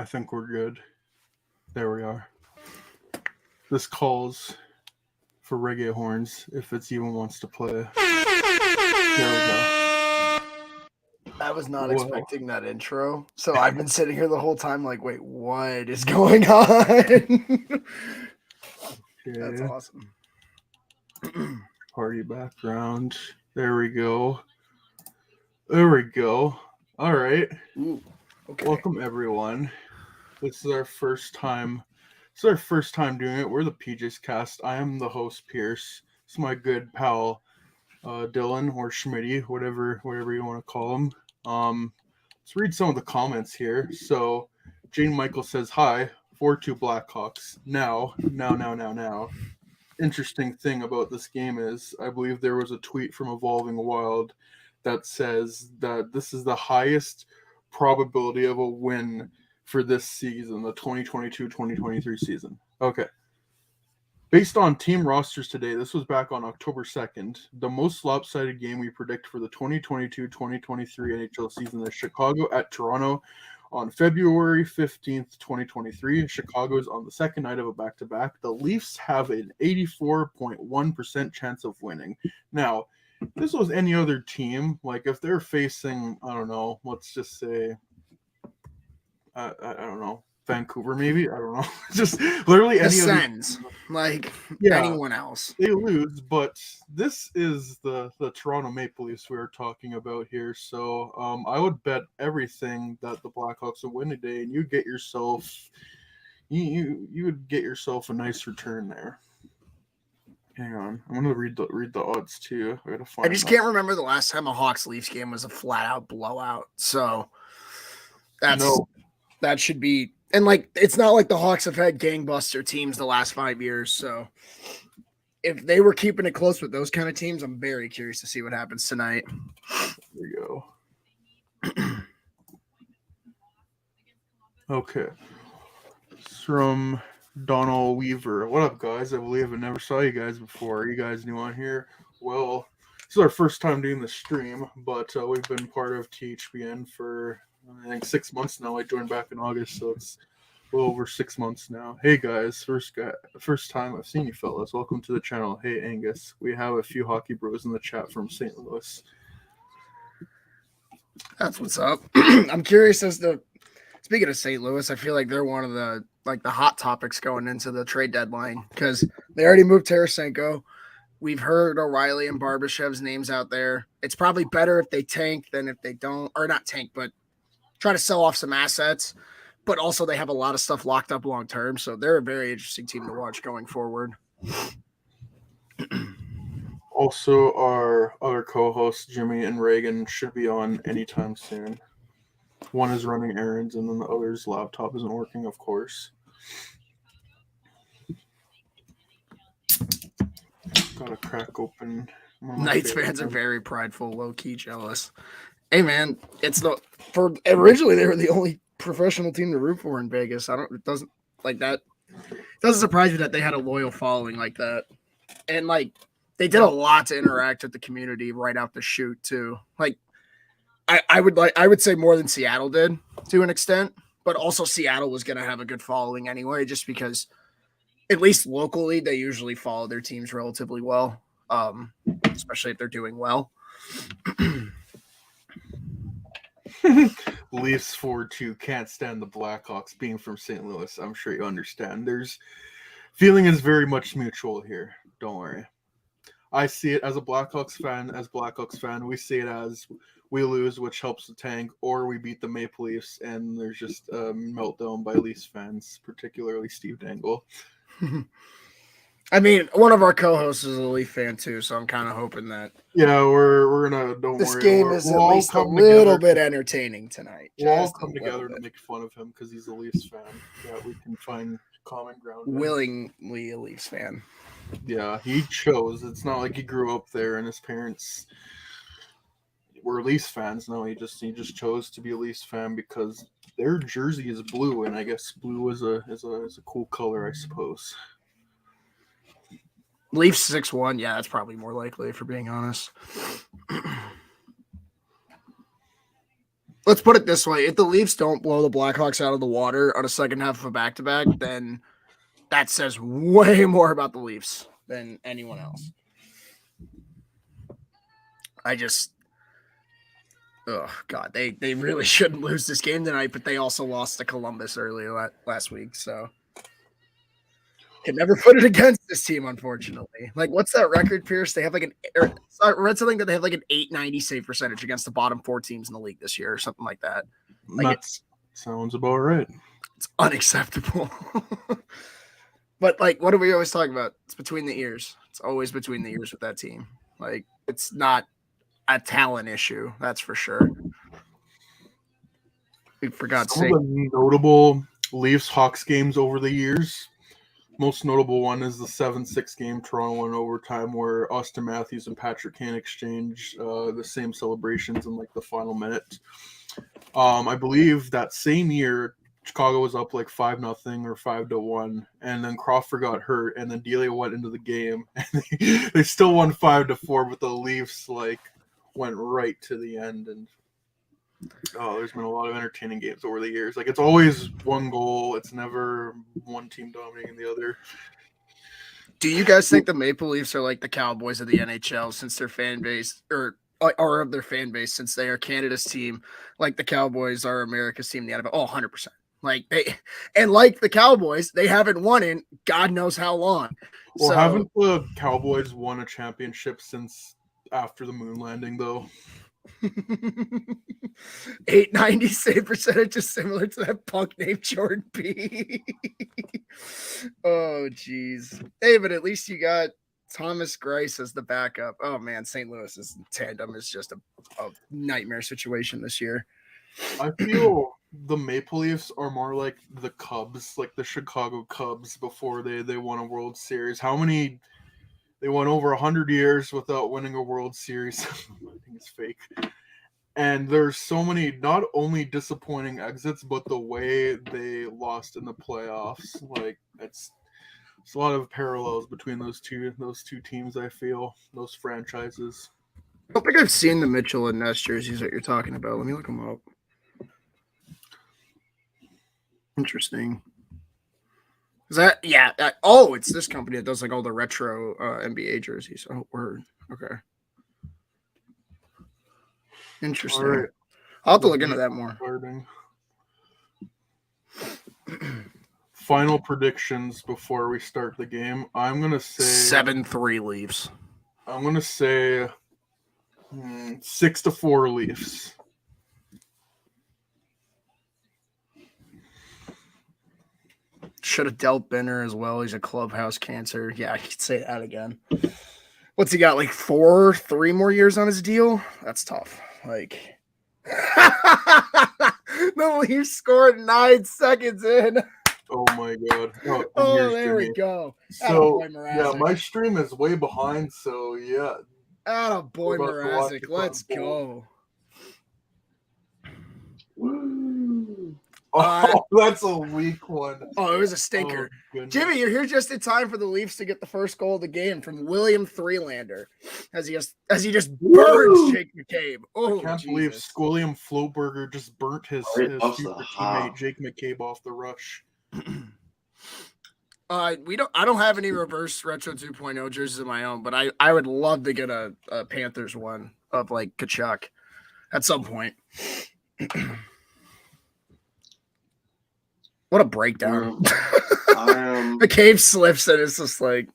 think we're good. There we are. This calls for reggae horns if it even wants to play. There we go. I was not expecting that intro, so I've been sitting here the whole time like, wait, what is going on? That's awesome. Party background. There we go. There we go. All right. Ooh, okay. Welcome, everyone. This is our first time. This is our first time doing it. We're the PJs Cast. I am the host, Pierce. It's my good pal, Dylan or Schmitty, whatever you want to call him. Let's read some of the comments here. So, Jane Michael says, "Hi, 4-2 Blackhawks. Now. Interesting thing about this game is I believe there was a tweet from Evolving Wild that says that this is the highest probability of a win for this season, the 2022-2023 season." Okay. Based on team rosters today, this was back on October 2nd, the most lopsided game we predict for the 2022-2023 NHL season is Chicago at Toronto on February 15th, 2023. Chicago is on the second night of a back-to-back. The Leafs have an 84.1% chance of winning. Now, if this was any other team, like if they're facing, I don't know, let's just say, I don't know, Vancouver maybe, I don't know, just literally any Sens, anyone else, they lose. But this is the Toronto Maple Leafs we are talking about here, so I would bet everything that the Blackhawks will win today, and you get yourself you would get yourself a nice return there. Hang on, I'm gonna read the odds too. I just can't remember the last time a Hawks Leafs game was a flat out blowout, so that should be. And, it's not like the Hawks have had gangbuster teams the last 5 years. So, if they were keeping it close with those kind of teams, I'm very curious to see what happens tonight. There you go. Okay. It's from Donald Weaver. What up, guys? I believe I never saw you guys before. Are you guys new on here? Well, this is our first time doing the stream, but we've been part of THPN for, I think, 6 months now. I joined back in August, so it's a little over 6 months now. Hey guys, first time I've seen you fellas. Welcome to the channel. Hey Angus, we have a few hockey bros in the chat from St. Louis. That's what's up. I'm curious as to, speaking of St. Louis, I feel like they're one of the hot topics going into the trade deadline because they already moved Tarasenko. We've heard O'Reilly and Barbashev's names out there. It's probably better if they tank than if they don't, or not tank, but try to sell off some assets. But also they have a lot of stuff locked up long term, so they're a very interesting team to watch going forward. Also, our other co-hosts, Jimmy and Reagan, should be on anytime soon. One is running errands, and then the other's laptop isn't working, of course. Gotta crack open. Knights fans are very prideful, low-key jealous. Hey, man, originally they were the only professional team to root for in Vegas. It doesn't surprise me that they had a loyal following like that. And they did a lot to interact with the community right out the chute too. I would say more than Seattle did to an extent, but also Seattle was going to have a good following anyway, just because at least locally they usually follow their teams relatively well, especially if they're doing well. Leafs 4-2 can't stand the Blackhawks being from St. Louis. I'm sure you understand. Feeling is very much mutual here. Don't worry. I see it as a Blackhawks fan. We see it as we lose, which helps the tank, or we beat the Maple Leafs, and there's just a meltdown by Leafs fans, particularly Steve Dangle. I mean, one of our co-hosts is a Leaf fan too, so I'm kind of hoping that. Yeah, we're gonna. Don't this worry. game is at least a little bit entertaining tonight. We'll all come together to make fun of him because he's a Leafs fan. Yeah, we can find common ground. Willingly a Leafs fan. Yeah, he chose. It's not like he grew up there and his parents were Leafs fans. No, he just chose to be a Leafs fan because their jersey is blue, and I guess blue is a cool color, I suppose. Leafs 6-1. Yeah, that's probably more likely, if we're being honest. let's put it this way. If the Leafs don't blow the Blackhawks out of the water on a second half of a back-to-back, then that says way more about the Leafs than anyone else. Oh, God, they really shouldn't lose this game tonight, but they also lost to Columbus earlier last week, so can never put it against this team, unfortunately. Like, what's that record, Pierce? They have I read something that they have like an 890 save percentage against the bottom 4 teams in the league this year or something like that. Like, sounds about right. It's unacceptable. But, like, what do we always talk about? It's between the ears. It's always between the ears with that team. Like, it's not a talent issue, that's for sure. For God's sake. Some of the notable Leafs-Hawks games over the years. Most notable one is the 7-6 game Toronto in overtime where Austin Matthews and Patrick Kane exchanged the same celebrations in like the final minute. I believe that same year Chicago was up like 5-0 or 5-1, and then Crawford got hurt, and then Delia went into the game, and they still won 5-4, but the Leafs like went right to the end, and there's been a lot of entertaining games over the years. Like, it's always one goal. It's never one team dominating the other. Do you guys think the Maple Leafs are like the Cowboys of the NHL since their fan base, or of their fan base, since they are Canada's team, like the Cowboys are America's team? The NFL, 100%. Like like the Cowboys, they haven't won in God knows how long. Well, haven't the Cowboys won a championship since after the moon landing, though? 890 save percentage is similar to that punk named Jordan B. Oh, jeez. Hey, but at least you got Thomas Grice as the backup. Oh, man, St. Louis's tandem is just a nightmare situation this year. I feel the Maple Leafs are more like the Cubs, like the Chicago Cubs before they won a World Series. They went over 100 years without winning a World Series. I think it's fake. And there's so many not only disappointing exits, but the way they lost in the playoffs. Like, it's a lot of parallels between those two teams, I feel, those franchises. I don't think I've seen the Mitchell and Ness jerseys that you're talking about. Let me look them up. Interesting. Is that it's this company that does like all the retro NBA jerseys. Oh, word. Okay. Interesting. All right. I'll have to look into that more. Final predictions before we start the game. I'm gonna say 7-3 Leafs. I'm gonna say 6-4 Leafs. Should have dealt Benner as well. He's a clubhouse cancer. Yeah, I could say that again. What's he got? Like 3 more years on his deal? That's tough. Like, the Leafs scored 9 seconds in. Oh my God! There we go. So yeah, my stream is way behind. So yeah. Attaboy Mrazek. Let's go. Woo. Oh, that's a weak one. Oh, it was a stinker. Jimmy, you're here just in time for the Leafs to get the first goal of the game from William Threelander as he just burns Jake McCabe. Oh, I can't believe William Floberger just burnt his future teammate Jake McCabe off the rush. I don't have any reverse retro 2.0 jerseys of my own, but I would love to get a Panthers one of like Kachuk at some point. What a breakdown. McCabe slips and it's just like,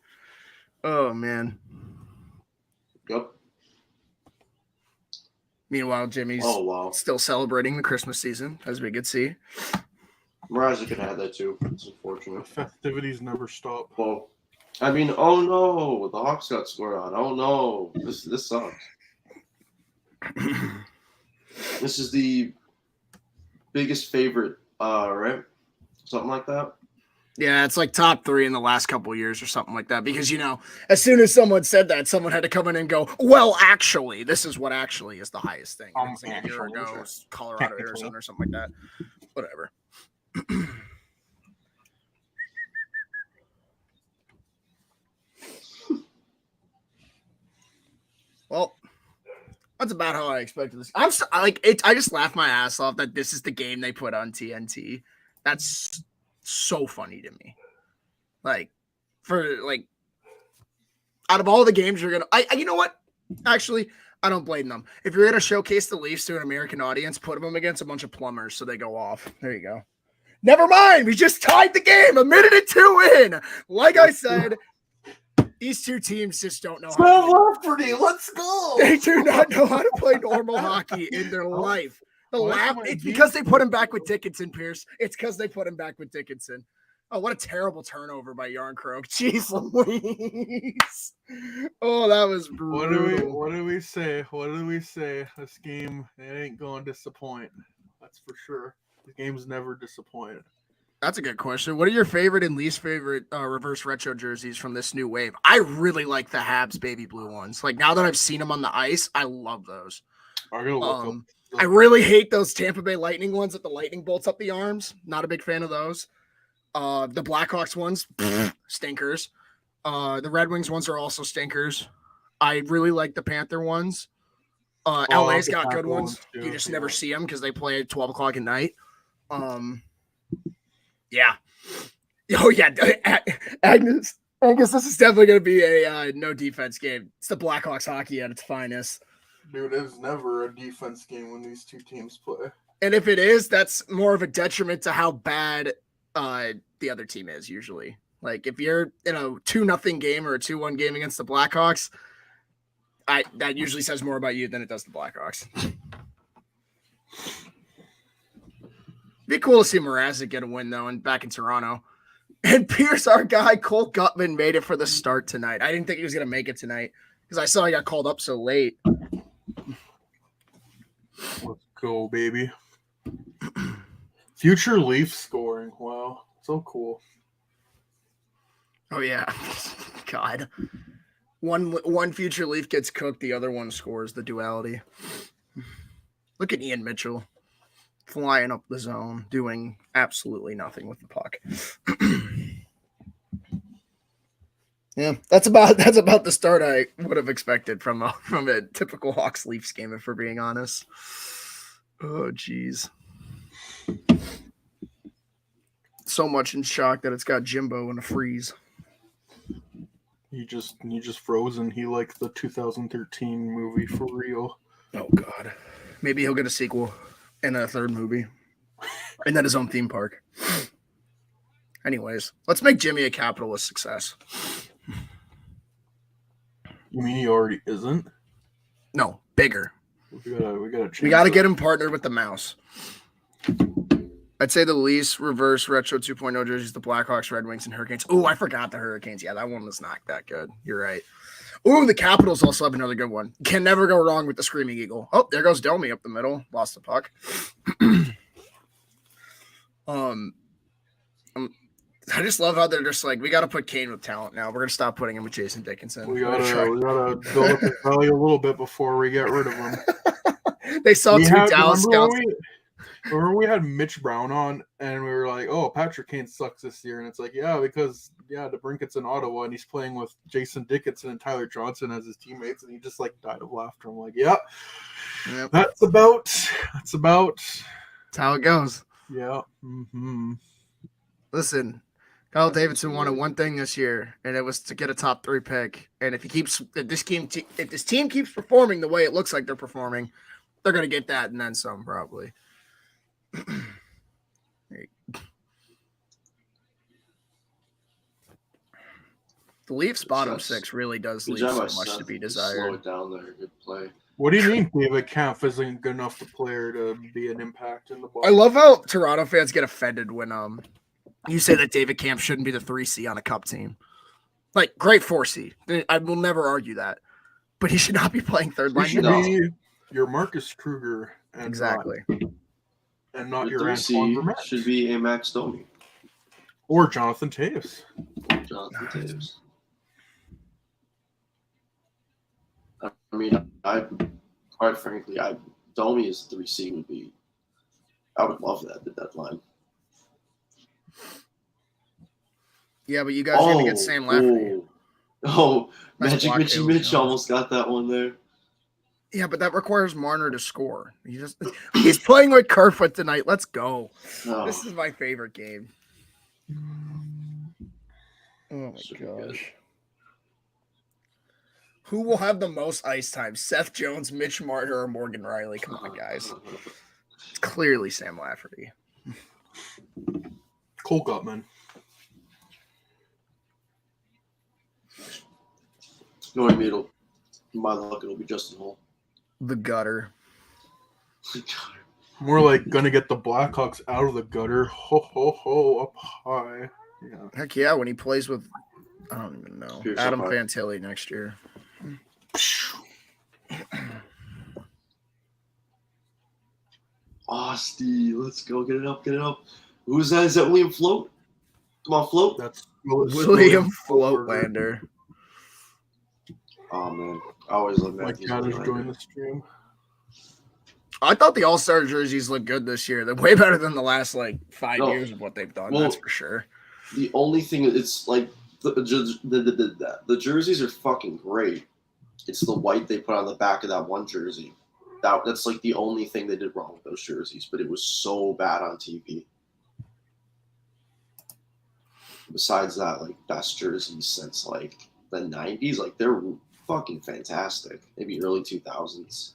oh man. Yep. Meanwhile, Jimmy's still celebrating the Christmas season, as we could see. Mrazek can have that too. It's unfortunate. The festivities never stop. Well, I mean, oh no, the Hawks got scored on. Oh no, this sucks. This is the biggest favorite, right? Something like that. Yeah, it's like top 3 in the last couple of years or something like that. Because, as soon as someone said that, someone had to come in and go, well, actually, this is what actually is the highest thing. It was like a year ago, it was Colorado, Arizona, or something like that. Whatever. Well, That's about how I expected this. I just laugh my ass off that this is the game they put on TNT. That's so funny to me. Like, out of all the games you're gonna, you know what? Actually, I don't blame them. If you're gonna showcase the Leafs to an American audience, put them against a bunch of plumbers so they go off. There you go. Never mind. We just tied the game. A minute and 2 in. Like I said, these two teams just don't know how to play. Let's go. They do not know how to play normal hockey in their life. It's because they put him back with Dickinson, Pierce. It's because they put him back with Dickinson. Oh, what a terrible turnover by Yarncroke. Jeez Louise. Oh, that was brutal. What do we say? This game, it ain't going to disappoint. That's for sure. The game's never disappointed. That's a good question. What are your favorite and least favorite reverse retro jerseys from this new wave? I really like the Habs baby blue ones. Like, now that I've seen them on the ice, I love those. I'm gonna look them. I really hate those Tampa Bay Lightning ones with the lightning bolts up the arms. Not a big fan of those. The Blackhawks ones, stinkers. The Red Wings ones are also stinkers. I really like the Panther ones. LA's got good ones. You just never see them because they play at 12 o'clock at night. Yeah. Oh, yeah. Angus, this is definitely going to be a no defense game. It's the Blackhawks hockey at its finest. Dude, it's never a defense game when these two teams play. And if it is, that's more of a detriment to how bad the other team is usually. Like, if you're in a 2-0 game or a 2-1 game against the Blackhawks, that usually says more about you than it does the Blackhawks. Be cool to see Mrazek get a win, though, and back in Toronto. And Pierce, our guy, Cole Gutman, made it for the start tonight. I didn't think he was going to make it tonight because I saw he got called up so late. Let's go, baby. Future Leaf scoring. Wow. So cool. Oh, yeah. God. One future Leaf gets cooked, the other one scores, the duality. Look at Ian Mitchell flying up the zone, doing absolutely nothing with the puck. Yeah, that's about the start I would have expected from a typical Hawks Leafs game, if we're being honest. Oh, geez. So much in shock that it's got Jimbo in a freeze. He just frozen. He liked the 2013 movie for real. Oh, God. Maybe he'll get a sequel and a third movie. And then his own theme park. Anyways, let's make Jimmy a capitalist success. You mean he already isn't? No, bigger. We gotta get him partnered with the mouse. I'd say the Leafs reverse retro 2.0 jerseys, the Blackhawks, Red Wings, and Hurricanes. Oh, I forgot the Hurricanes. Yeah, that one was not that good. You're right. Oh, the Capitals also have another good one. Can never go wrong with the Screaming Eagle. Oh, there goes Domi up the middle. Lost the puck. I just love how they're just like, we got to put Kane with talent now. We're going to stop putting him with Jason Dickinson. We gotta build up his value a little bit before we get rid of him. They saw two Dallas scouts. Remember we had Mitch Brown on, and we were like, "Oh, Patrick Kane sucks this year," and it's like, "Yeah, because DeBrincat's in Ottawa, and he's playing with Jason Dickinson and Tyler Johnson as his teammates," and he just like died of laughter. I'm like, "Yep. That's about how it goes." Yeah. Mm-hmm. Listen, Kyle Davidson wanted one thing this year, and it was to get a top 3 pick. And if this team keeps performing the way it looks like they're performing, they're gonna get that and then some probably. The Leafs bottom 6 really does leave so much to be desired. Slow it down there. Good play. What do you mean David Kampf isn't good enough a player to be an impact in the ball? I love how Toronto fans get offended when you say that David Kampf shouldn't be the 3C on a cup team. Like, great 4C. I will never argue that. But he should not be playing third line. He should be your Marcus Kruger. Exactly. And not the your 3C should be a Max Domi. Or Jonathan Taves. I mean, quite frankly, Domi as 3C would be. I would love that at the deadline. Yeah, but you guys are going to get Sam Lafferty. Oh, Nice Magic block, Mitch almost got that one there. Yeah, but that requires Marner to score. He's playing with Kerfoot tonight. Let's go. No, This is my favorite game. Oh my should be good. gosh. Who will have the most ice time? Seth Jones, Mitch Marner, or Morgan Riley? Come on, guys. It's clearly Sam Lafferty. Cole Gutman. Knowing me, my luck, it'll be Justin Hall. The gutter. More like gonna get the Blackhawks out of the gutter. Ho ho ho, up high. Yeah. Heck yeah, when he plays with, I don't even know, Here's Adam up high. Fantilli next year. Austin, let's go. Get it up, get it up. Who's that? Is that William Float? Come on, Float. That's William Floatlander. Oh, man. I always love My Matthews. cat is joining the stream. I thought the All-Star jerseys look good this year. They're way better than the last, 5 No. years of what they've done, Well, that's for sure. The only thing, it's like the jerseys are fucking great. It's the white they put on the back of that one jersey. That's like the only thing they did wrong with those jerseys, but it was so bad on TV. Besides that, best jerseys since the 90s, they're fucking fantastic. Maybe early 2000s.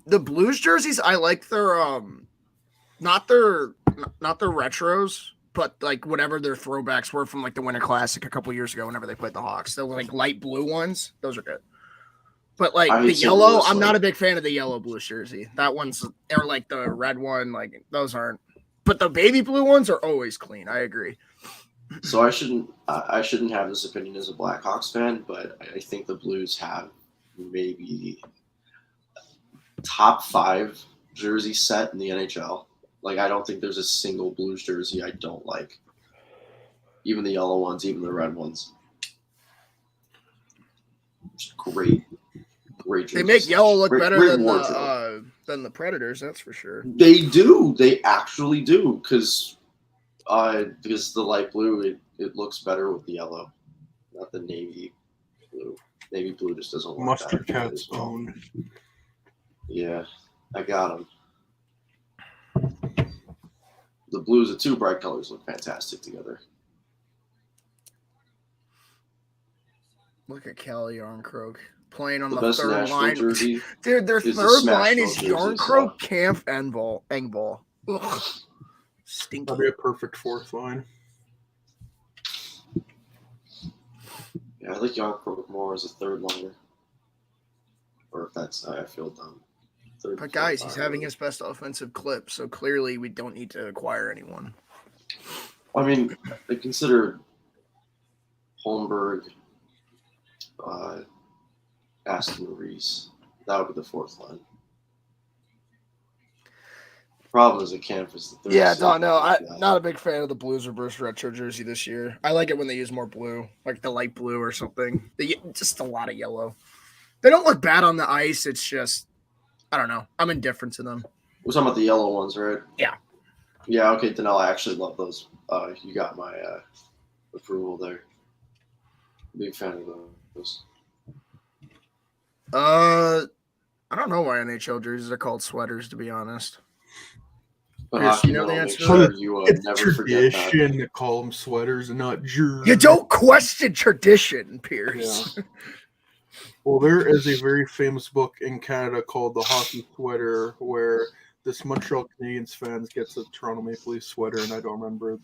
The Blues jerseys, I like their not their retros, but whatever their throwbacks were from the Winter Classic a couple years ago whenever they played the Hawks. They were light blue ones. Those are good. But the yellow, I'm not a big fan of the yellow Blues jersey. That one's or the red one, those aren't. But the baby blue ones are always clean. I agree. So I shouldn't have this opinion as a Blackhawks fan, but I think the Blues have maybe top 5 jersey set in the NHL. I don't think there's a single Blues jersey I don't like. Even the yellow ones, even the red ones. Just great jerseys. They make yellow look better great than the Predators, that's for sure. They do. They actually do, because the light blue, it looks better with the yellow, not the navy blue. Navy blue just doesn't look Mustard that good Cat's as well. own. Yeah, I got them. The blues, the two bright colors look fantastic together. Look at Kelly Yarncroke playing on The the best third national line. jersey. Dude, their is the third Smash line Mouth is jersey, Yarncroke, so- Kampf, Engvall. Ugh. Stinky. That'd be a perfect fourth line. Yeah, I like Yarncroke more as a third liner. Or if that's I feel dumb. But guys, he's having his best offensive clip, so clearly we don't need to acquire anyone. I mean, they consider Holmberg, Aston Reese. That would be the fourth line. Problem is, Kampf is the third. Yeah, line. I'm not a big fan of the Blues reverse retro jersey this year. I like it when they use more blue, like the light blue or something. Just a lot of yellow. They don't look bad on the ice. It's just, I don't know. I'm indifferent to them. We're talking about the yellow ones, right? Yeah. Yeah, okay, Danelle, I actually love those. You got my approval there. Big fan of those. I don't know why NHL jerseys are called sweaters, to be honest. But Pierce, hockey, you know the make answer to sure that? you It's never forget that. tradition to call them sweaters and not jerseys. You don't question tradition, Pierce. Yeah. Well, there is a very famous book in Canada called The Hockey Sweater, where this Montreal Canadiens fans gets a Toronto Maple Leaf sweater, and I don't remember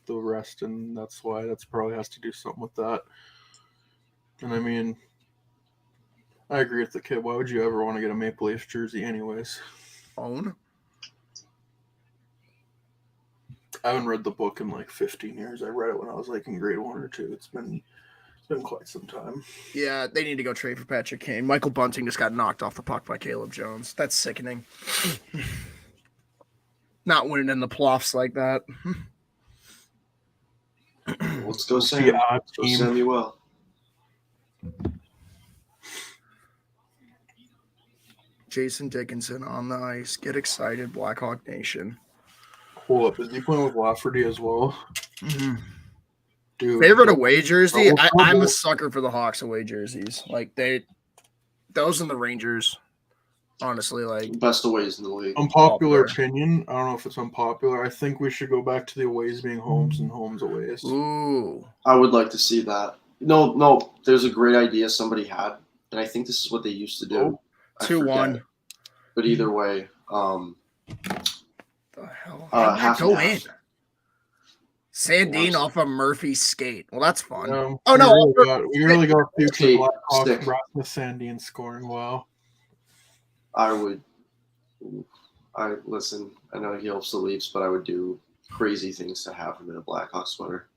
the rest, and that's why. That's probably has to do something with that. And I mean, I agree with the kid. Why would you ever want to get a Maple Leaf jersey anyways? Own? I haven't read the book in like 15 years. I read it when I was like in grade 1 or 2. It's been quite some time. Yeah, they need to go trade for Patrick Kane. Michael Bunting just got knocked off the puck by Caleb Jones. That's sickening. Not winning in the playoffs like that. Let's go, Sam. The odd Let's go, team. Samuel. Jason Dickinson on the ice. Get excited, Blackhawk Nation. Hold up. Is he playing with Lafferty as well? Mm-hmm. Dude. Favorite away jersey? Oh, I'm a sucker for the Hawks away jerseys. Like they Those and the Rangers. Honestly, like Best aways in the league. Unpopular Popular. opinion. I don't know if it's unpopular. I think we should go back to the aways being homes and homes aways. ooh. I would like to see that. No, there's a great idea somebody had, and I think this is what they used to do. I 2-1. forget. But either way, The hell? How did that half go and in? half. Sandine Watch. off of Murphy's skate. Well, that's fun. Oh no. we really got future Skate, Blackhawks stick. Rasmus Sandin scoring well. I listen. I know he helps the Leafs, but I would do crazy things to have him in a Blackhawks sweater.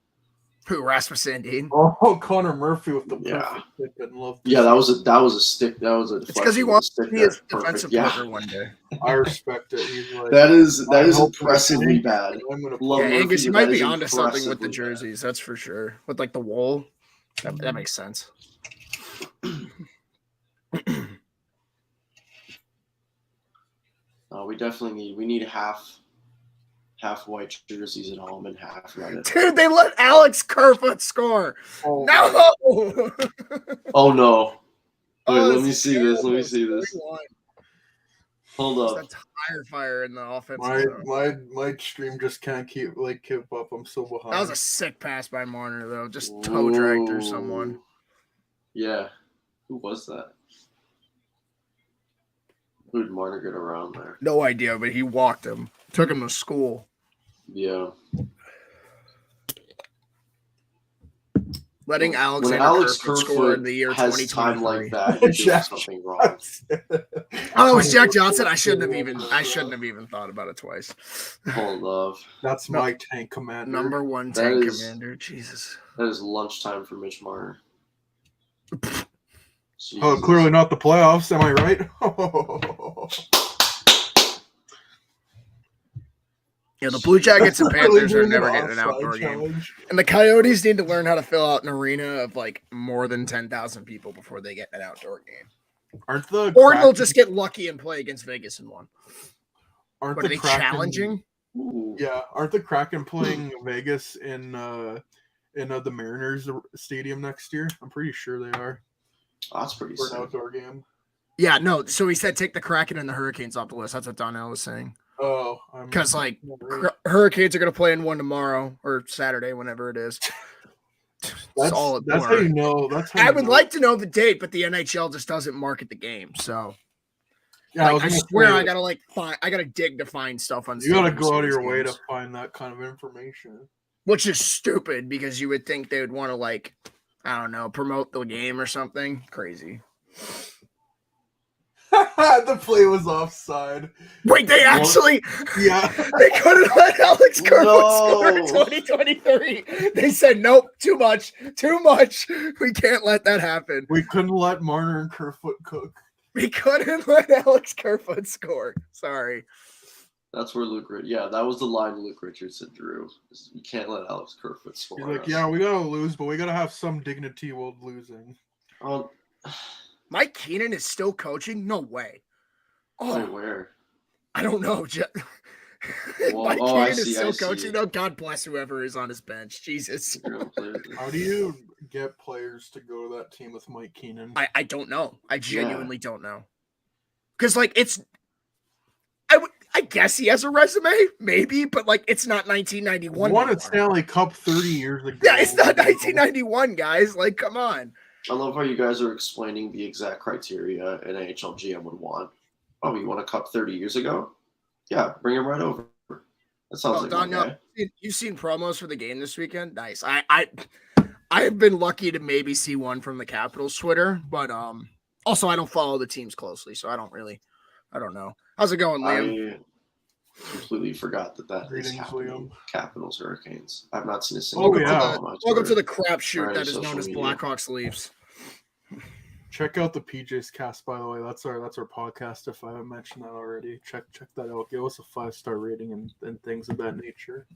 Who, Rasmus Sandin? Oh, Connor Murphy with the Yeah. perfect stick and love. Yeah, that was a stick. That was a. It's because he deflection with a wants stick to be there. a defensive Perfect. partner one day. I respect it. He's like That is I hope impressively I bad. I'm gonna Love Yeah, Murphy, Angus, you but might that be is onto something with the impressively bad. jerseys. That's for sure. With like the wool, that makes sense. We definitely need half white jerseys at home and half red. Dude, they let Alex Kerfoot score. Oh, No. Oh no! Wait, Oh, let this me is see this. Let me terrible. see this. 3-1. Hold Just up. a tire fire in the offense. my stream just can't keep up. I'm so behind. That was a sick pass by Marner, though. Just toe dragged through someone. Ooh. Yeah. Who was that? Who did Marner get around there? No idea, but he walked him. Took him to school. Yeah. Letting When Alexander Alex Kerfoot score in Kerfoot the year has 2023. time like that, you're doing Jack something wrong. Oh, it was Jack Johnson. I shouldn't have even thought about it twice. Hold up. That's No. my tank commander. Number one That tank is- commander. Jesus. That is lunchtime for Mitch Marner. Oh, Jesus. clearly not the playoffs. Am I right? Yeah, the Blue Jackets and Clearly Panthers are doing never an getting an offside outdoor game. challenge. And the Coyotes need to learn how to fill out an arena of like more than 10,000 people before they get an outdoor game. Aren't the Or they'll Kraken- just get lucky and play against Vegas in one. aren't But are the they Kraken- challenging? Ooh. Yeah, aren't the Kraken playing Vegas in the Mariners stadium next year? I'm pretty sure they are Oh, that's pretty for an sick. outdoor game. Yeah, no. So he said take the Kraken and the Hurricanes off the list. That's what Donnell was saying. Oh, Because like Hurricanes are going to play in one tomorrow or Saturday, whenever it is. that's Solid how blur. you know. That's how I you would know. like to know the date, but the NHL just doesn't market the game, so Yeah, like, I was swear gonna I say, gotta dig to find stuff on. you gotta stadiums go for out of these your way to games, find that kind of information. which is stupid because you would think they would want to like, I don't know, promote the game or something crazy. The play was offside. Wait, they actually Yeah. they couldn't let Alex Kerfoot score in No. 2023. They said nope, too much. We can't let that happen. We couldn't let Marner and Kerfoot cook. We couldn't let Alex Kerfoot score. Sorry. That's where that was the line Luke Richardson drew. You can't let Alex Kerfoot score. He's on like, us. yeah, we gotta lose, but we gotta have some dignity while losing. Oh, Mike Keenan is still coaching? No way. wait, Oh, where? I don't know. Well, Mike oh, I Keenan see, is I still see. coaching, though. God bless whoever is on his bench. Jesus. You're gonna play with it. How do you get players to go to that team with Mike Keenan? I don't know. I genuinely don't know. Because, like, I guess he has a resume, maybe, but, like, it's not 1991. Won a anymore. Stanley Cup 30 years ago. Yeah, it's not 1991, guys. Like, come on. I love how you guys are explaining the exact criteria an NHL GM would want. Oh, you won a cup 30 years ago? Yeah, bring him right over. That sounds like my Daniel, guy. you've seen promos for the game this weekend? Nice. I've been lucky to maybe see one from the Capitals Twitter, but also I don't follow the teams closely, so I don't know. How's it going, Liam? I completely forgot that Greetings, is happening. Liam. Capitals Hurricanes. I've not seen a single. Oh, yeah. promo on my Welcome to Twitter. the crapshoot Or that is social known as media. Blackhawks Leafs. Check out the PJ's cast, by the way. That's our podcast. If I haven't mentioned that already, check that out. Give us a 5-star rating and things of that nature.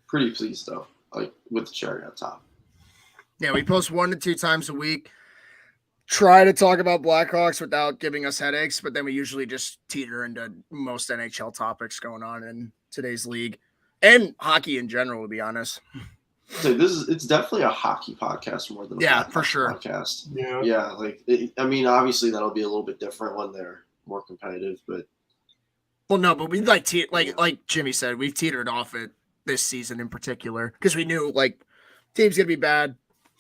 Pretty pleased though, like with the cherry on top. Yeah, we post 1 to 2 times a week. Try to talk about Blackhawks without giving us headaches, but then we usually just teeter into most NHL topics going on in today's league and hockey in general, to be honest. So it's definitely a hockey podcast more than a Yeah, Blackhawks for sure. podcast. Yeah. Yeah, obviously that'll be a little bit different when they're more competitive, but Well, no, but we like Jimmy said, we've teetered off it this season in particular because we knew team's gonna be bad.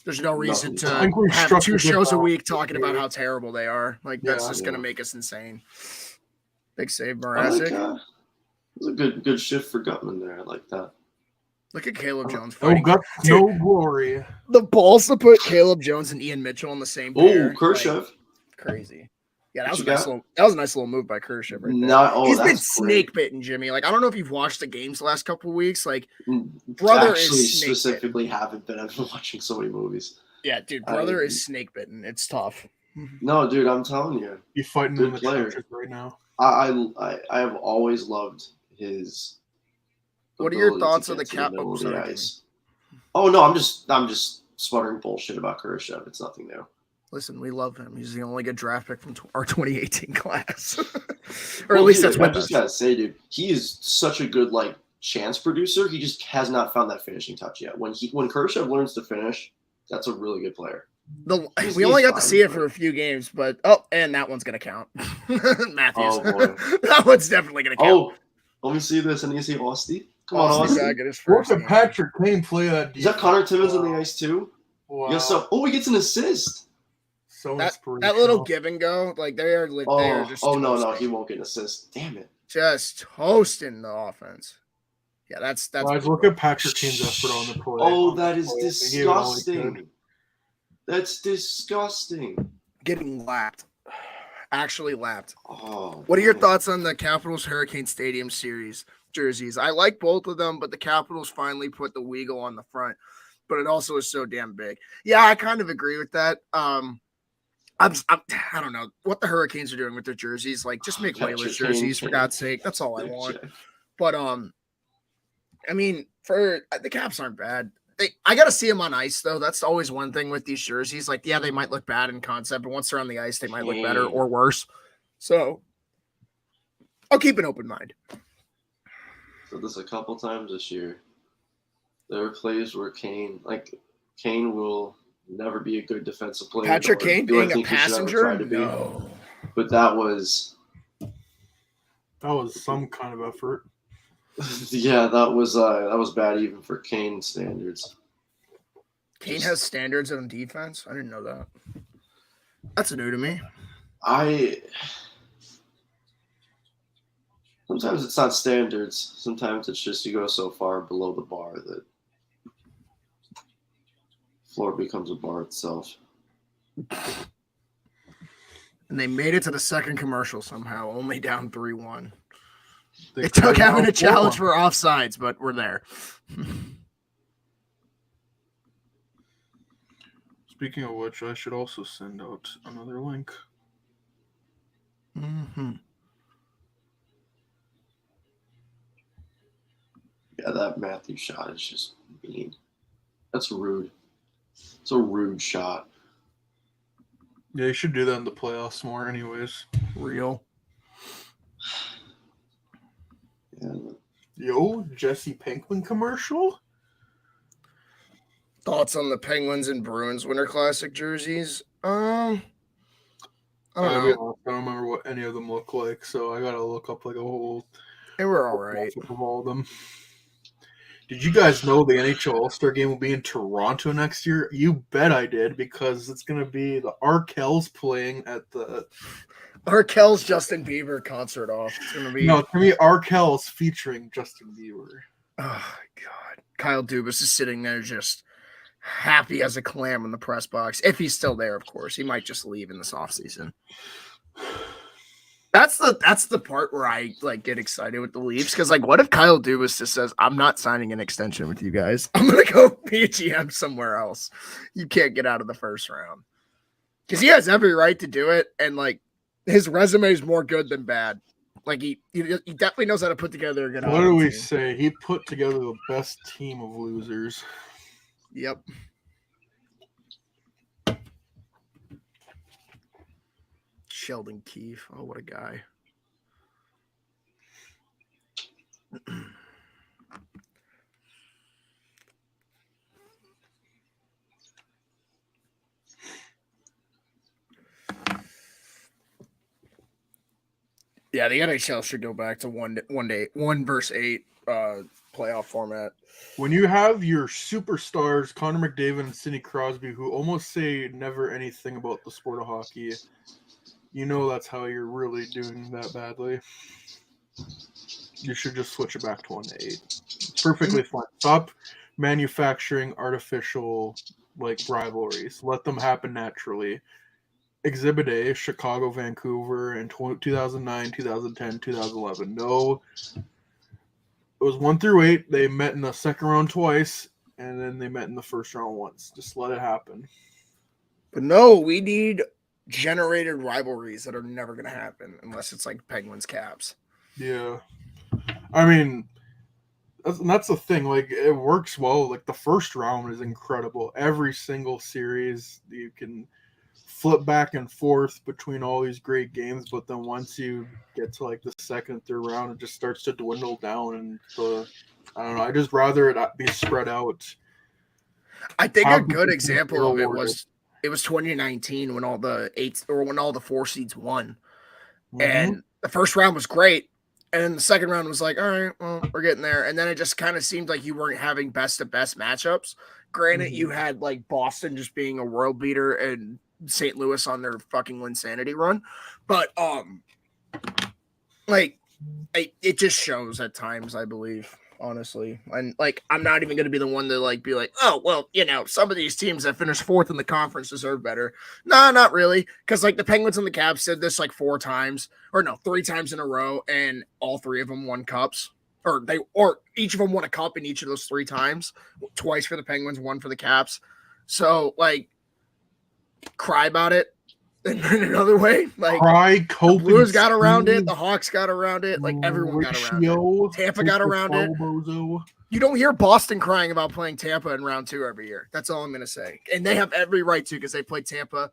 There's no reason Nothing. to I think we have struck 2 a good shows a balance week this talking about year. how terrible they are. That's Yeah. just gonna make us insane. Big save, I like Mrazek. it was a good shift for Gutman there. I like that. Look at Caleb Jones No fighting. guts, Dude, no glory. the balls to put Caleb Jones and Ian Mitchell on the same pair. Oh, Khrushchev. Crazy. Yeah, that What was you a nice little move by Khrushchev right there. He's been that's snake great. bitten, Jimmy. I don't know if you've watched the games the last couple of weeks. Brother Actually, is snake specifically haven't been. I've been watching so many movies. Yeah, dude, brother is snake bitten. It's tough. No, dude, I'm telling you, He's fighting Good in the player. trenches right now. I have always loved his. What are your ability to thoughts get on the to cap? middle Oh, of the sorry, ice. Oh no, I'm just sputtering bullshit about Khrushchev. It's nothing new. Listen, we love him. He's the only good draft pick from our 2018 class, or at least dude, that's I what just gotta say, dude. He is such a good chance producer. He just has not found that finishing touch yet. When Khrushchev learns to finish, that's a really good player. We only got to fine, see it but- for a few games, but and that one's gonna count. Matthews, Oh, boy. that one's definitely gonna count. Oh, let me see this. And you see Austin? Come on, Austin Austin. back at his Look first at game. Patrick Kane play that. Is that Connor Timmins Wow. on the ice too? Wow. Yes. So, he gets an assist. So That inspirational. little give and go, they are just No, toasting. he won't get an assist. Damn it. Just toasting the offense. Yeah, that's Guys, look at Patrick Kane's effort on the play. Oh, that is He gave it all he could. disgusting. That's disgusting. getting lapped. Actually lapped. Oh. What are your man. thoughts on the Capitals Hurricane Stadium series jerseys? I like both of them, but the Capitals finally put the Weagle on the front. But it also is so damn big. Yeah, I kind of agree with that. I don't know what the Hurricanes are doing with their jerseys. Just make Whalers jerseys for God's sake. That's all I want. But I mean, for the Caps aren't bad. I got to see them on ice though. That's always one thing with these jerseys. Yeah, they might look bad in concept, but once they're on the ice, they might look better or worse. So I'll keep an open mind. So this a couple times this year. There are plays where Kane will never be a good defensive player. Patrick Kane being a think he should ever passenger? try to be. No. But that was some kind of effort. yeah, that was bad even for Kane standards. Kane has standards on defense? I didn't know that. That's new to me. Sometimes it's not standards. Sometimes it's just you go so far below the bar that floor becomes a bar itself. And they made it to the second commercial somehow, only down 3-1. It took having a challenge for offsides, but we're there. Speaking of which, I should also send out another link. Mm-hmm. Yeah, that Matthew shot is just mean. That's rude. It's a rude shot. Yeah, you should do that in the playoffs more anyways. Real. Yeah. Yo, Jesse Pinkman commercial? Thoughts on the Penguins and Bruins Winter Classic jerseys? I don't know. I don't remember what any of them look like, so I gotta look up a whole. They were all right. Of all of them. Did you guys know the NHL All-Star Game will be in Toronto next year? You bet I did, because it's gonna be the Arkells playing at the. Arkell's Justin Bieber concert off. It's gonna be No, it's gonna be Arkells featuring Justin Bieber. Oh God. Kyle Dubas is sitting there just happy as a clam in the press box. If he's still there, of course. He might just leave in this offseason. That's the part where I get excited with the Leafs, because what if Kyle Dubas just says, I'm not signing an extension with you guys. I'm gonna go be a GM somewhere else. You can't get out of the first round. Because he has every right to do it, and his resume is more good than bad. He definitely knows how to put together a good. What do we say? He put together the best team of losers. Yep. Sheldon Keefe. Oh, what a guy. Yeah, the NHL should go back to one versus 8 playoff format. When you have your superstars, Connor McDavid and Sidney Crosby, who almost say never anything about the sport of hockey, you know that's how you're really doing that badly. You should just switch it back to 1-8. Perfectly fine. Stop manufacturing artificial rivalries. Let them happen naturally. Exhibit A, Chicago, Vancouver in 2009, 2010, 2011. No, it was 1-8. They met in the second round twice, and then they met in the first round once. Just let it happen. But no, we need generated rivalries that are never going to happen unless it's like Penguins Caps. Yeah. I mean, that's the thing. It works well. The first round is incredible. Every single series, you can flip back and forth between all these great games, but then once you get to the second, third round, it just starts to dwindle down. And I don't know. I just rather it be spread out. I think a good example of it was 2019 when all the 4 seeds won, and the first round was great, and the second round was like, all right, well, we're getting there, and then it just kind of seemed like you weren't having best of best matchups. Granted, you had Boston just being a world beater and St. Louis on their fucking Linsanity run, but it just shows at times, I believe, honestly. And I'm not even going to be the one to be like, oh, well, some of these teams that finished 4th in the conference deserve better. No, not really, because the Penguins and the Caps did this 3 times in a row, and all 3 of them won cups, or each of them won a cup in each of those 3 times, twice for the Penguins, 1 for the Caps. So cry about it in another way. The Blues got around it, the Hawks got around it, everyone got around it. Tampa got around it. You don't hear Boston crying about playing Tampa in round 2 every year. That's all I'm going to say. And they have every right to, because they played Tampa,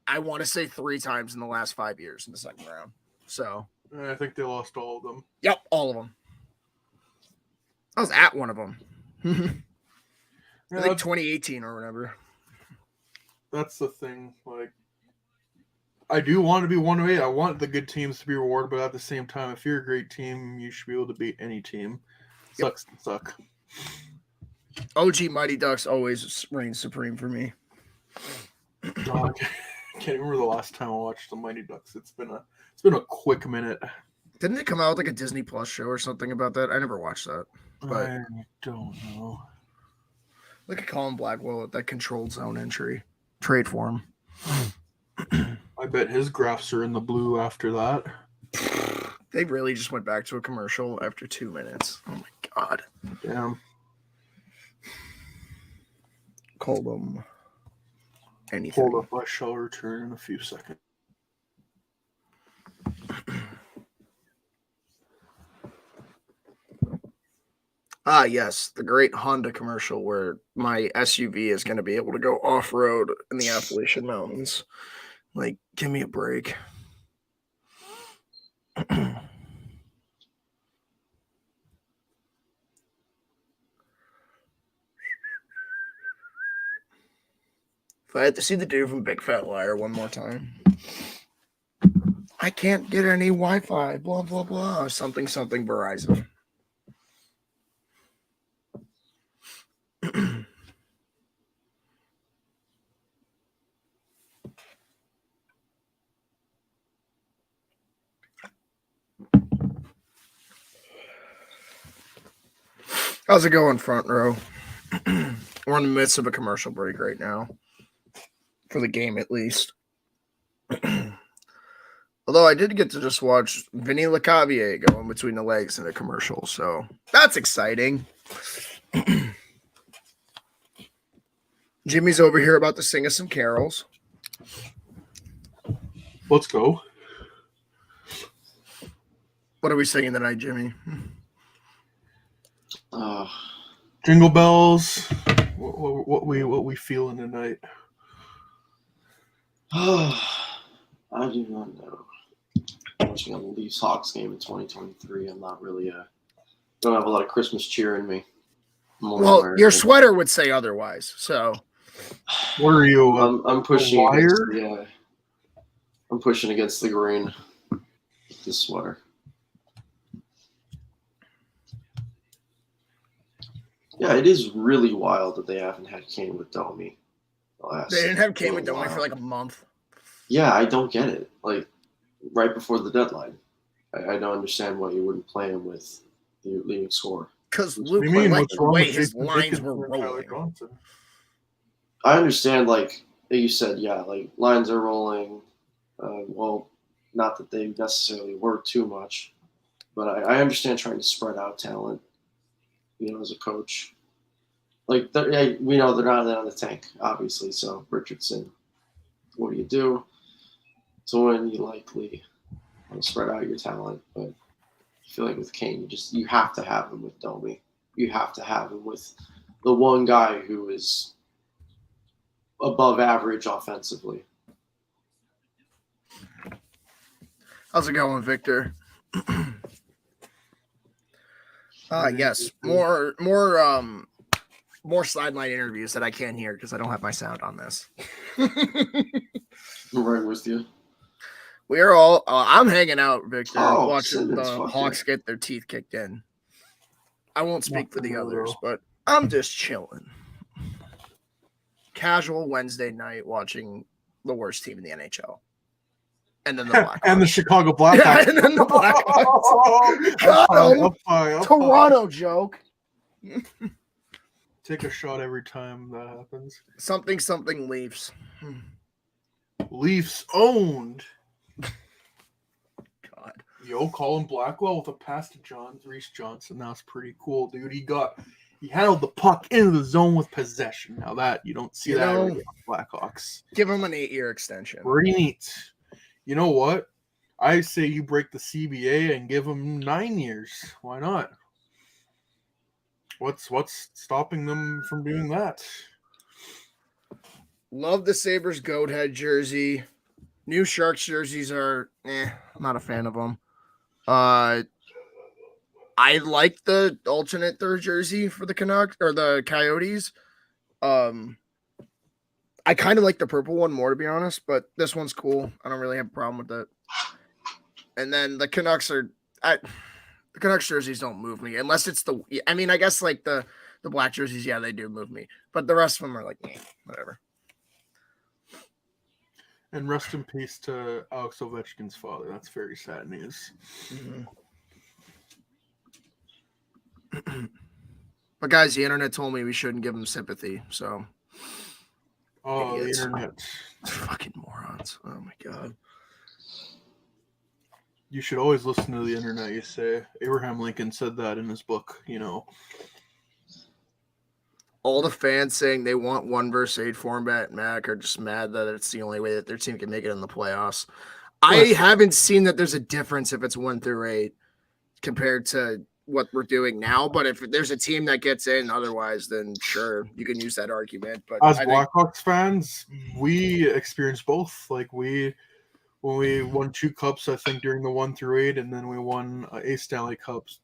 I want to say 3 times in the last 5 years in the second round. So I think they lost all of them. Yep, all of them. I was at one of them. I think 2018 or whatever. That's the thing. I do want to be 1-8. I want the good teams to be rewarded, but at the same time, if you're a great team, you should be able to beat any team. Sucks to suck. OG Mighty Ducks always reigns supreme for me. I can't remember the last time I watched the Mighty Ducks. It's been a quick minute. Didn't they come out with a Disney Plus show or something about that? I never watched that. But I don't know. Look at Colin Blackwell at that controlled zone entry. Trade for him. I bet his graphs are in the blue after that. They really just went back to a commercial after 2 minutes. Oh my god. Damn. Call them anything. Hold up, I shall return in a few seconds. Ah, yes, the great Honda commercial where my SUV is going to be able to go off-road in the Appalachian Mountains. Give me a break. If I had to see the dude from Big Fat Liar one more time. I can't get any Wi-Fi, blah, blah, blah. Something Verizon. How's it going, front row? We're in the midst of a commercial break right now. For the game, at least. Although I did get to just watch Vinny LeCavier go in between the legs in a commercial, so that's exciting. Jimmy's over here about to sing us some carols. Let's go. What are we singing tonight, Jimmy? Jingle bells. What we feeling tonight? I do not know. Watching a Leafs Hawks game in 2023, I'm not really don't have a lot of Christmas cheer in me. Well, your sweater would say otherwise. So, what are you? I'm pushing against the grain. this sweater. Yeah, it is really wild that they haven't had Kane with Domi. They didn't have Kane with Domi while. for like a month. Yeah, I don't get it. Like, right before the deadline. I don't understand why you wouldn't play him with the leading scorer. Because What Luke do you mean? liked What's the wrong way with his Jason lines Dickinson were and Tyler rolling. Johnson? I understand, like you said, yeah, like lines are rolling. Well, not that they necessarily were too much, but I understand trying to spread out talent, as a coach. Like, we know they're not on the tank, obviously. So Richardson, what do? To win, you likely want to spread out your talent, but I feel like with Kane, you have to have him with Domi. You have to have him with the one guy who is above average offensively. How's it going, Victor? Yes, more sideline interviews that I can't hear because I don't have my sound on this. Right with you. We are all. I'm hanging out, Victor, Oh, watching Simmons, the fuck Hawks yeah. get their teeth kicked in. I won't speak for the Nothing others, real. but I'm just chilling. Casual Wednesday night watching the worst team in the NHL. And then the Blackhawks. And the Chicago Yeah, Blackhawks. and then the Blackhawks. Up high. Toronto joke. Take a shot every time that happens. Something Leafs. Leafs owned. God. Yo, Colin Blackwell with a pass to Reese Johnson. That's pretty cool, dude. He handled the puck into the zone with possession. Now that you don't see that every day on Blackhawks. Give him an 8-year extension. Pretty neat. You know what? I say you break the CBA and give him 9 years. Why not? What's stopping them from doing that? Love the Sabres goat head jersey. New Sharks jerseys are I'm not a fan of them. I like the alternate third jersey for the Canucks or the Coyotes. I kind of like the purple one more, to be honest, but this one's cool. I don't really have a problem with it. And then the Canucks the Canucks jerseys don't move me unless it's I guess like the black jerseys, yeah, they do move me, but the rest of them are like, whatever. And rest in peace to Alex Ovechkin's father. That's very sad news. Mm-hmm. But guys, the internet told me we shouldn't give him sympathy, so. Oh, Idiots. the internet. Fucking morons. Oh my god. You should always listen to the internet, you say. Abraham Lincoln said that in his book, All the fans saying they want 1 versus 8 format, Mac, are just mad that it's the only way that their team can make it in the playoffs. I haven't seen that there's a difference if it's 1 through 8 compared to what we're doing now. But if there's a team that gets in otherwise, then sure, you can use that argument. But as Blackhawks fans, we experienced both. Like when we won 2 cups, I think during the 1 through 8, and then we won 8 Stanley Cups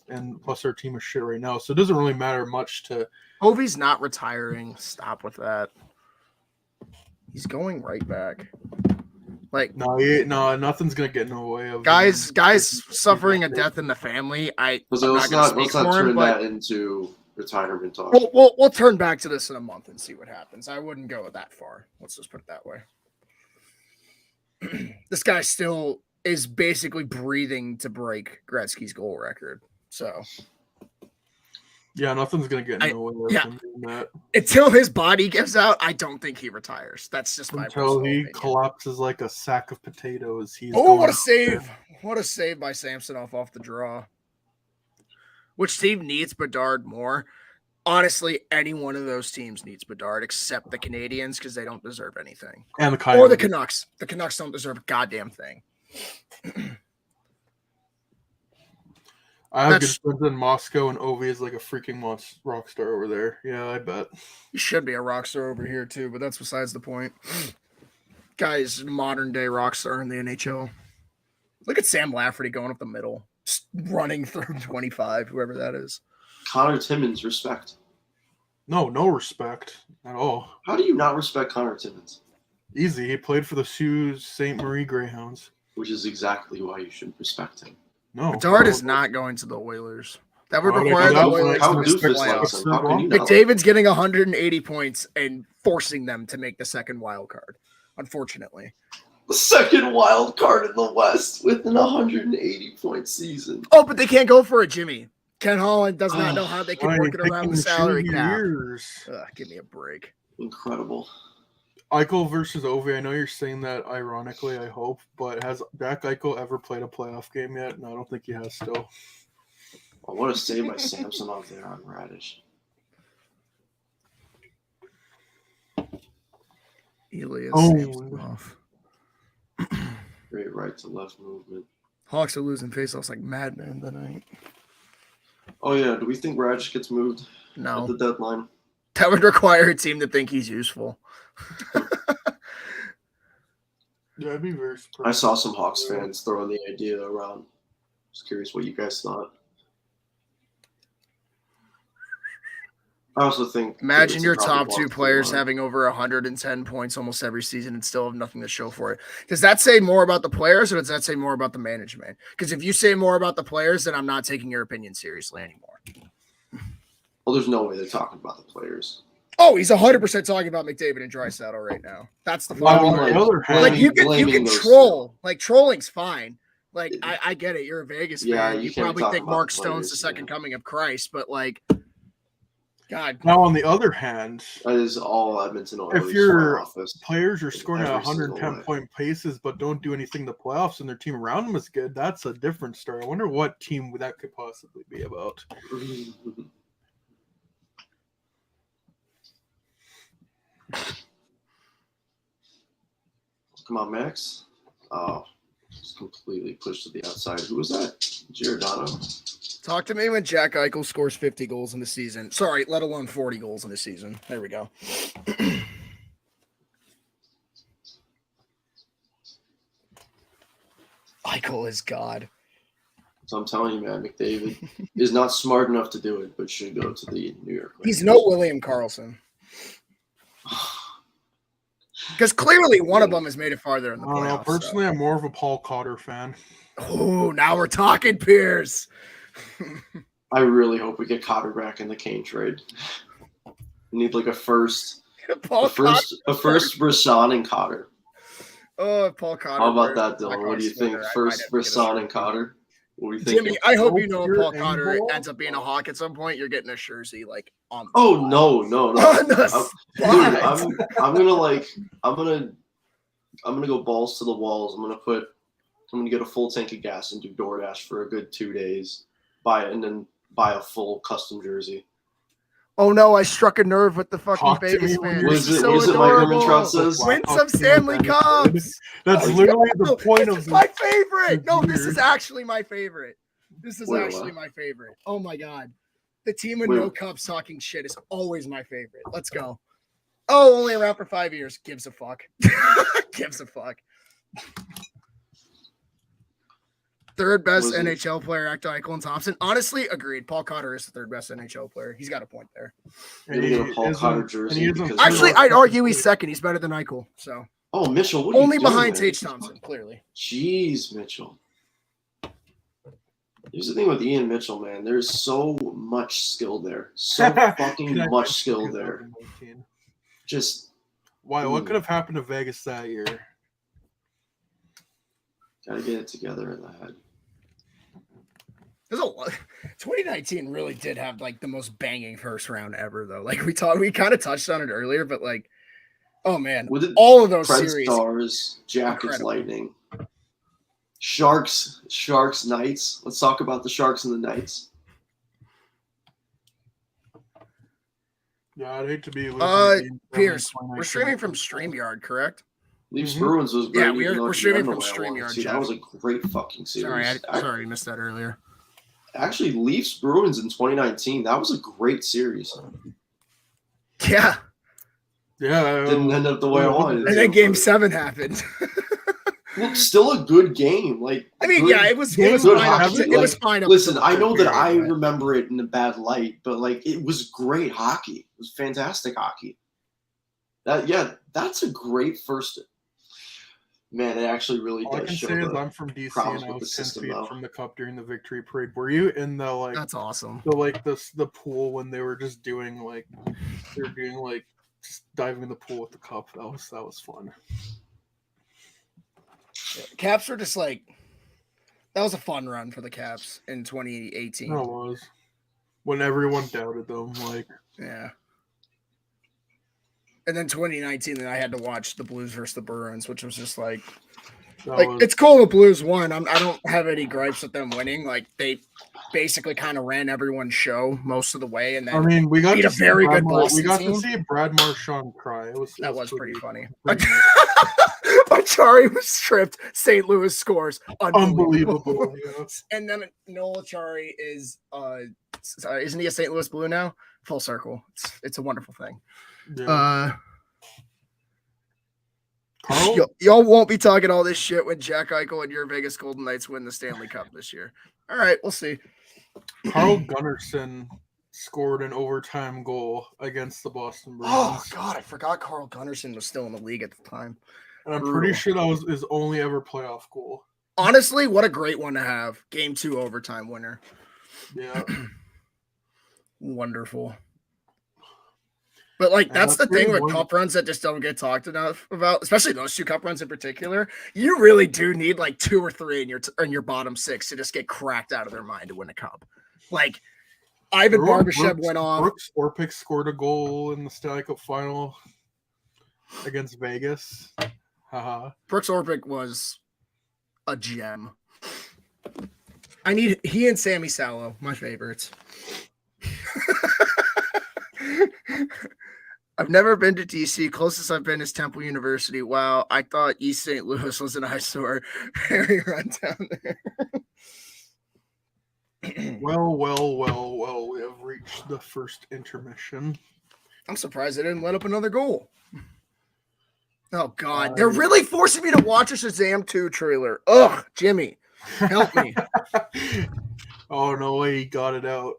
and plus our team is shit right now. So it doesn't really matter much to. Ovi's not retiring. Stop with that. He's going right back. Like No, nothing's gonna get in the way of guys suffering a death in the family. Let's not turn that into retirement talk. We'll turn back to this in a month and see what happens. I wouldn't go that far. Let's just put it that way. This guy still is basically breathing to break Gretzky's goal record. So yeah, nothing's gonna get in the way of him doing that. Until his body gives out, I don't think he retires. That's just my until he opinion. Collapses like a sack of potatoes. What a save! What a save by Samsonov off the draw. Which team needs Bedard more? Honestly, any one of those teams needs Bedard except the Canadians because they don't deserve anything. And the Coyotes. Or the Canucks. The Canucks don't deserve a goddamn thing. I have good friends in Moscow, and Ovi is like a freaking rock star over there. Yeah, I bet. He should be a rock star over here, too, but that's besides the point. Guy's modern-day rock star in the NHL. Look at Sam Lafferty going up the middle, just running through 25, whoever that is. Connor Timmins, respect. No respect at all. How do you not respect Connor Timmins? Easy. He played for the Sault Ste. Marie Greyhounds. which is exactly why you should respect him. No, Bedard is not going to the Oilers. That would How do I require do the that? Oilers How to miss the doofus likes playoffs. him? How can you not? McDavid's getting 180 points and forcing them to make the second wild card, unfortunately. The second wild card in the West with an 180-point season. Oh, but they can't go for it, Jimmy. Ken Holland does not know how they can Why work it pick around and the salary choose cap. years? Give me a break. Incredible. Eichel versus Ovi. I know you're saying that ironically, I hope, but has Jack Eichel ever played a playoff game yet? No, I don't think he has still. I want to save my Samsonov there on Radish. Elias Oh. Samsonov. Great right to left movement. Hawks are losing faceoffs like madmen tonight. Oh, yeah. Do we think Radish gets moved No. at the deadline? That would require a team to think he's useful. Yeah, I'd be very surprised. I saw some Hawks fans throwing the idea around. Just curious what you guys thought. I also think Imagine your top probably two walks the players line. having over 110 points almost every season and still have nothing to show for it. Does that say more about the players or does that say more about the management? Because if you say more about the players, then I'm not taking your opinion seriously anymore. Well, there's no way they're talking about the players. Oh, he's 100% talking about McDavid and Draisaitl right now. That's the Well, fucking on part. the other hand, Like you can blaming those troll. Like trolling's fine. Like I get it. You're a Vegas Yeah, fan. you You can't probably talk think about Mark the Stone's players, the second yeah. coming of Christ, but like, God, now on the other hand, That is all Edmonton Oilers if your front office. players are scoring at Every single 110 way. point paces but don't do anything in the playoffs and their team around them is good, that's a different story. I wonder what team that could possibly be about. Come on, Max. Oh, just completely pushed to the outside. Who was that? Giordano? talk to me when Jack Eichel scores 50 goals in the season. Sorry, let alone 40 goals in the season. There we go. Eichel is God. So I'm telling you, man, McDavid is not smart enough to do it, but should go to the New York Rangers. He's no William Karlsson. Because clearly one of them has made it farther in the I don't know. playoffs. Personally, I'm more of a Paul Cotter fan. Oh, now we're talking, Pierce. I really hope we get Cotter back in the Kane trade. We need like a first Brisson and Cotter. Oh, Paul Cotter. How about that, Dylan? What do you think? First Brisson and Cotter? What do you think? Jimmy, I hope you know if Your Paul Cotter angle? ends up being a Hawk at some point, you're getting a jersey like on the Oh spot. no. On the Dude, spot. I'm gonna go balls to the walls. I'm gonna get a full tank of gas and do DoorDash for a good 2 days. And then buy a full custom jersey. Oh no, I struck a nerve with the fucking Talk to Vegas me when fans. you're- What This is is it? so What is it Mike adorable. Ermintrout says? Win Talk some to me Stanley when you're Cups. That's Oh, literally the no, point this of is the my favorite. No, this Weird. is actually my favorite. This is Wait, actually what? my favorite. Oh my god. The team with Wait. no cups talking shit is always my favorite. Let's go. Oh, only around for 5 years. Gives a fuck. Gives a fuck. Third best Was it- NHL player after Eichel and Thompson. Honestly, agreed. Paul Cotter is the third best NHL player. He's got a point there. You're gonna get a Paul Cotter jersey because Actually, I'd argue he's second. He's better than Eichel. So Oh, Mitchell, what are only you doing, behind man? Tage Thompson, clearly. Jeez, Mitchell. Here's the thing with Ian Mitchell, man. There's so much skill there. So fucking much skill there. Just Why? What could have happened to Vegas that year? gotta get it together in the head. There's a lot. 2019 really did have like the most banging first round ever, though. Like we kind of touched on it earlier, but like, oh man, With it, all of those Preds series. Stars, Jackets, Incredible. Lightning, Sharks, Knights. Let's talk about the Sharks and the Knights. Yeah, I'd hate to be. losing a game Pierce, seven in we're 2019. streaming from StreamYard, correct? Leafs Mhm. Bruins was great. Yeah, even though we're it streaming ended from the way I wanted StreamYard, to. Jeff. That was a great fucking series. Sorry, I missed that earlier. Actually, Leafs Bruins in 2019. That was a great series. Yeah, Yeah, Didn't end up the way I wanted. and then Game 7 happened. Well, still a good game. Like I mean, good- it was good fine. Up hockey. to, it was Like, fine. Up Listen, to I the know third that I period, but- remember it in a bad light, but like it was great hockey. It was fantastic hockey. That's a great first. Man, it actually really All I does can show say is the I'm from DC problems and I with the was 10 system, feet though. from the cup during the victory parade. Were you in the That's awesome. the pool when they were just doing just diving in the pool with the cup? That was fun. Caps were just like, that was a fun run for the Caps in 2018. That was when everyone doubted them. Yeah. And then 2019, then I had to watch the Blues versus the Bruins, which was just like it's cool the Blues won. I don't have any gripes with them winning. Like, they basically kind of ran everyone's show most of the way, and then we got beat to a very good to Boston team. see Brad Marchand cry. That was pretty funny. Pretty Achari was stripped. St. Louis scores. unbelievable. Yes. And then Noel Achari is isn't he a St. Louis Blue now? Full circle. It's a wonderful thing. Yeah. Carl? Y'all won't be talking all this shit when Jack Eichel and your Vegas Golden Knights win the Stanley Cup this year. All right, we'll see. Carl Gunnarsson scored an overtime goal against the Boston Bruins. Oh, God, I forgot Carl Gunnarsson was still in the league at the time. And I'm pretty sure that was his only ever playoff goal. Honestly, what a great one to have. Game 2 overtime winner. Yeah. Wonderful. But, like, that's the thing with cup runs that just don't get talked enough about, especially those 2 cup runs in particular. You really do need, like, 2 or 3 in your bottom 6 to just get cracked out of their mind to win a cup. Like, Ivan Barbashev went off. Brooks Orpik scored a goal in the Stanley Cup final against Vegas. Haha. Brooks Orpik was a gem. He and Sammy Salo, my favorites. I've never been to DC. Closest I've been is Temple University. Wow, I thought East St. Louis was an eyesore. Very run down there. Well, we have reached the first intermission. I'm surprised they didn't let up another goal. Oh, God. They're really forcing me to watch a Shazam 2 trailer. Ugh, Jimmy, help me. Oh, no way, he got it out.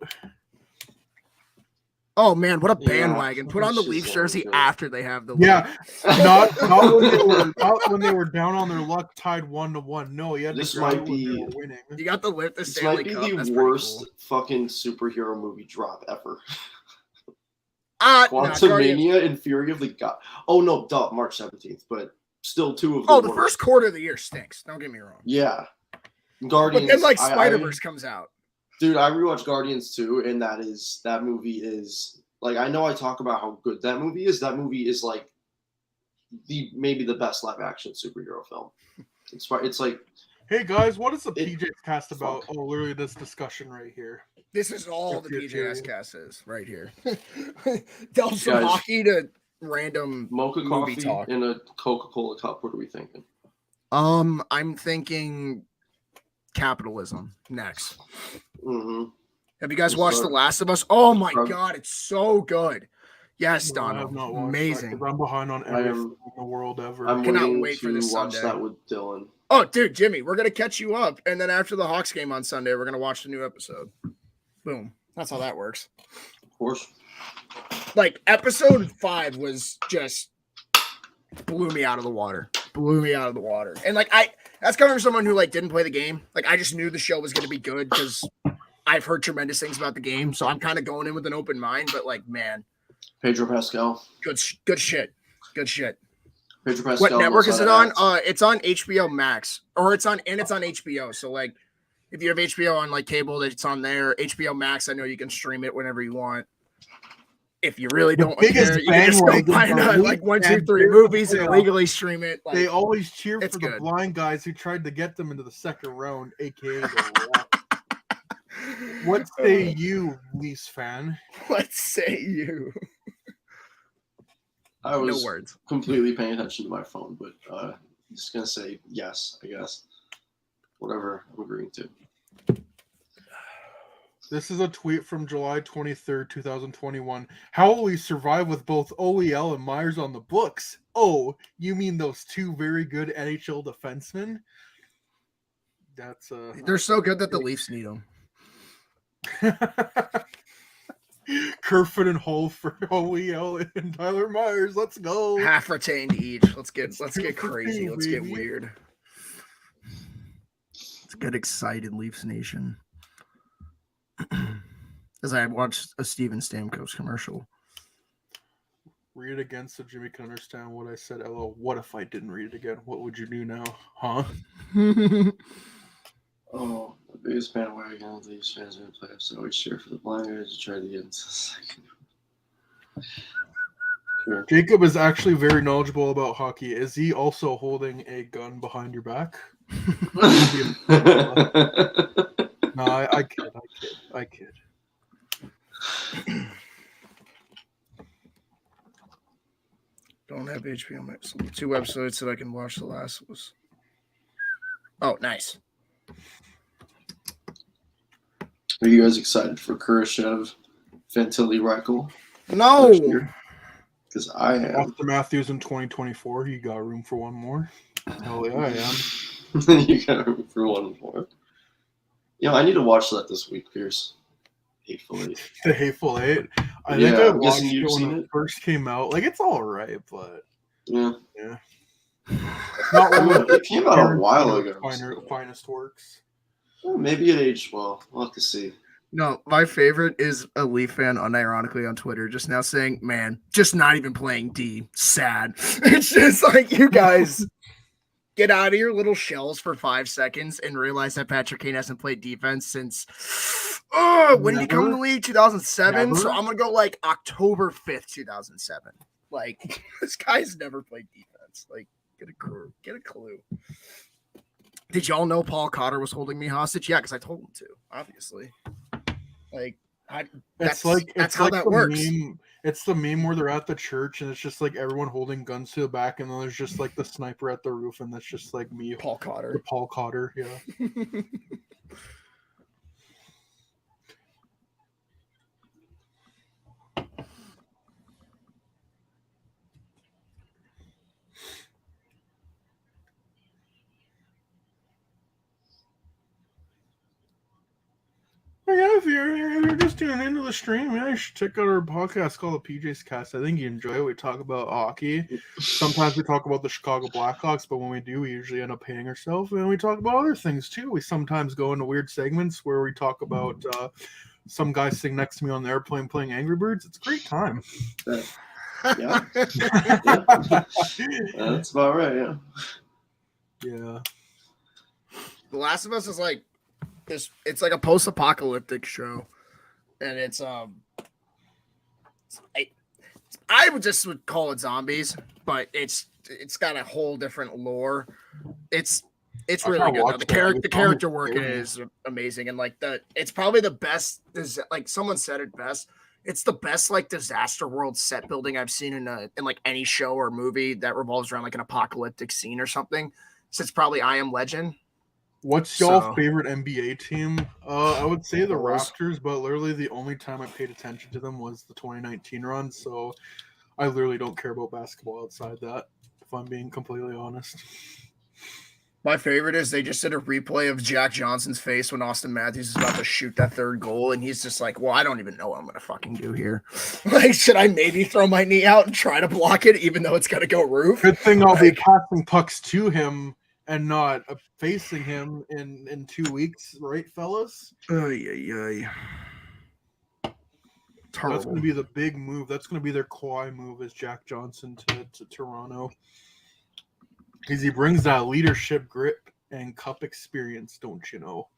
Oh, man, what a bandwagon. Put on the Leafs jersey after they have the lead. Yeah, not when they were down on their luck, tied 1-1. No, you had This to might be winning. You got to lift the This Stanley might Cup. be That's the worst fucking superhero movie drop ever. Quantumania and Fury of the God. Oh, no, March 17th, but still 2 of them. The first quarter of the year stinks. Don't get me wrong. Yeah. Guardians. But then, like, Spider-Verse comes out. Dude, I rewatched Guardians 2, and that movie is, like, I know I talk about how good that movie is. That movie is, like, maybe the best live-action superhero film. It's like... Hey, guys, what is the PJ's cast about? Oh, literally this discussion right here. This is all the PJS cast is right here. Delve from hockey to random mocha movie coffee talk. in a Coca-Cola cup. What are we thinking? I'm thinking capitalism next. Mm-hmm. Have you guys watched The Last of Us? Oh my God, it's so good. Yes, Donald. Amazing. I'm behind on everything in the world ever. I cannot wait for this watch Sunday. That with Dylan. Oh, dude, Jimmy, we're gonna catch you up, and then after the Hawks game on Sunday, we're gonna watch the new episode. Boom. That's how that works. Of course. Like, episode 5 was just blew me out of the water. And like, that's coming from someone who like didn't play the game. Like, I just knew the show was gonna be good because I've heard tremendous things about the game, so I'm kind of going in with an open mind. But like, man, Pedro Pascal. Good shit. Pedro Pascal. What network is it on? It's on HBO Max, or it's on HBO. So like, if you have HBO on like cable, it's on there. HBO Max, I know you can stream it whenever you want. If you really don't care, you can just go find like 1, 2, 3 movies and illegally stream it. Like, they always cheer for the good. blind guys who tried to get them into the second round, aka the What say you, Leafs fan? What say you? I was no words. Completely paying attention to my phone, but I'm just gonna say yes, I guess. Whatever I'm agreeing to. This is a tweet from July 23rd, 2021. How will we survive with both OEL and Myers on the books? Oh, you mean those 2 very good NHL defensemen? That's they're so good that the Leafs need them. Kerfoot and Hull for OEL and Tyler Myers. Let's go. Half retained each. Let's get two for crazy. two, Let's get baby. weird. Let's get excited, Leafs Nation. As I watched a Steven Stamkos commercial. Read it again so Jimmy can understand what I said. LO. What if I didn't read it again? What would you do now? Huh? Oh, the biggest bandwagon of the Leafs fans in the playoffs. I always cheer for the blind guys to try to get into the second. Sure. Jacob is actually very knowledgeable about hockey. Is he also holding a gun behind your back? No, I kid. Don't have HBO Max. 2 episodes that I can watch. The last was. Oh, nice. Are you guys excited for Kurashev, Fantilli, Reichel? No. Because I am. After Matthews in 2024, you got room for one more. Hell yeah, I am. You got room for one more. I need to watch that this week, Pierce. Hateful Eight. The Hateful Eight. I Yeah, think I I'm watched guessing it you've when seen it it. first came out. Like, it's all right, but Yeah. not one of It came out a while the ago. finest works. Well, maybe it aged well. We'll have to see. No, my favorite is a Leaf fan unironically on Twitter just now saying, man, just not even playing D. Sad. It's just like, you guys get out of your little shells for 5 seconds and realize that Patrick Kane hasn't played defense since when did he come in the league? 2007. Never. So I'm gonna go like October 5th, 2007. Like, this guy's never played defense. Like, get a clue. Did y'all know Paul Cotter was holding me hostage? Yeah, because I told him to, obviously. Like, that's how that works. Meme. It's the meme where they're at the church and it's just like everyone holding guns to the back, and then there's just like the sniper at the roof, and that's just like me, Paul Cotter. The Paul Cotter, yeah. Yeah, if you're just tuning into the stream, yeah, you should check out our podcast called the PJ's Cast. I think you enjoy it. We talk about hockey. Sometimes we talk about the Chicago Blackhawks, but when we do, we usually end up paying ourselves. And we talk about other things too. We sometimes go into weird segments where we talk about some guy sitting next to me on the airplane playing Angry Birds. It's a great time. Yeah. That's about right, yeah. Yeah. The Last of Us is like this. It's like a post-apocalyptic show, and it's I would call it zombies, but it's got a whole different lore. It's really good. The character work is amazing, and like it's probably the best. Like someone said it best. It's the best like disaster world set building I've seen in like any show or movie that revolves around like an apocalyptic scene or something. So it's probably I Am Legend. What's y'all favorite NBA team? I would say the Raptors, but literally the only time I paid attention to them was the 2019 run. So I literally don't care about basketball outside that, if I'm being completely honest. My favorite is they just did a replay of Jack Johnson's face when Austin Matthews is about to shoot that third goal, and he's just like, well, I don't even know what I'm going to fucking do here. Like, should I maybe throw my knee out and try to block it, even though it's going to go roof? Good thing I'll be passing pucks to him and not facing him in 2 weeks, right, fellas? That's going to be the big move. That's going to be their Kawhi move, is Jack Johnson to Toronto. Because he brings that leadership, grip, and cup experience, don't you know?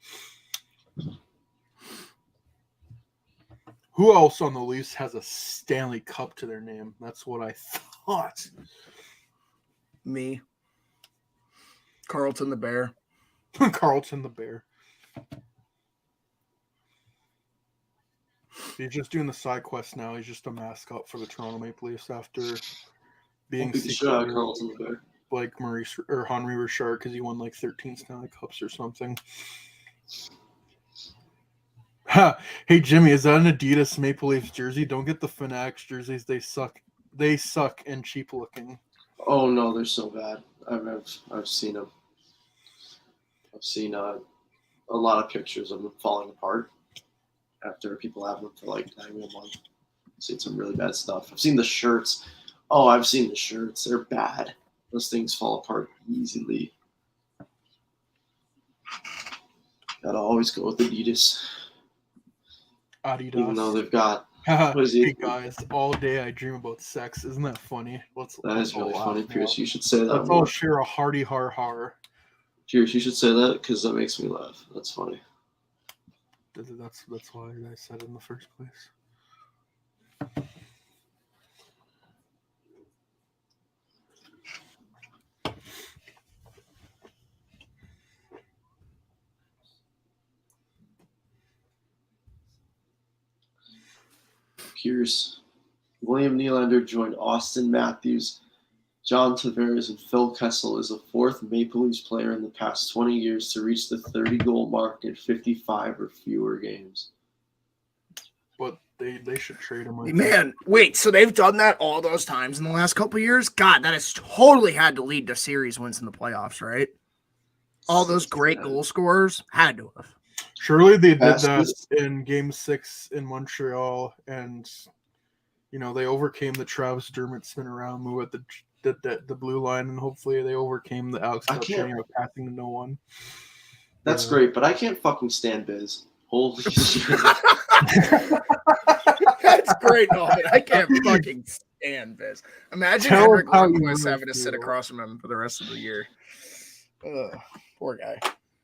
Who else on the Leafs has a Stanley Cup to their name? That's what I thought. Me. Carlton the Bear. Carlton the Bear. He's just doing the side quest now. He's just a mascot for the Toronto Maple Leafs after being Carlton the Bear. Like Maurice or Henri Richard, because he won like 13 Stanley Cups or something. Hey Jimmy, is that an Adidas Maple Leafs jersey? Don't get the Fanatics jerseys. They suck. They suck and cheap looking. Oh no, they're so bad. I've seen them. I've seen a lot of pictures of them falling apart. after people have them for like not even a month. I've seen some really bad stuff. I've seen the shirts. Oh, I've seen the shirts. They're bad. Those things fall apart easily. Gotta always go with Adidas. Adidas. Even though they've got what is Hey it? guys, all day I dream about sex. Isn't that funny? That is really all funny, laugh Pierce. now. You should say that Let's all more. share a hearty har har. Pierce, you should say that because that makes me laugh. That's funny. That's why I said it in the first place. Pierce. William Nylander joined Austin Matthews, John Tavares, and Phil Kessel as the fourth Maple Leafs player in the past 20 years to reach the 30-goal mark in 55 or fewer games. But they should trade him. I think. Man, wait, so they've done that all those times in the last couple of years? God, that has totally had to lead to series wins in the playoffs, right? All those great goal scorers had to have. Surely they did that Fastest. in Game 6 in Montreal, and they overcame the Travis Dermott spin around move at the blue line, and hopefully they overcame the Alex Galchenyuk passing to no one. That's great, but I can't fucking stand Biz. Holy shit. That's great, Norman. I can't fucking stand this. Imagine Tell Henrik how you Lundqvist really having to sit feel. across from him for the rest of the year. Ugh, poor guy.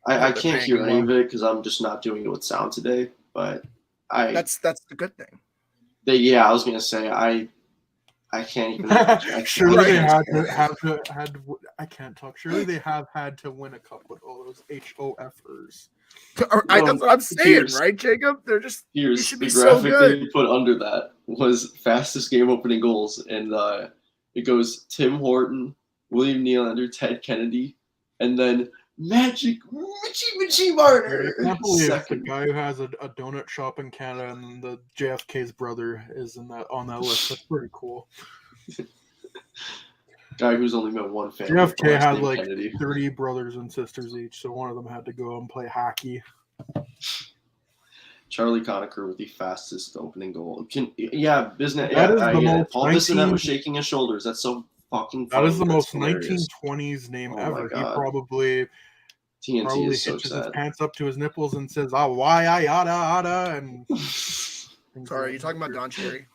I can't hear any of it because I'm just not doing it with sound today. But that's the good thing. I was gonna say I can't even imagine. Surely they had I can't talk. Surely they have had to win a cup with all those HOFers. That's what I'm saying, right, Jacob? They're just you should be so good. They put under that was fastest game opening goals, and it goes Tim Horton, William Nylander, Ted Kennedy, and then Magic Mitchie Marner. I can't believe the guy who has a donut shop in Canada and the JFK's brother is on that list. That's pretty cool. Guy who's only met one family. JFK had like Kennedy. 30 brothers and sisters each, so one of them had to go and play hockey. Charlie Conacher with the fastest opening goal. Business. That is the most Paul Bissonnette was shaking his shoulders. That's so fucking funny. That is the most hilarious. 1920s name Oh ever. my He God. probably TNT is so hitches sad. his pants up to his nipples and says, why I yada and Sorry, are you talking about Don Cherry?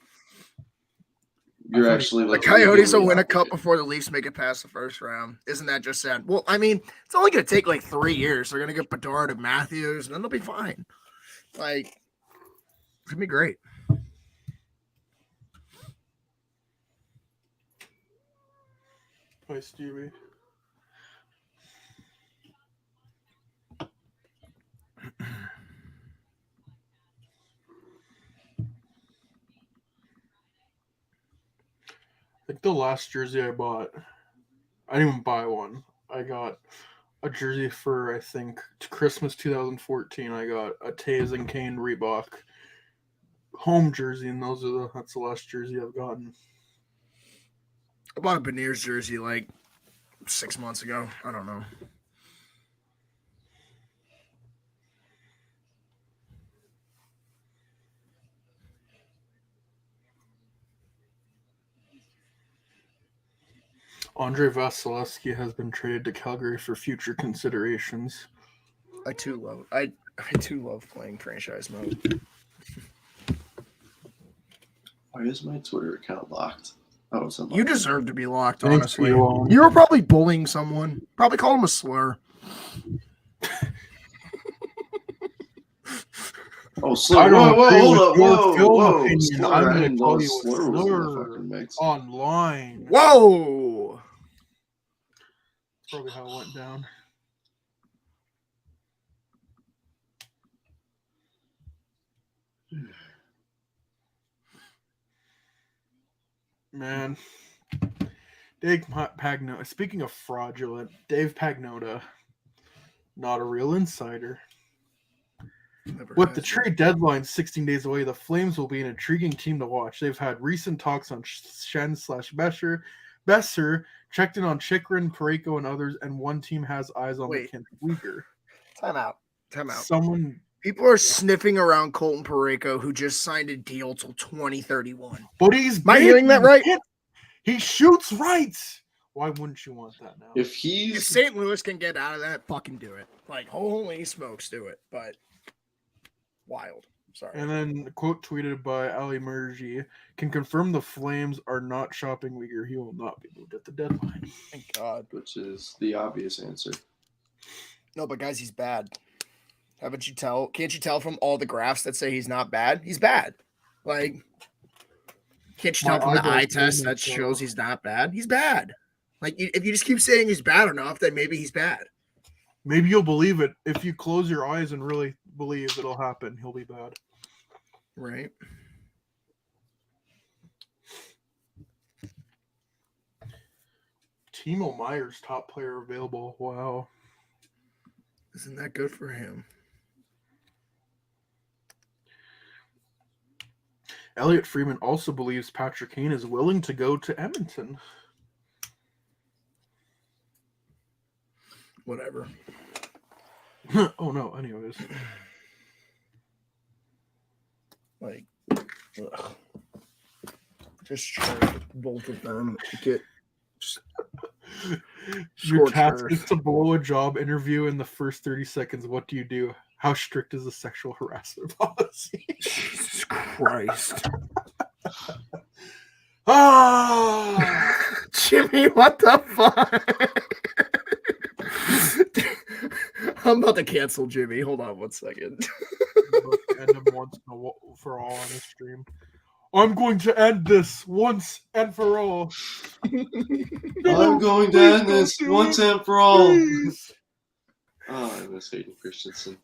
You're actually the Coyotes will win a cup before the Leafs make it past the first round. Isn't that just sad? Well, I mean, it's only going to take like 3 years. They're going to get Bedard and Matthews, and then they'll be fine. Like, it's going to be great. Hi, Stevie. I think the last jersey I bought, I didn't even buy one. I got a jersey for, I think, Christmas 2014. I got a Taze and Kane Reebok home jersey, and that's the last jersey I've gotten. I bought a Beniers jersey like 6 months ago. I don't know. Andrei Vasilevsky has been traded to Calgary for future considerations. I too love playing franchise mode. Why is my Twitter account locked? Oh, it's unlocked. You deserve to be locked, Thanks, honestly. Elon. You were probably bullying someone. Probably called him a slur. Oh, slur! Whoa, hold up! Whoa! Opinion. Slur. I didn't know a slur was in the fucking mix. Online. Whoa! That's probably how it went down. Man. Dave Pagnota. Speaking of fraudulent, Dave Pagnota, not a real insider. With the trade deadline 16 days away, the Flames will be an intriguing team to watch. They've had recent talks on Shen/Besser, checked in on Chikrin, Parayko, and others, and one team has eyes on the Kent Uyghur. Time out. Someone People are sniffing around Colton Parayko, who just signed a deal till 2031. But he's Am I hearing that right? He shoots right. Why wouldn't you want that now? If St. Louis can get out of that, fucking do it. Like, holy smokes, do it. But wild. Sorry. And then quote tweeted by Ali Murji can confirm the Flames are not shopping Uyghur. He will not be moved at the deadline. Thank God. which is the obvious answer. No, but guys, he's bad. Haven't you tell? Can't you tell from all the graphs that say he's not bad? He's bad. Like, can't you tell from the eye test that shows he's not bad? He's bad. Like, if you just keep saying he's bad enough, then maybe he's bad. Maybe you'll believe it. If you close your eyes and really believe it'll happen, he'll be bad. Right. Timo Meyer's top player available. Wow. Isn't that good for him? Elliot Freeman also believes Patrick Kane is willing to go to Edmonton. Whatever. Oh, no. Anyways. Like, ugh. Just trade both of them. Get Your task is to blow a job interview in the first 30 seconds. What do you do? How strict is the sexual harassment policy? Jesus Christ. Jimmy, what the fuck? I'm about to cancel Jimmy. Hold on 1 second. End him once and for all on this stream. I'm going to end this once and for all. I'm going to end this once and for all. Oh, I miss Hayden Christensen.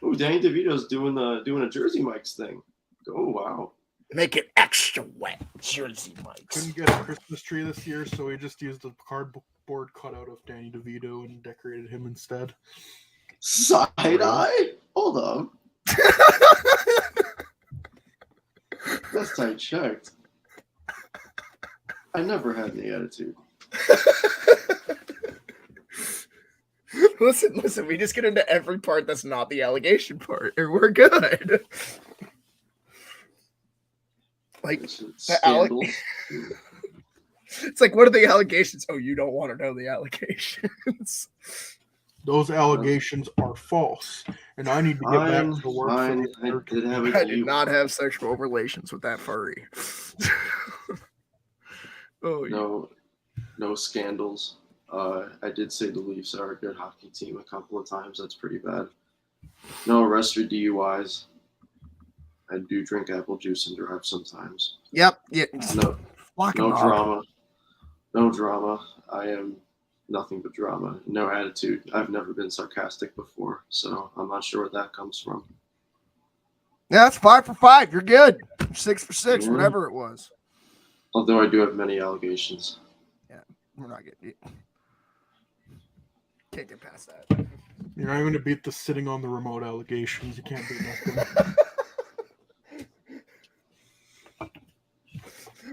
Oh, Danny DeVito's doing a Jersey Mike's thing. Oh, wow. Make it extra wet, Jersey Mike's. Couldn't get a Christmas tree this year, so we just used a cardboard cutout of Danny DeVito and decorated him instead. Side eye? Hold on. Last I checked, I never had any attitude. Listen, we just get into every part that's not the allegation part, and we're good. Like, Scandals. It's like, what are the allegations? Oh, you don't want to know the allegations. Those allegations are false, and I need to get back to work. I did not have sexual relations with that furry. Oh, no scandals. I did say the Leafs are a good hockey team a couple of times. That's pretty bad. No arrests or DUIs. I do drink apple juice and drive sometimes. Yep. Yeah. No drama. No drama. I am nothing but drama. No attitude. I've never been sarcastic before, so I'm not sure where that comes from. Yeah, that's 5 for 5. You're good. 6 for 6, whatever it was. Although I do have many allegations. Yeah, we're not getting. Can't get past that. You're not going to beat the sitting on the remote allegations. You can't do nothing.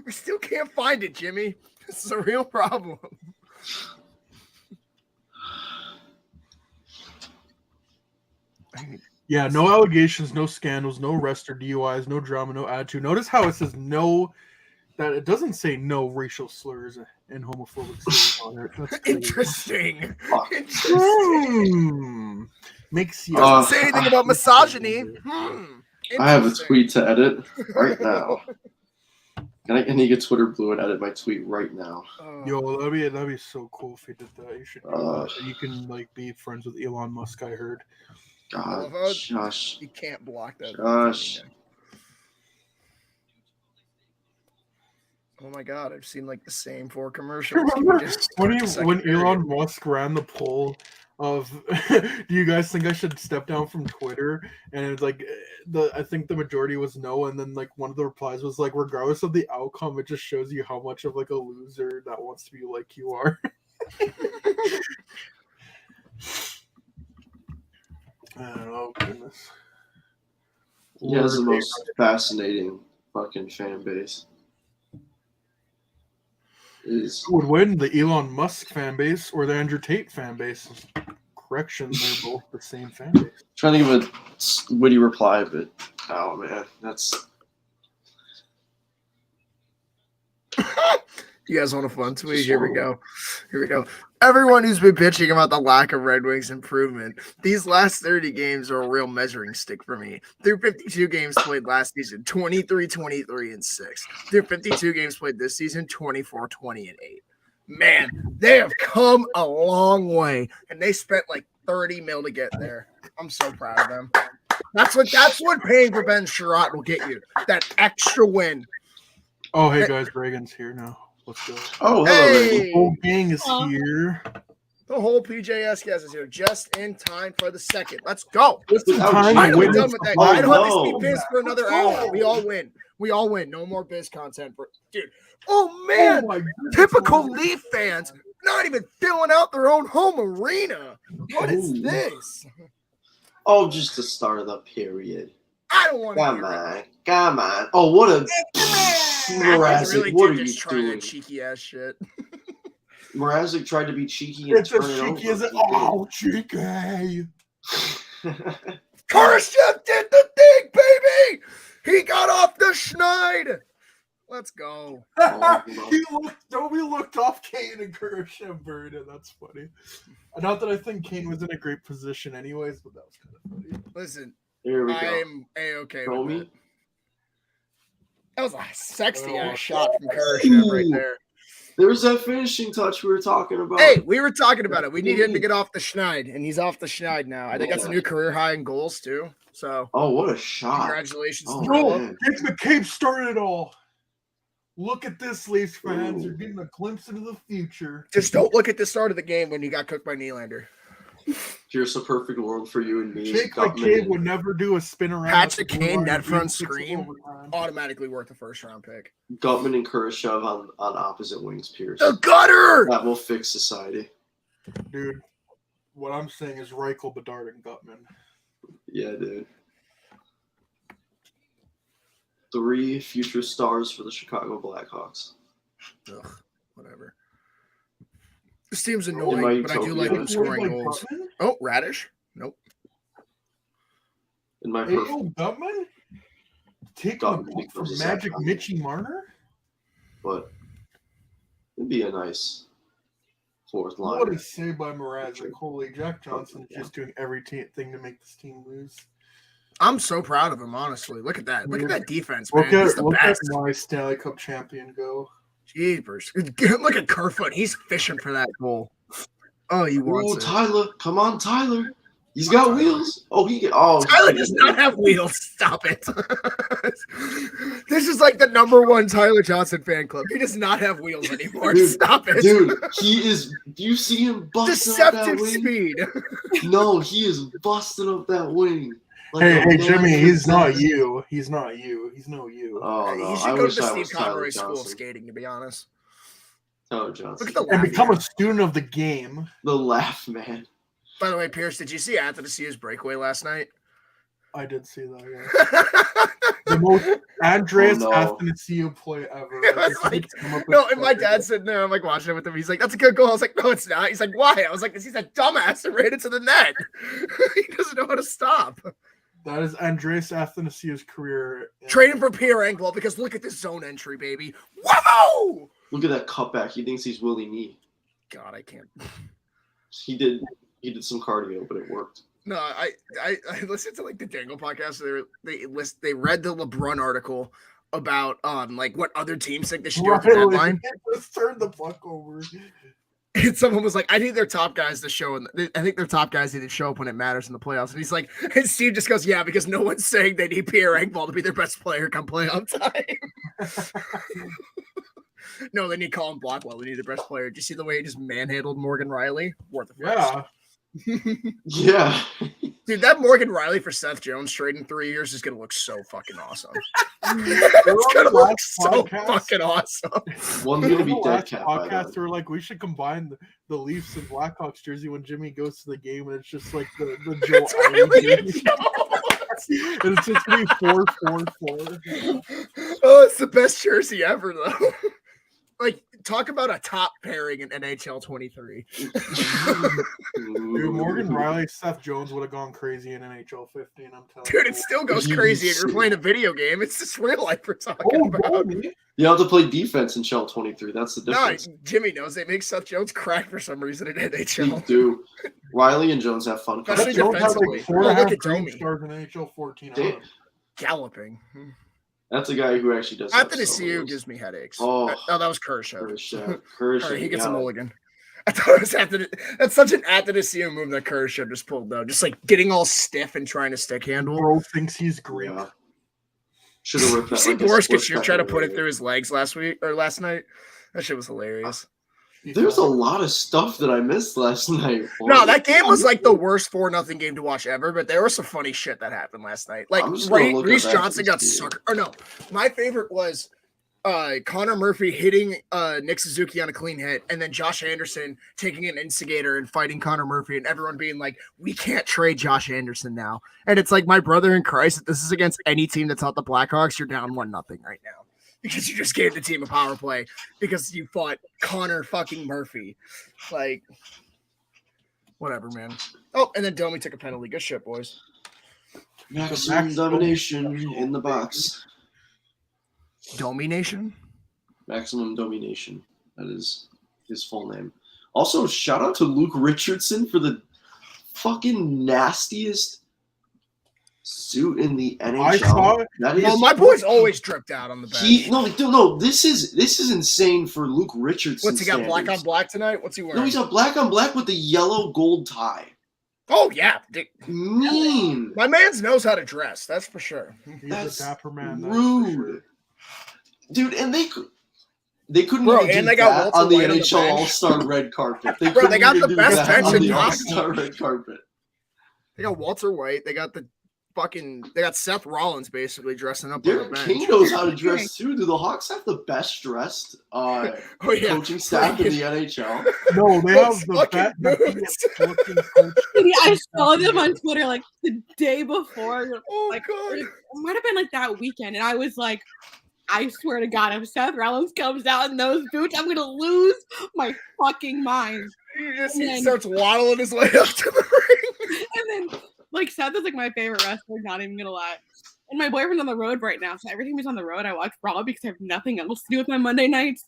We still can't find it, Jimmy. This is a real problem. Yeah, no allegations, no scandals, no arrests or DUIs, no drama, no attitude. Notice how it says no, that it doesn't say no racial slurs and homophobic slurs on it. That's Interesting. Makes you doesn't say anything about misogyny. I have a tweet to edit right now. Can you get Twitter Blue and edit my tweet right now? Yo, that'd be so cool if you did that. You should do that. You can be friends with Elon Musk, I heard. God, Josh. You can't block that. Josh. Oh my God, I've seen the same 4 commercials. When Elon Musk ran the poll of do you guys think I should step down from Twitter? And it's I think the majority was no, and then one of the replies was regardless of the outcome, it just shows you how much of a loser that wants to be like you are. Oh goodness. He has the most fascinating fucking fan base. Who would win, the Elon Musk fan base or the Andrew Tate fan base? correction, they're both the same fan base. Trying to give a witty reply, but oh man, that's. You guys want a fun tweet? Here we go. Everyone who's been bitching about the lack of Red Wings improvement, these last 30 games are a real measuring stick for me. Through 52 games played last season, 23, 23, and 6. Through 52 games played this season, 24, 20, and 8. Man, they have come a long way, and they spent like $30 million to get there. I'm so proud of them. That's what paying for Ben Sherratt will get you. That extra win. Oh, hey guys, Reagan's here now. Let's go. Oh, hello, Hey! The whole gang is here. The whole PJS guys is here just in time for the second. Let's go. Without I'm Wait, done with that. oh, I don't have to no. see Biz for another hour. We all win. No more Biz content for dude. Oh man, my goodness. typical Leaf fans not even filling out their own home arena. What is Ooh. this? Oh, just the start of the period. I don't want to Come hear it. on, come on. Oh, what a Mrazek Mrazek! What are you just trying doing? that cheeky ass shit. Mrazek tried to be cheeky and It's as turn it cheeky as over. it. Oh, cheeky. Kurashev did the thing, baby. He got off the schneid. Let's go. Nobody looked off Kane and Kurashev burned it. That's funny. Not that I think Kane was in a great position anyways, but that was kind of funny. Listen, Here we go. I'm A-okay Show with me. it. That was a sexy Oh. ass shot from Kurashev right there. There's that finishing touch we were talking about. Hey, we were talking about it. We need him to get off the schneid, and he's off the schneid now. I think that's a new career high in goals too. So Oh, what a shot. congratulations Oh, to Bro, Philip. man. Dick McCabe started it all. Look at this, Leafs fans. You're getting a glimpse into the future. Just don't look at the start of the game when you got cooked by Nylander. Here's a perfect world for you and me. Jake Gutman McCabe and- would never do a spin around. Patrick at the blue Kane, line net and front beat six scream. overtime. Automatically worth a first round pick. Gutman and Kurashev on opposite wings, Pierce. The gutter. That will fix society. Dude, what I'm saying is Reichel, Bedard, and Gutman. Yeah, dude. 3 future stars for the Chicago Blackhawks. Ugh, whatever. This team's my annoying, but I do like utopia. them scoring Like goals. Gutman? Oh, Radish? Nope. In my Hey, perfect. yo, Gutman? Taking Gutman the ball from versus Magic Zach Mitchie Marner? But it'd be a nice fourth line. What a save by Mrazek. Holy, Jack Johnson is just doing everything to make this team lose. I'm so proud of him, honestly. Look at that. Look at that defense, man. Look He's at, the look at best. my Stanley Cup champion go. Jeepers. Look at Kerfoot. He's fishing for that goal. Oh, he Ooh, wants it. Tyler. Come on, Tyler. He's got wheels. Oh, Tyler does not have wheels. Stop it. This is like the number one Tyler Johnson fan club. He does not have wheels anymore. Dude, Stop it. Dude, he is. Do you see him busting up that Deceptive wing? speed. No, he is busting up that wing. Like Hey, a hey, man Jimmy, he's not possessed. you. He's not you. He's no you. Oh no, He I should go to wish the I Steve was Tyler Conroy School of Johnson. Skating, to be honest. Tyler Johnson. Look at the And laugh. become a student of the game. The laugh, man. By the way, Pierce, did you see Athanasius' breakaway last night? I did see that, yeah. The most Andreas Oh, no. Athanasiou play ever. It was like, no, and my dad said, no, I'm like watching it with him. He's like, that's a good goal. I was like, no, it's not. He's like, why? I was like, 'cause he's a dumbass and ran into the net. He doesn't know how to stop. That is Andreas Athanasiou's career. Trading for Pierre Engvall because look at this zone entry, baby. Whoa! Look at that cutback. He thinks he's Willie Nee. God, I can't. He did some cardio, but it worked. No, I listened to like the Dangle podcast. They read the LeBron article about like what other teams think they should do at the deadline. Let's turn the puck over. And someone was like, I need their top guys to show. I think their top guys need to show up when it matters in the playoffs. And he's like, and Steve just goes, yeah, because no one's saying they need Pierre Engvall to be their best player come playoff time. No, they need Colin Blackwell. They need their best player. Did you see the way he just manhandled Morgan Riley? Worth the first. Yeah. Yeah. Dude, that Morgan Riley for Seth Jones trade in 3 years is going to look so fucking awesome. Remember It's going to the look last so podcast? fucking awesome. One's going to be The dead last cat by podcast, then. we were like, we should combine the Leafs and Blackhawks jersey when Jimmy goes to the game, and it's just like the Joe It's really Allen jersey. And it's just gonna be 4-4-4. Oh, it's the best jersey ever, though. Like, talk about a top pairing in NHL 23. Dude, Morgan Riley, Seth Jones would have gone crazy in NHL 15. I'm telling Dude, you. it still goes crazy if you're playing a video game. It's just real life we're talking about. Bobby. You have to play defense in Shell 23. That's the No, difference. Jimmy knows they make Seth Jones crack for some reason in They NHL. do. Riley and Jones have fun. Especially Seth Jones had defensively. like 4.5 Look at green Domi. stars in NHL 14. Damn. Galloping. That's a guy who actually does. have Anthony some of Siu those. gives me headaches. Oh. That was Kershaw. Kershaw. He gets a mulligan. I thought it was that's such an Anthony Siu move that Kershaw just pulled though. Just like getting all stiff and trying to stick handle. Bro thinks he's great. Yeah. Should have ripped You that. see like a Boris split Kachuk try to second put it away. through his legs last night. That shit was hilarious. There's a lot of stuff that I missed last night. No, that game was like the worst 4-0 game to watch ever, but there was some funny shit that happened last night. Like I'm just gonna look Reese up Johnson got after this sucker. Or no, my favorite was Connor Murphy hitting Nick Suzuki on a clean hit, and then Josh Anderson taking an instigator and fighting Connor Murphy, and everyone being like, "We can't trade Josh Anderson now." And it's like, my brother in Christ, if this is against any team that's not the Blackhawks, you're down 1-0 right now. Because you just gave the team a power play because you fought Connor fucking Murphy. Like, whatever, man. Oh, and then Domi took a penalty. Good shit, boys. Maximum domination in the box. Domination? Maximum domination. That is his full name. Also, shout out to Luke Richardson for the fucking nastiest suit in the NHL. I saw it. That is, Well, my boy's always dripped out on the bench. no. This is insane for Luke Richardson. What's he got, black on standards. black tonight? What's he wearing? No, he's got black on black with the yellow gold tie. Oh, yeah. Mean. My man's knows how to dress. That's for sure. He's That's a dapper man. That's for rude. sure. Dude, and they couldn't Bro, even and do they got that Walter on the White on the NHL bench. All-Star red carpet. Bro, couldn't they got even the do best that bench on in the hockey. All-Star red carpet. They got Walter White. They got they got Seth Rollins basically dressing up on Derek the bench. King knows how to dress too. Do the Hawks have the best dressed Oh, yeah. coaching staff in the NHL? No, they Those have the fucking best boots. looking coach. I saw them on Twitter like the day before. Oh, Like, God. it might have been like that weekend, and I was like, I swear to God, if Seth Rollins comes out in those boots, I'm gonna lose my fucking mind. He starts waddling his way up to the ring. And then, like, Seth is like my favorite wrestler. Not even gonna lie. And my boyfriend's on the road right now, so every time he's on the road, I watch Raw because I have nothing else to do with my Monday nights.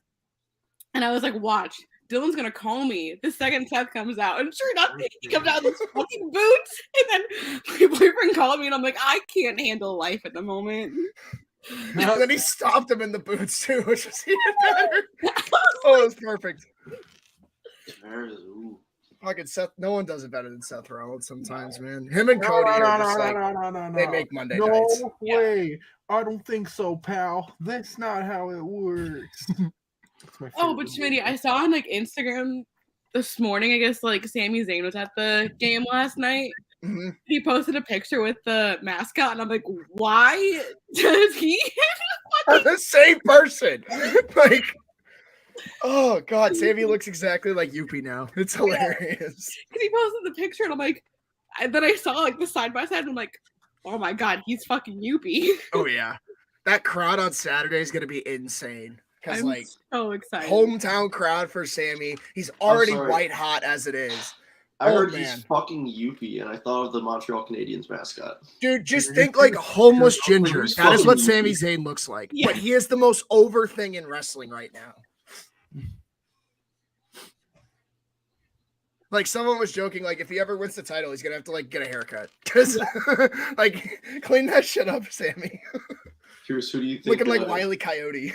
And I was like, watch, Dylan's gonna call me the second Seth comes out. And sure enough, he comes out in these fucking boots. And then my boyfriend called me, and I'm like, I can't handle life at the moment. And then he stopped him in the boots too, which was even better. Oh, it was perfect. Ooh. Fucking Seth, no one does it better than Seth Rollins sometimes, man. Him and Cody are just like, they make Monday nights. No way. I don't think so, pal. That's not how it works. That's my Oh, but favorite Schmitty, I saw on like Instagram this morning, I guess like Sami Zayn was at the game last night. Mhm. He posted a picture with the mascot, and I'm like, why does he? The same person. Like, oh God, Sammy looks exactly like Yuppie now. It's hilarious. Because he posted the picture, and I'm like, then I saw like the side by side, and I'm like, oh my God, he's fucking Yuppie. Oh yeah, that crowd on Saturday is gonna be insane. Because I'm like so excited. hometown crowd for Sammy, he's already sorry. white hot as it is. I Oh, heard man. he's fucking Yuppie, and I thought of the Montreal Canadiens mascot. Dude, just You're think just like homeless you're ginger. just That is what fucking- Sami Zayn looks like. Yeah. But he is the most over thing in wrestling right now. Like someone was joking, like if he ever wins the title, he's gonna have to like get a haircut. Cause like clean that shit up, Sammy. Curious, who do you think? Looking like Wile E. Coyote.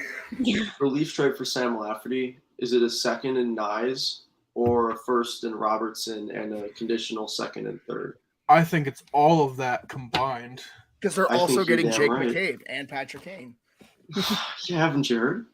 For Leafs trade for Sam Lafferty, is it a second in Nyes or a first in Robertson and a conditional second and third? I think it's all of that combined. Because they're I think also you're getting damn Jake right. McCabe and Patrick Kane. Yeah, haven't you heard?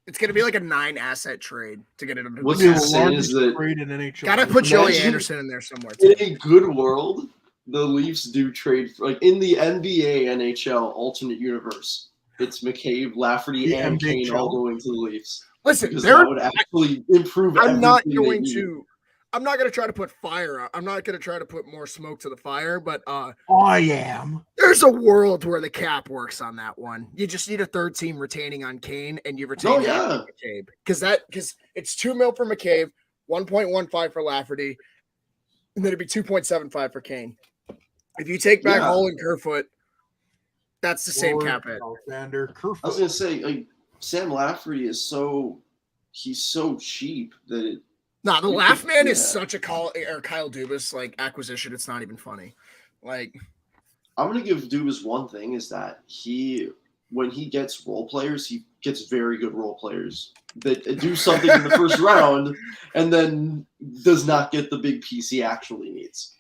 It's gonna be like a 9-asset trade to get it under What's the It'll he cap. be the saying largest is that- trade in NHL. Gotta put Joey Imagine- Anderson in there somewhere. In Too. a good world, the Leafs do trade for, like in the NBA NHL alternate universe. It's McCabe, Lafferty, The and Kane MHL. all going to the Leafs. Listen, Because there that would actually improve I'm not everything they going need. to. I'm not gonna try to put fire out. I'm not gonna try to put more smoke to the fire, but I am. there's a world where the cap works on that one. You just need a third team retaining on Kane, and you retain Oh, yeah. McCabe because it's $2 million for McCabe, 1.15 for Lafferty, and then it'd be 2.75 for Kane. If you take back Hull and Kerfoot, that's the same cap hit. Alexander Kerfoot. I was gonna say, like, Sam Lafferty is he's so cheap that it. Nah, the Laugh Man is such a Kyle Dubas like acquisition. It's not even funny. Like, I'm gonna give Dubas one thing is that when he gets role players, he gets very good role players that do something in the first round and then does not get the big piece he actually needs.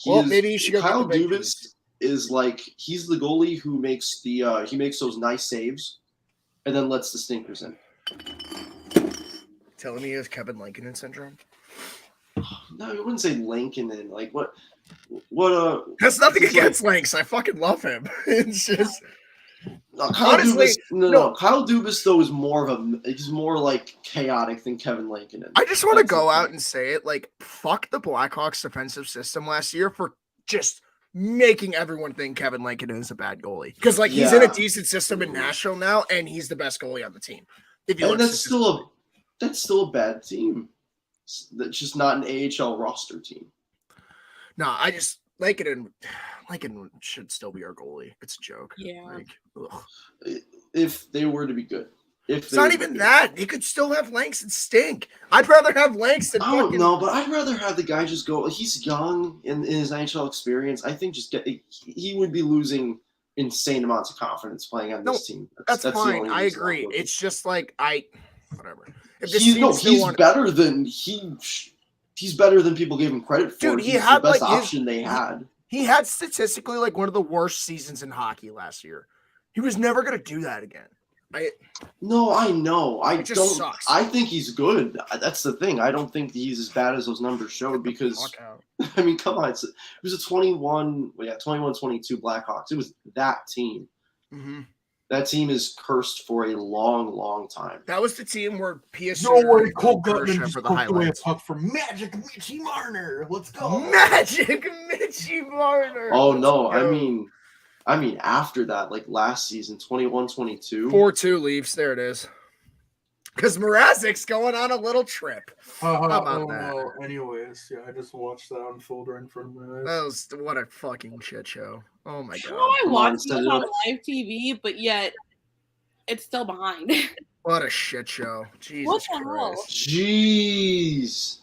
Maybe you should go Kyle get the big Dubas piece. is like he's the goalie who makes he makes those nice saves and then lets the stinkers in. Telling me he has Kevin Lankinen syndrome? No, I wouldn't say Lincoln and like what That's nothing it's against Lanks. I fucking love him. It's just Kyle honestly, Dubas, Kyle Dubas though is he's more like chaotic than Kevin Lankinen. I just want to go out and say it. Like, fuck the Blackhawks defensive system last year for just making everyone think Kevin Lankinen is a bad goalie. Because like he's in a decent system in Nashville now, and he's the best goalie on the team. And that's still a bad team. That's just not an AHL roster team. No, I just Lankinen should still be our goalie. It's a joke. Yeah. Like, ugh. If they were to be good. It's not even that. He could still have Lanks and stink. I'd rather have Lanks than I don't know, but I'd rather have the guy just go. He's young in his NHL experience. I think he would be losing insane amounts of confidence playing on this team. That's fine. I agree. It's just like whatever. He's better than he's better than people gave him credit for. Dude, he's the best option they had. He had statistically like one of the worst seasons in hockey last year. He was never going to do that again. I know. Sucks. I think he's good. That's the thing. I don't think he's as bad as those numbers showed because I mean, come on. It was a 21-22 Blackhawks. It was that team. Mm-hmm. That team is cursed for a long, long time. That was the team where PSG. No way, Cole Gutman just poked away a puck from Magic Mitchie Marner. Let's go. Magic Mitchie Marner. Oh, no. I mean, after that, like last season, 21-22. 4-2 Leafs. There it is. Because Mrazek's going on a little trip. How about that? No. Anyways, yeah, I just watched that unfold right in front of my eyes. That was what a fucking shit show. Oh my god. I watched it on live TV, but yet it's still behind. What a shit show. Jesus What the hell? Christ. Jeez.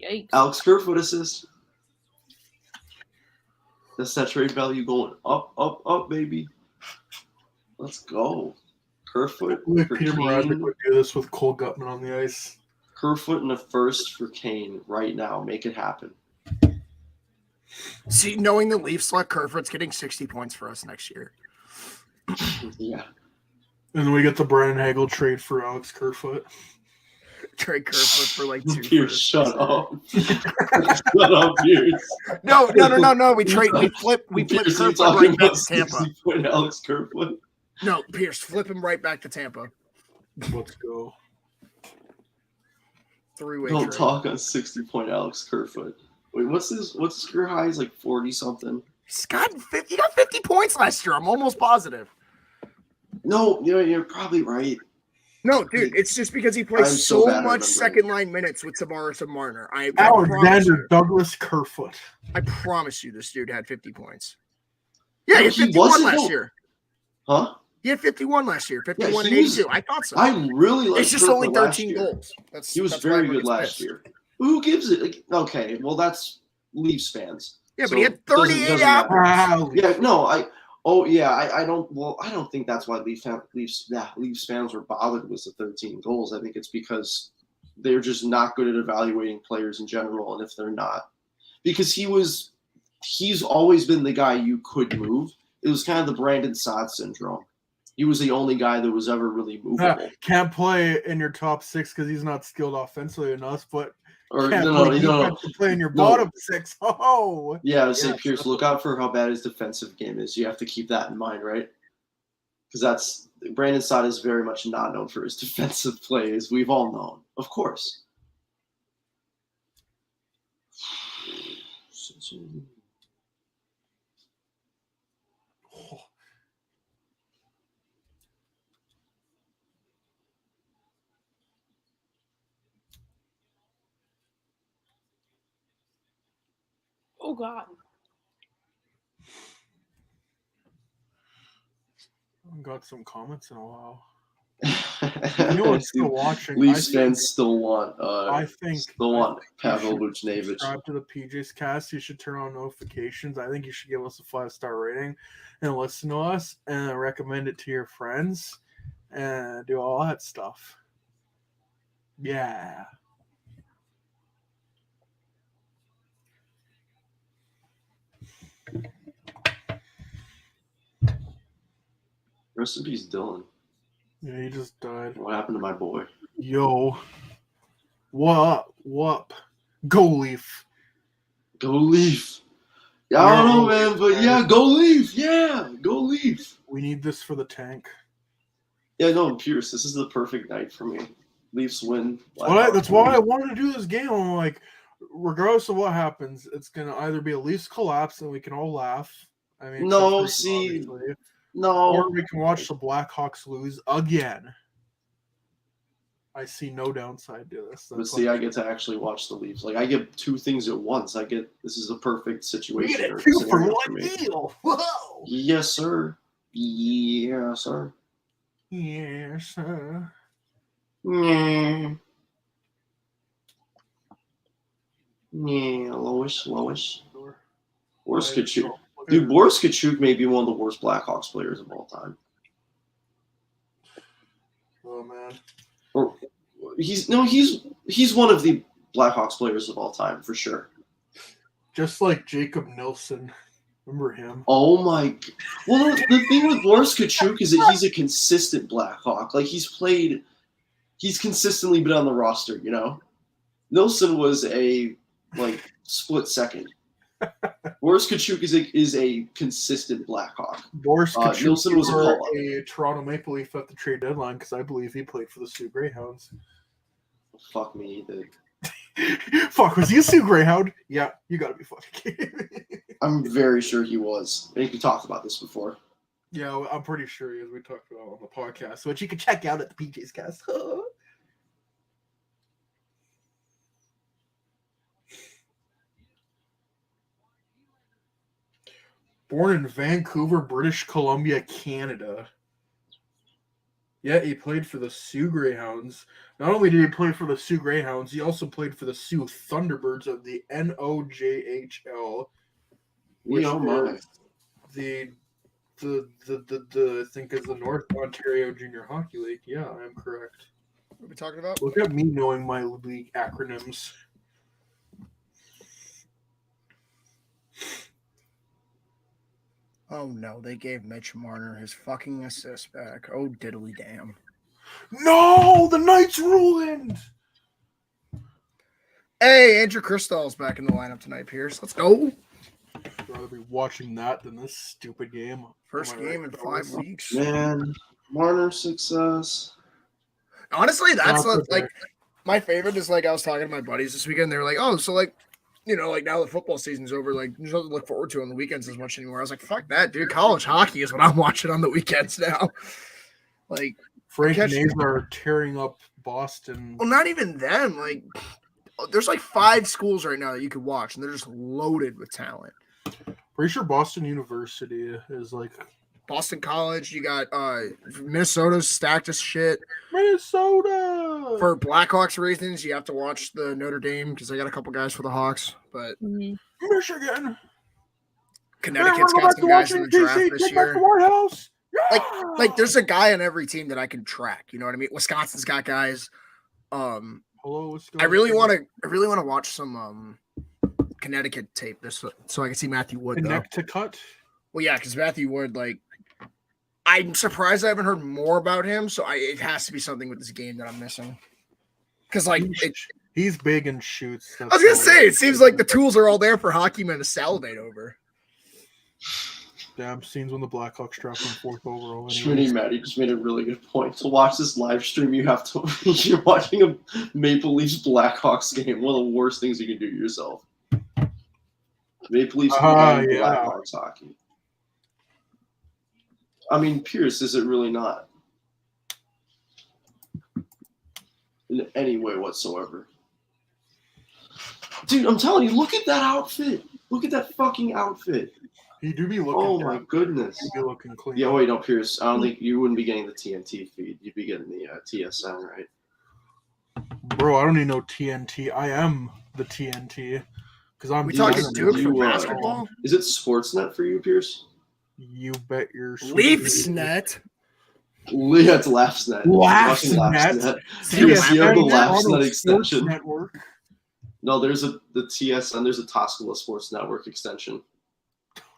Yikes. Alex Kerfoot assist. That's that trade value going up, baby. Let's go. Kerfoot for Peter Mrazek would do this with Cole Gutman on the ice. Kerfoot and a first for Kane right now. Make it happen. See, knowing the Leafs let Kerfoot's getting 60 points for us next year. Yeah. And then we get the Brian Hagel trade for Alex Kerfoot. Trade Kerfoot for like 2 Pierce, shut up. Shut up, Pierce. No. We flip Kerfoot right back to Tampa. Alex Kerfoot. No, Pierce, flip him right back to Tampa. Let's go. 3-way Don't trade. talk on 60-point Alex Kerfoot. Wait, what's his career high? He's like 40 something. He got 50 points last year. I'm almost positive. No, you're probably right. No, dude, it's just because he plays so much second line minutes with Tavares and Marner. Alexander Douglas Kerfoot. I promise you, this dude had 50 points. Yeah, he had 51 last year. Huh? He had 51 last year. 51 and 82. I thought so. I really like. It's just only 13 goals. He was very good last year. Who gives it? Like, okay, well that's Leafs fans. Yeah, but he had 38 apples. Yeah, no, I don't think that's why Leafs fans were bothered with the 13 goals. I think it's because they're just not good at evaluating players in general, and if they're not, because he's always been the guy you could move. It was kind of the Brandon Saad syndrome. He was the only guy that was ever really movable. Can't play in your top 6 because he's not skilled offensively enough, but play in your bottom 6. Oh, yeah. I would say, Pierce, look out for how bad his defensive game is. You have to keep that in mind, right? Because Brandon Saad is very much not known for his defensive play, as we've all known, of course. Oh, Oh God. I haven't got some comments in a while. You know what's still watching? Leafs fans still want Pavel Buchnevich. Subscribe to the PJ's Cast. You should turn on notifications. I think you should give us a 5-star rating and listen to us and recommend it to your friends and do all that stuff. Yeah. Rest in peace, Dylan. Yeah, he just died. What happened to my boy? Yo. What? Go Leaf. Go Leaf. Yeah, I don't know, man, but yeah, go Leaf. Yeah, go Leaf. We need this for the tank. Yeah, no, Pierce, this is the perfect night for me. Leafs win. That's why I wanted to do this game. I'm like, regardless of what happens, it's going to either be a Leafs collapse and we can all laugh. I mean, no, except for you, see, obviously. no. Or we can watch the Blackhawks lose again. I see no downside to this. But see, I get to actually watch the Leafs. Like, I get two things at once. This is a perfect situation. You get a 2 for 1 deal. Whoa. Yes, sir. Yes, sir. Yes, sir. Yeah, Lois. Boris Kachuk. Dude, Boris Kachuk may be one of the worst Blackhawks players of all time. Oh, man. Or he's one of the Blackhawks players of all time for sure. Just like Jacob Nilsson. Remember him? Oh my! Well, the thing with Boris Kachuk is that he's a consistent Blackhawk. Like he's consistently been on the roster. You know, Nilsson was a split second. Boris Kachuk is a consistent Blackhawk. Boris Kachuk Nilsson was a Toronto Maple Leaf at the trade deadline because I believe he played for the Sioux Greyhounds. Fuck me, he did. Fuck, was he a Sioux Greyhound? Yeah, you gotta be fucking kidding me. I'm very sure he was. I think we talked about this before. Yeah, I'm pretty sure he is. We talked about it on the podcast, which you can check out at the PJ's Cast. Born in Vancouver, British Columbia, Canada. Yeah, he played for the Sioux Greyhounds. Not only did he play for the Sioux Greyhounds, he also played for the Sioux Thunderbirds of the NOJHL, which is the I think is the North Ontario Junior Hockey League. Yeah, I am correct. What are we talking about? Look at me knowing my league acronyms. Oh no, they gave Mitch Marner his fucking assist back. Oh diddly damn. No, the Knights ruined. Hey, Andrew Cristall's back in the lineup tonight, Pierce. Let's go. I'd rather be watching that than this stupid game. First game in 5 weeks. Man, Marner success. Honestly, that's like my favorite is I was talking to my buddies this weekend. They were like, oh, so now the football season's over, there's nothing to look forward to on the weekends as much anymore. I was like, fuck that, dude. College hockey is what I'm watching on the weekends now. Frank Nazar tearing up Boston. Well, not even them. There's 5 schools right now that you could watch, and they're just loaded with talent. Pretty sure Boston University is Boston College. You got Minnesota's stacked as shit. Minnesota. For Blackhawks reasons, you have to watch the Notre Dame because they got a couple guys for the Hawks. But Michigan. Connecticut's got some guys in the draft this year. Yeah! There's a guy on every team that I can track. You know what I mean? Wisconsin's got guys. Hello, Wisconsin. I really want to watch some Connecticut tape so I can see Matthew Wood. Connecticut. Well, yeah, because Matthew Wood, I'm surprised I haven't heard more about him. So it has to be something with this game that I'm missing. Because he's big and shoots. I was gonna say it seems like the tools are all there for hockey men to salivate over. Damn, scenes when the Blackhawks draft him 4th overall. Schmitty Matty just made a really good point. To watch this live stream, you're watching a Maple Leafs Blackhawks game. One of the worst things you can do to yourself. Maple Leafs and yeah. Blackhawks hockey. I mean, Pierce isn't really not in any way whatsoever. Dude, I'm telling you, look at that outfit. Look at that fucking outfit. He do be looking. Oh my goodness. He be looking clean. Yeah, wait, no, Pierce. I don't think you wouldn't be getting the TNT feed. You'd be getting the TSN, right? Bro, I don't even know TNT. I am the TNT because I'm. We talking Duke for you, basketball? Is it Sportsnet for you, Pierce? You bet your Leafs net. Yeah, it's Laughsnet. Laughsnet. You have the Laughsnet Laughsnet extension. Network. No, there's the TSN. There's a Tuscaloosa Sports Network extension.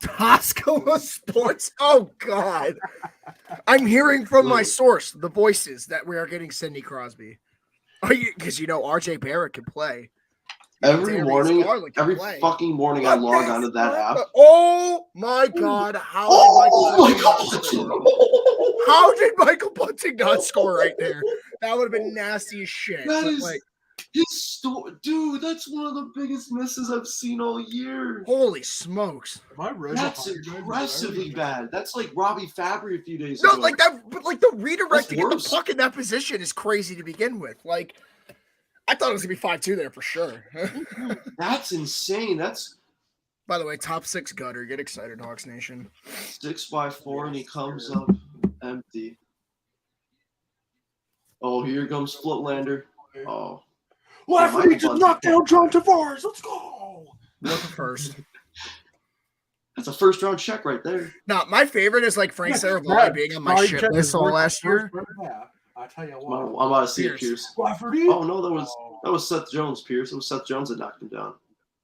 Tuscaloosa Sports. Oh God! I'm hearing from my source, the voices, that we are getting Sidney Crosby. Are you? Because RJ Barrett can play. Every morning, every fucking morning, I log onto that app. Oh my God! How did Michael Bunting not score right there? That would have been nasty as shit. That is his story, dude. That's one of the biggest misses I've seen all year. Holy smokes! That's impressively bad. That's like Robbie Fabry a few days ago. No, like that, but like the redirecting of the puck in that position is crazy to begin with. Like, I thought it was gonna be 5-2 there for sure. That's insane. That's, by the way, top 6 gutter. Get excited, Hawks Nation. 6x4, and he comes up empty. Oh, here comes Footlander. Oh, Lafferty just knocked down John Tavares. Let's go. What's the first? That's a first round check right there. No, my favorite is like Frank Saravalli being on my shit list all last year. I tell you what, I'm about to see it, Pierce. Lafferty? Oh no, that was Seth Jones, Pierce. It was Seth Jones that knocked him down.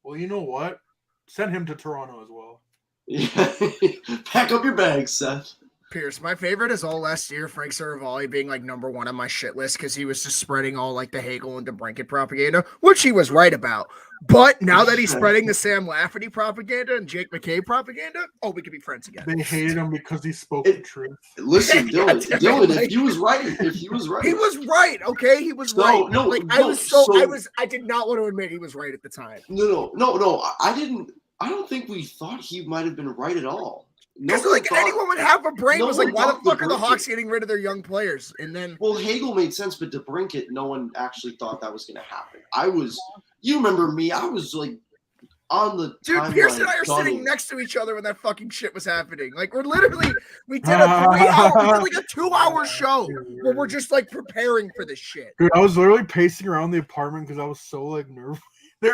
Well, you know what? Send him to Toronto as well. Yeah, pack up your bags, Seth. Pierce, my favorite is all last year, Frank Saravalli being like number 1 on my shit list because he was just spreading all like the Hagel and DeBrincat propaganda, which he was right about. But now that he's spreading the Sam Lafferty propaganda and Jake McKay propaganda, we could be friends again. They hated him because he spoke the truth. Listen, Dylan, if he was right, he was right. Okay, he was right. I did not want to admit he was right at the time. No. I don't think we thought he might have been right at all. Because anyone would have a brain was like, why the fuck are the Hawks getting rid of their young players? And then Hagel made sense, but DeBrincat, no one actually thought that was going to happen. You remember me? I was like on the dude. Pierce and I are sitting next to each other when that fucking shit was happening. Like we did a 2-hour show where we're just like preparing for this shit. Dude, I was literally pacing around the apartment because I was so like nervous. Dude,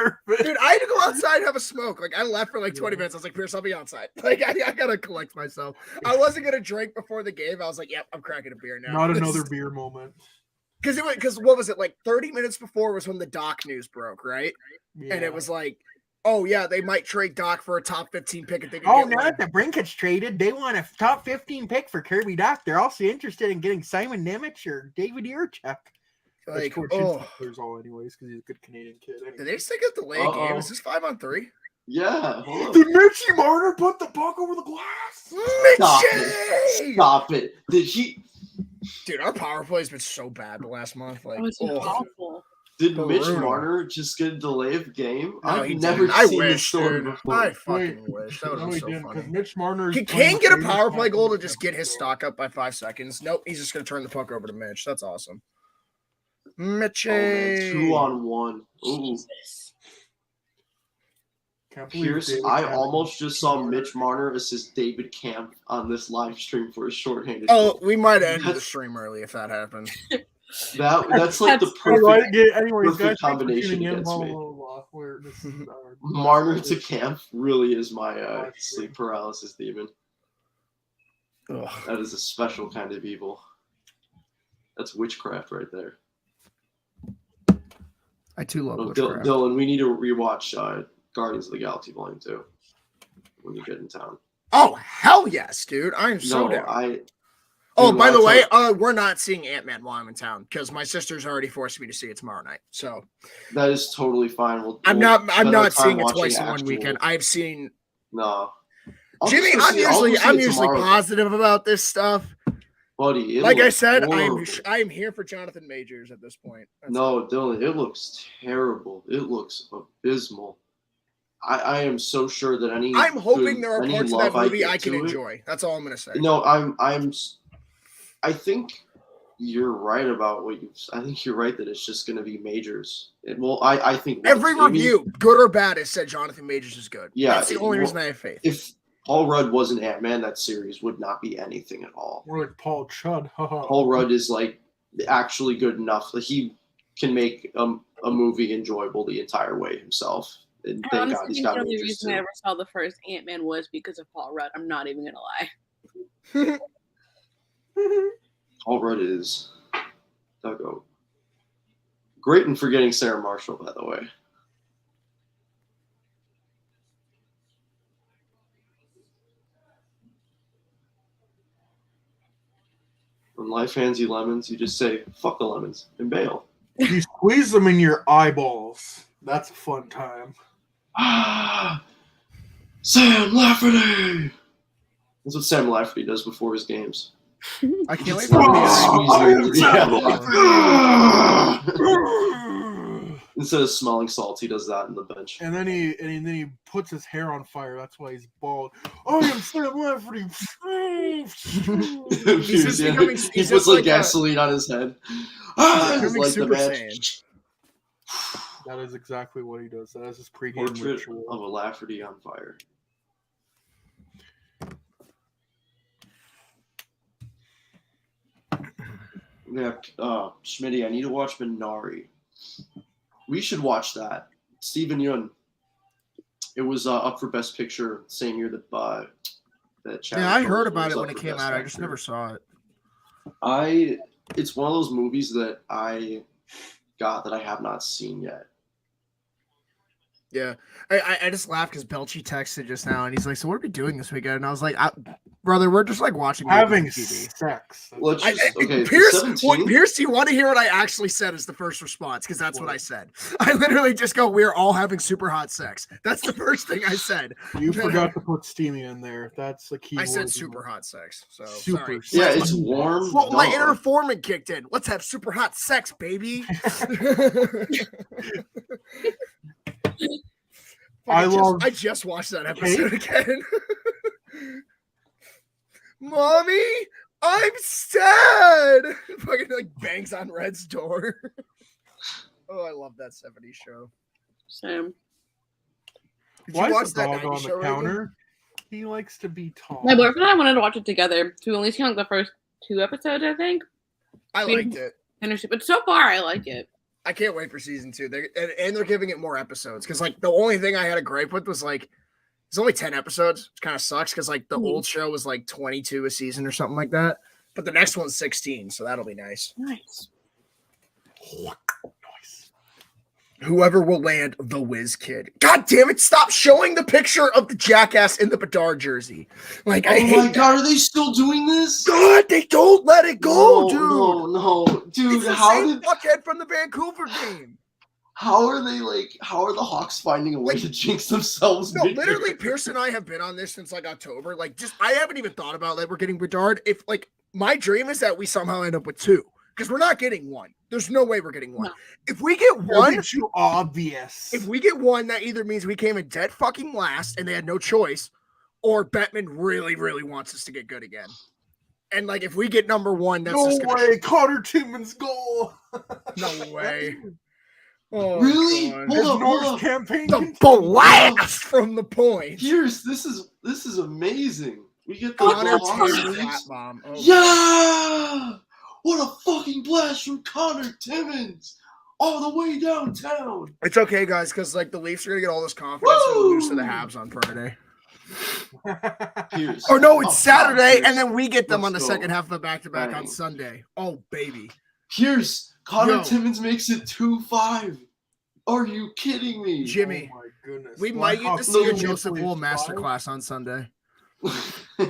I had to go outside and have a smoke. Like I left for like 20 minutes. I was like, Pierce, I'll be outside. Like I gotta collect myself. I wasn't gonna drink before the game. I was like, yep, I'm cracking a beer now. Not another beer moment. Because what was it, like 30 minutes before was when the Doc news broke, right? Yeah. And it was like, oh yeah, they might trade Doc for a top 15 pick. If they now that the Brinket's traded, they want a top 15 pick for Kirby Doc. They're also interested in getting Simon Nemec or David Irchuk. Like, there's all anyways because he's a good Canadian kid. Anyway. Did they still get the late game? Is this 5-on-3? Yeah. Did Mitchie Marner put the puck over the glass? Stop it. Did he? Dude, our power play has been so bad the last month. Like, awful. Did Mitch Marner just get a delay of game? No, I've never seen this story before. I fucking wish. That would have been so funny. Mitch Marner Can Kane get a power play goal to just get his stock up by 5 seconds? Nope, he's just going to turn the puck over to Mitch. That's awesome. Mitchie. 2-on-1. Ooh. Pierce, I almost just saw Mitch Marner assist David Camp on this live stream for a shorthanded. Oh, we might end the stream early if that happened. That's like the perfect combination against me. Marner to Camp really is my sleep paralysis demon. Ugh. That is a special kind of evil. That's witchcraft right there. I too love witchcraft. Dylan, we need to rewatch Guardians of the Galaxy Volume 2 when you get in town. Oh, hell yes, dude. I am so down. By the way, we're not seeing Ant-Man while I'm in town because my sister's already forced me to see it tomorrow night. So that is totally fine. I'm not seeing it twice in one weekend. I've seen Jimmy, I'm usually positive about this stuff. Buddy, like I said, I am here for Jonathan Majors at this point. Dylan, it looks terrible. It looks abysmal. I am so sure that I'm hoping there are any parts of that love movie get I can to it- enjoy. That's all I'm gonna say. No, I think you're right about what you. I think you're right that it's just going to be Majors. I think Every Jamie- review, good or bad, has said Jonathan Majors is good. Yeah, That's the only reason I have faith. If Paul Rudd wasn't Ant-Man, that series would not be anything at all. More like Paul Chud. Paul Rudd is like actually good enough that he can make a movie enjoyable the entire way himself. And I thank honestly God he's think got the only Majors reason too. I ever saw the first Ant-Man was because of Paul Rudd. I'm not even gonna lie. Paul Rudd is Duggo. Great in forgetting Sarah Marshall, by the way. When life hands you lemons, you just say, fuck the lemons, and bail. You squeeze them in your eyeballs. That's a fun time. Ah, Sam Lafferty! That's what Sam Lafferty does before his games. I can't wait It's for not the squeezing. I am Sam Yeah. Instead of smelling salts, he does that in the bench. And then he puts his hair on fire. That's why he's bald. I am Sam Lafferty. He's just Yeah. becoming- He he's puts just like like gasoline on his head. Ah, it's becoming like the Super match. Saiyan. That is exactly what he does. That is his pregame Portrait ritual. of a Lafferty on fire. Yeah, Schmitty, I need to watch Minari. We should watch that. Steven Yeun. It was up for Best Picture same year that Chadwick Yeah, I heard Boseman about was it up when it for came Best out. I just Actor. never saw it. It's one of those movies that I got that I have not seen yet. Yeah, I just laughed because Belchy texted just now, and he's like, "So what are we doing this weekend?" And I was like, "Brother, we're just like watching Having movies on TV." sex. Let's just okay. Pierce, 17. Pierce, do you want to hear what I actually said as the first response? Because that's what I said. I literally just go, "We're all having super hot sex." That's the first thing I said. You forgot to put steamy in there. That's the key I word. said super hot sex. So Super. sorry. Yeah, it's warm. Well, my duh. inner foreman kicked in. Let's have super hot sex, baby. I just watched that episode again. Mommy, I'm sad. Fucking like bangs on Red's door. Oh, I love that 70s show. Same. Did Why you watch is the that dog 90s on show, the Reagan? counter? He likes to be tall. My boyfriend and I wanted to watch it together to at least count the first 2 episodes, I think. I liked it. Finish it. But so far, I like it. I can't wait for season 2. And they're giving it more episodes. Because like the only thing I had a gripe with was like it's only 10 episodes, which kind of sucks because like the old show was like 22 a season or something like that. But the next one's 16, so that'll be nice. Nice. Whoever will land the Whiz Kid. God damn it, stop showing the picture of the jackass in the Bedard jersey. Like, I Oh hate my that. God, are they still doing this? God, they don't let it go, dude. No, dude. It's the How same did? fuckhead from the Vancouver game. How are they like? How are the Hawks finding a way to jinx themselves? No, mid-year? literally, Pierce and I have been on this since like October. Like, just I haven't even thought about like we're getting Bedard. If like my dream is that we somehow end up with 2 because we're not getting 1. There's no way we're getting 1. No. If we get That'd 1, be too obvious. if we get 1, that either means we came in dead fucking last and they had no choice, or Bettman really, really wants us to get good again. And like, if we get number 1, that's no just gonna way, Connor Timmins goal. no way. Oh, Really? God. Hold His up, Norris hold up. campaign. The continues. blast from the point. Pierce, this is amazing. We get the Connor Hawks Timmins leaves. flat bomb. Oh, Yeah! What a fucking blast from Connor Timmins! All the way downtown. it's okay, guys, because like the Leafs are gonna get all this confidence and lose to the Habs on Friday. Pierce. Or no, it's Up top, Saturday, Pierce. and then we get them Let's on the go. second half of the back-to-back on Bang. Sunday. Oh, baby. Pierce, Connor Yo. Timmins makes it 2-5. Are you kidding me? Jimmy, Oh my goodness. we might get to Blackhawks see a literally Joseph plays Wool 5. masterclass on Sunday.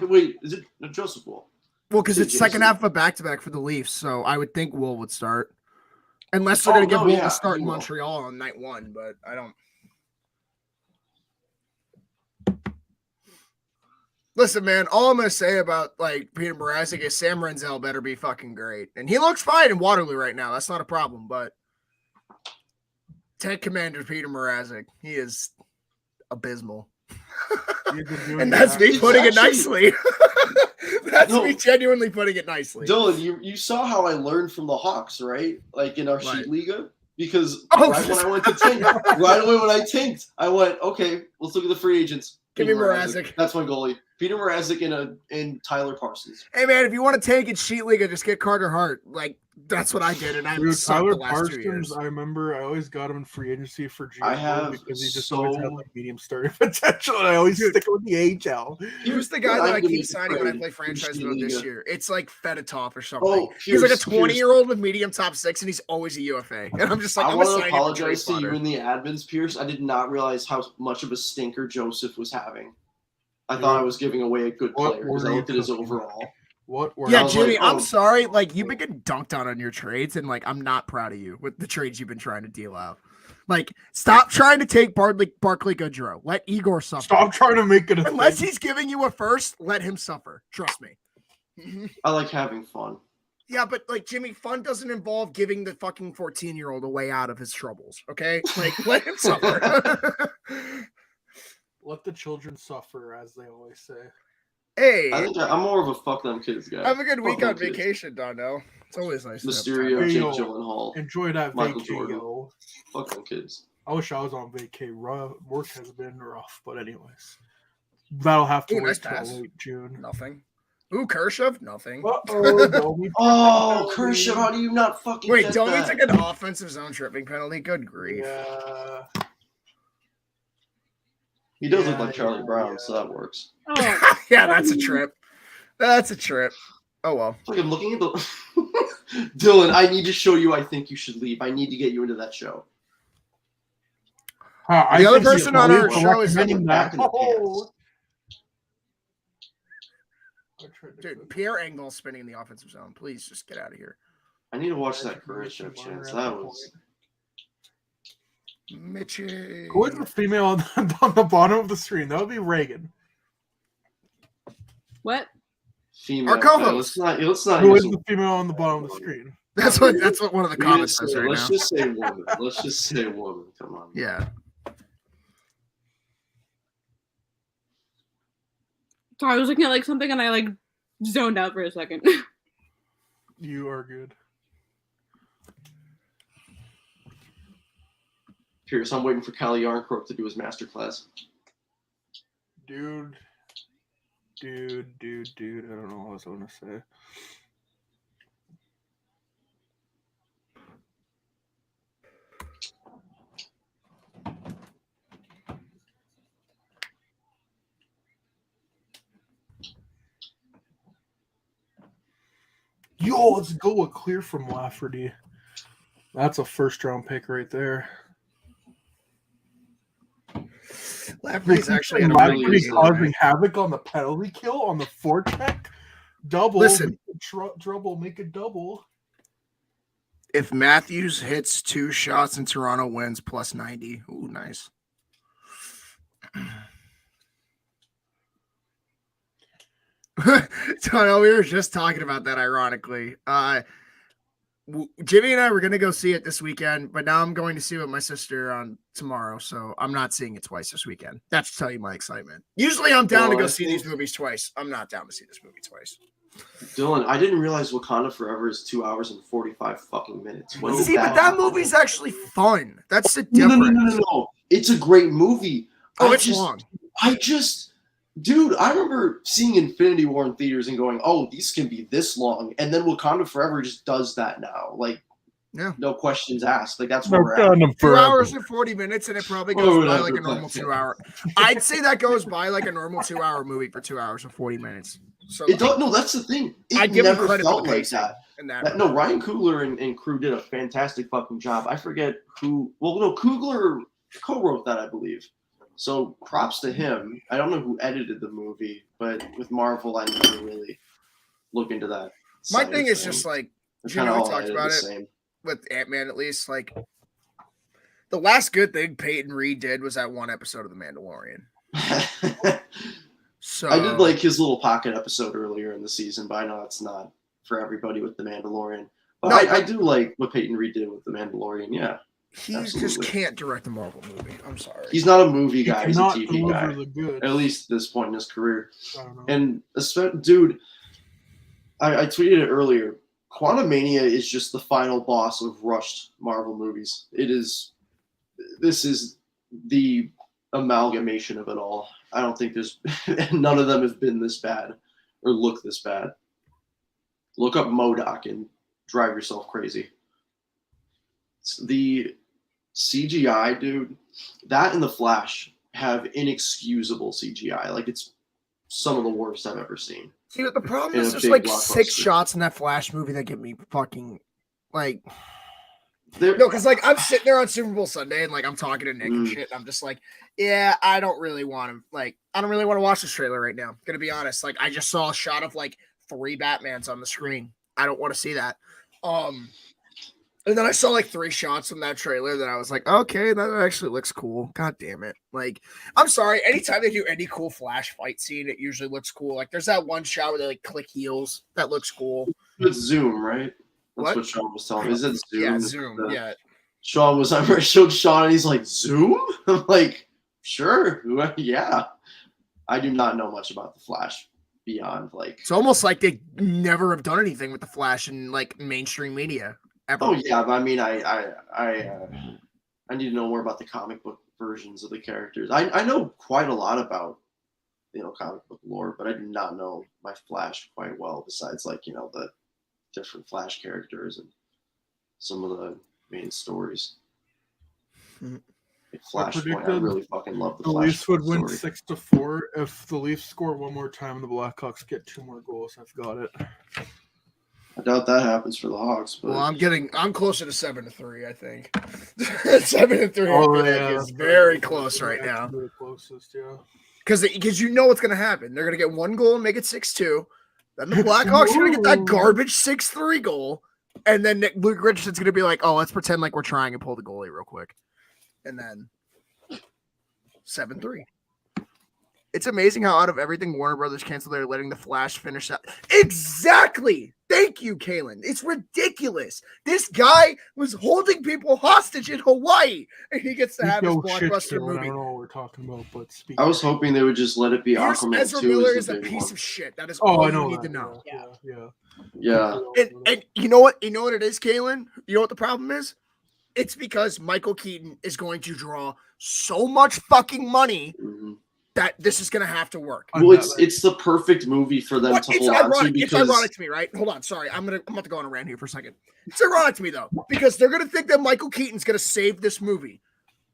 Wait, is it Joseph Wool? Well, because Hey, it's second Jason. half of a back-to-back for the Leafs, so I would think Wool would start. Unless they're going to give Wool a start he in will. Montreal on night 1, but I don't. Listen, man, all I'm going to say about like Peter Mrazek is Sam Renzel better be fucking great. And he looks fine in Waterloo right now. That's not a problem, but Ted Commander Peter Mrazek, he is abysmal. You've been doing And that's me It's putting it actually- nicely. That's No. me genuinely putting it nicely. Dylan, you saw how I learned from the Hawks, right? Like in our Right. sheet liga, because Oh. right when I went to tank, right away when I tanked, I went, okay, let's look at the free agents. Give me Peter Mrazek. That's my goalie. Peter Mrazek and Tyler Parsons. Hey man, if you want to tank in Sheet League, just get Carter Hart. Like that's what I did, and I Dude, sucked Tyler the last 2 years. Parsons, I remember I always got him in free agency for GM I have because he just so- always had like medium starting potential, and I always stick with the AHL. Who's the guy I'm that I gonna keep signing when I trade play for franchise Sheet mode this League. year? It's like Fedotov or something. Oh, He's like a Pierce, 20-year-old with medium top 6, and he's always a UFA. And I'm just like, I I'm want gonna to sign him for trade apologize to you fodder. and the admins, Pierce. I did not realize how much of a stinker Joseph was having. I Dude, thought I was giving away a good what player because I were you looked at his cooking? overall. What were Yeah, I was Jimmy, like, I'm oh. sorry. Like, you've been getting dunked on your trades, and like, I'm not proud of you with the trades you've been trying to deal out. Like, stop trying to take Barkley Goodrow. Let Igor suffer. Stop trying to make it a Unless thing. he's giving you a first, let him suffer. Trust me. I like having fun. Yeah, but like Jimmy, fun doesn't involve giving the fucking 14-year-old a way out of his troubles. Okay, like let him suffer. Let the children suffer, as they always say. Hey, I think I'm more of a fuck them kids guy. have a good Fuck week them on kids. vacation, Dono. It's always nice. to have Mysterio, time. Hey, Jake yo. Gyllenhaal. Enjoy that Michael vacay, Jordan. yo. Fuck them kids. I wish I was on vacay. Work has been rough, but anyways, that'll have to Ooh, wait nice till pass. late June. Nothing. Ooh, Kershaw, nothing. Oh, Kershaw, how do you not fucking Wait, get Domi that? took an offensive zone tripping penalty. Good grief. Yeah. He does look Yeah, like Charlie yeah, Brown, yeah. so that works. Oh, Yeah, that's a trip. That's a trip. Oh well. It's like I'm looking at the Dylan, I need to show you I think you should leave. I need to get you into that show. I The other think he's person on our great for show is recommending back that. in the Oh. pants. I tried to Dude, click. Pierre Engvall spinning in the offensive zone. Please just get out of here. I need to watch that Khrushchev chance. That was Mitchie. Who is the female on the bottom of the screen? That would be Reagan. what? female. Our co-host. Let's not Who use is a- the female on the bottom of the screen? That's what one of the we comments didn't says say- right let's now. just say woman. Let's just say woman. Come on. Yeah. Sorry, I was looking at like something and I like zoned out for a second. You are good. Pierce, I'm waiting for Callie Yarncroke to do his masterclass. Dude. I don't know what I was going to say. Yo, let's go with clear from Lafferty. That's a first round pick right there. Lafferty's actually in a really really Lafferty is, good though, causing havoc on the penalty kill on the forecheck. Double. Listen. Trouble, make a double. If Matthews hits 2 shots and Toronto wins plus 90. Ooh, nice. Toronto, we were just talking about that ironically. Jimmy and I were going to go see it this weekend, but now I'm going to see it with my sister on tomorrow, so I'm not seeing it twice this weekend. That should tell you my excitement. Usually I'm down to Well, go I see think- these movies twice. I'm not down to see this movie twice. Dylan, I didn't realize Wakanda Forever is 2 hours and 45 fucking minutes. When did See, but that happen? movie's actually fun. That's the No, difference. no. It's a great movie. Oh, I it's just- long. Dude, I remember seeing Infinity War in theaters and going, "Oh, these can be this long," and then Wakanda Forever just does that now. Like, Yeah. no questions asked. Like that's where we're at. 2 hours and 40 minutes, and it probably goes Oh, by whatever, like a but- normal 2 hour. I'd say that goes by like a normal 2 hour movie for 2 hours and 40 minutes. So It don't. No, that's the thing. It I'd give him never credit for felt the like pacing that. in that. No, Ryan Coogler and crew did a fantastic fucking job. I forget who. Well, no, Coogler co-wrote that, I believe. So props to him. I don't know who edited the movie, but with Marvel, I never really look into that. My side thing of is just things. like They're Jimmy, kinda we all talked edited about the it same. with Ant-Man at least. Like the last good thing Peyton Reed did was that one episode of The Mandalorian. So I did like his little pocket episode earlier in the season, but I know it's not for everybody with The Mandalorian. But No, I do like what Peyton Reed did with The Mandalorian, yeah. He just Absolutely. can't direct a Marvel movie. I'm sorry. He's not a movie He guy. He's a cannot TV deliver guy. the goods. At least at this point in his career. I don't know. And dude, I tweeted it earlier. Quantumania is just the final boss of rushed Marvel movies. This is the amalgamation of it all. I don't think there's none of them have been this bad or look this bad. Look up MODOK and drive yourself crazy. The CGI, dude, that and The Flash have inexcusable CGI. Like, it's some of the worst I've ever seen. See, but the problem In is a there's big like blockbuster. 6 shots in that Flash movie that get me fucking like. They're- No, because like I'm sitting there on Super Bowl Sunday and like I'm talking to Nick and Mm. shit. And I'm just like, yeah, I don't really want to watch this trailer right now. Gonna be honest. Like I just saw a shot of like 3 Batmans on the screen. I don't want to see that. And then I saw like 3 shots from that trailer that I was like, okay, that actually looks cool. God damn it. Like, I'm sorry. Anytime they do any cool Flash fight scene, it usually looks cool. Like there's that one shot where they like click heels. That looks cool. It's Zoom, right? That's What? what Sean was telling me. Is it Zoom? Yeah, Zoom. Yeah. Sean was, I showed Sean and he's like, Zoom? I'm like, sure. Yeah. I do not know much about the Flash beyond like. It's almost like they never have done anything with the Flash in like mainstream media ever. Oh yeah, but I mean, I need to know more about the comic book versions of the characters. I know quite a lot about comic book lore, but I do not know my Flash quite well. Besides like the different Flash characters and some of the main stories. Mhm. Like Flashpoint, I predicted really fucking love the The Flash Leafs would win story. 6-4 if the Leafs score one more time and the Blackhawks get 2 more goals. I've got it. I doubt that happens for the Hawks, but Well, I'm closer to 7-3, I think. 7-3 Oh, I feel yeah, like is that's very right. close right That's now. the closest, yeah. Because you know what's going to happen. They're going to get 1 goal and make it 6-2. Then the Blackhawks are going to get that garbage 6-3 goal. And then Luke Richardson's going to be like, oh, let's pretend like we're trying and pull the goalie real quick. And then 7-3. It's amazing how out of everything Warner Brothers canceled, they're letting the Flash finish that. Exactly. Thank you, Kalen. It's ridiculous. This guy was holding people hostage in Hawaii, and he gets to have his blockbuster I movie. don't know what we're talking about, but speak. I was hoping they would just let it be Here's Aquaman Ezra 2 Miller is is the a big piece one. of shit. That is Oh, all I know you need that. to know. Yeah. Yeah. And you know what? You know what it is, Kalen? You know what the problem is? It's because Michael Keaton is going to draw so much fucking money Mhm. that this is going to have to work. Well, it's the perfect movie for them to It's hold on to ironic. It's because ironic to me, right? Hold on, sorry. I'm about to go on a rant here for a second. It's ironic to me though, because they're gonna think that Michael Keaton's gonna save this movie,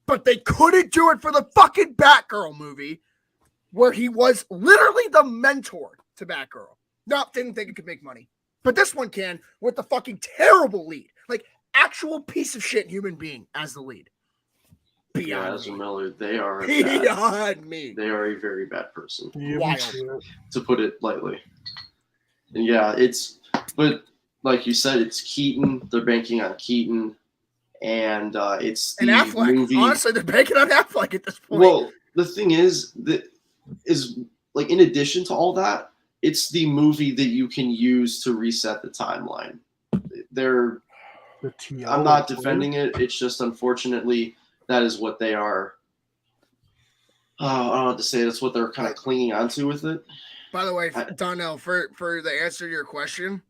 but they couldn't do it for the fucking Batgirl movie, where he was literally the mentor to Batgirl. Didn't think it could make money, but this one can with the fucking terrible lead, like actual piece of shit human being as the lead. Beyond Ezra me. Miller, they are bad. Beyond me. They are a very bad person, Yeah, Wild. to put it lightly. And yeah, but like you said, it's Keaton. They're banking on Keaton, and it's the And Affleck. movie. Honestly, they're banking on Affleck at this point. Well, the thing is like in addition to all that, it's the movie that you can use to reset the timeline. I'm not defending it. It's just unfortunately that is what they are. I don't know what to say. That's what they're kind of clinging onto with it. By the way, Donnell, for the answer to your question,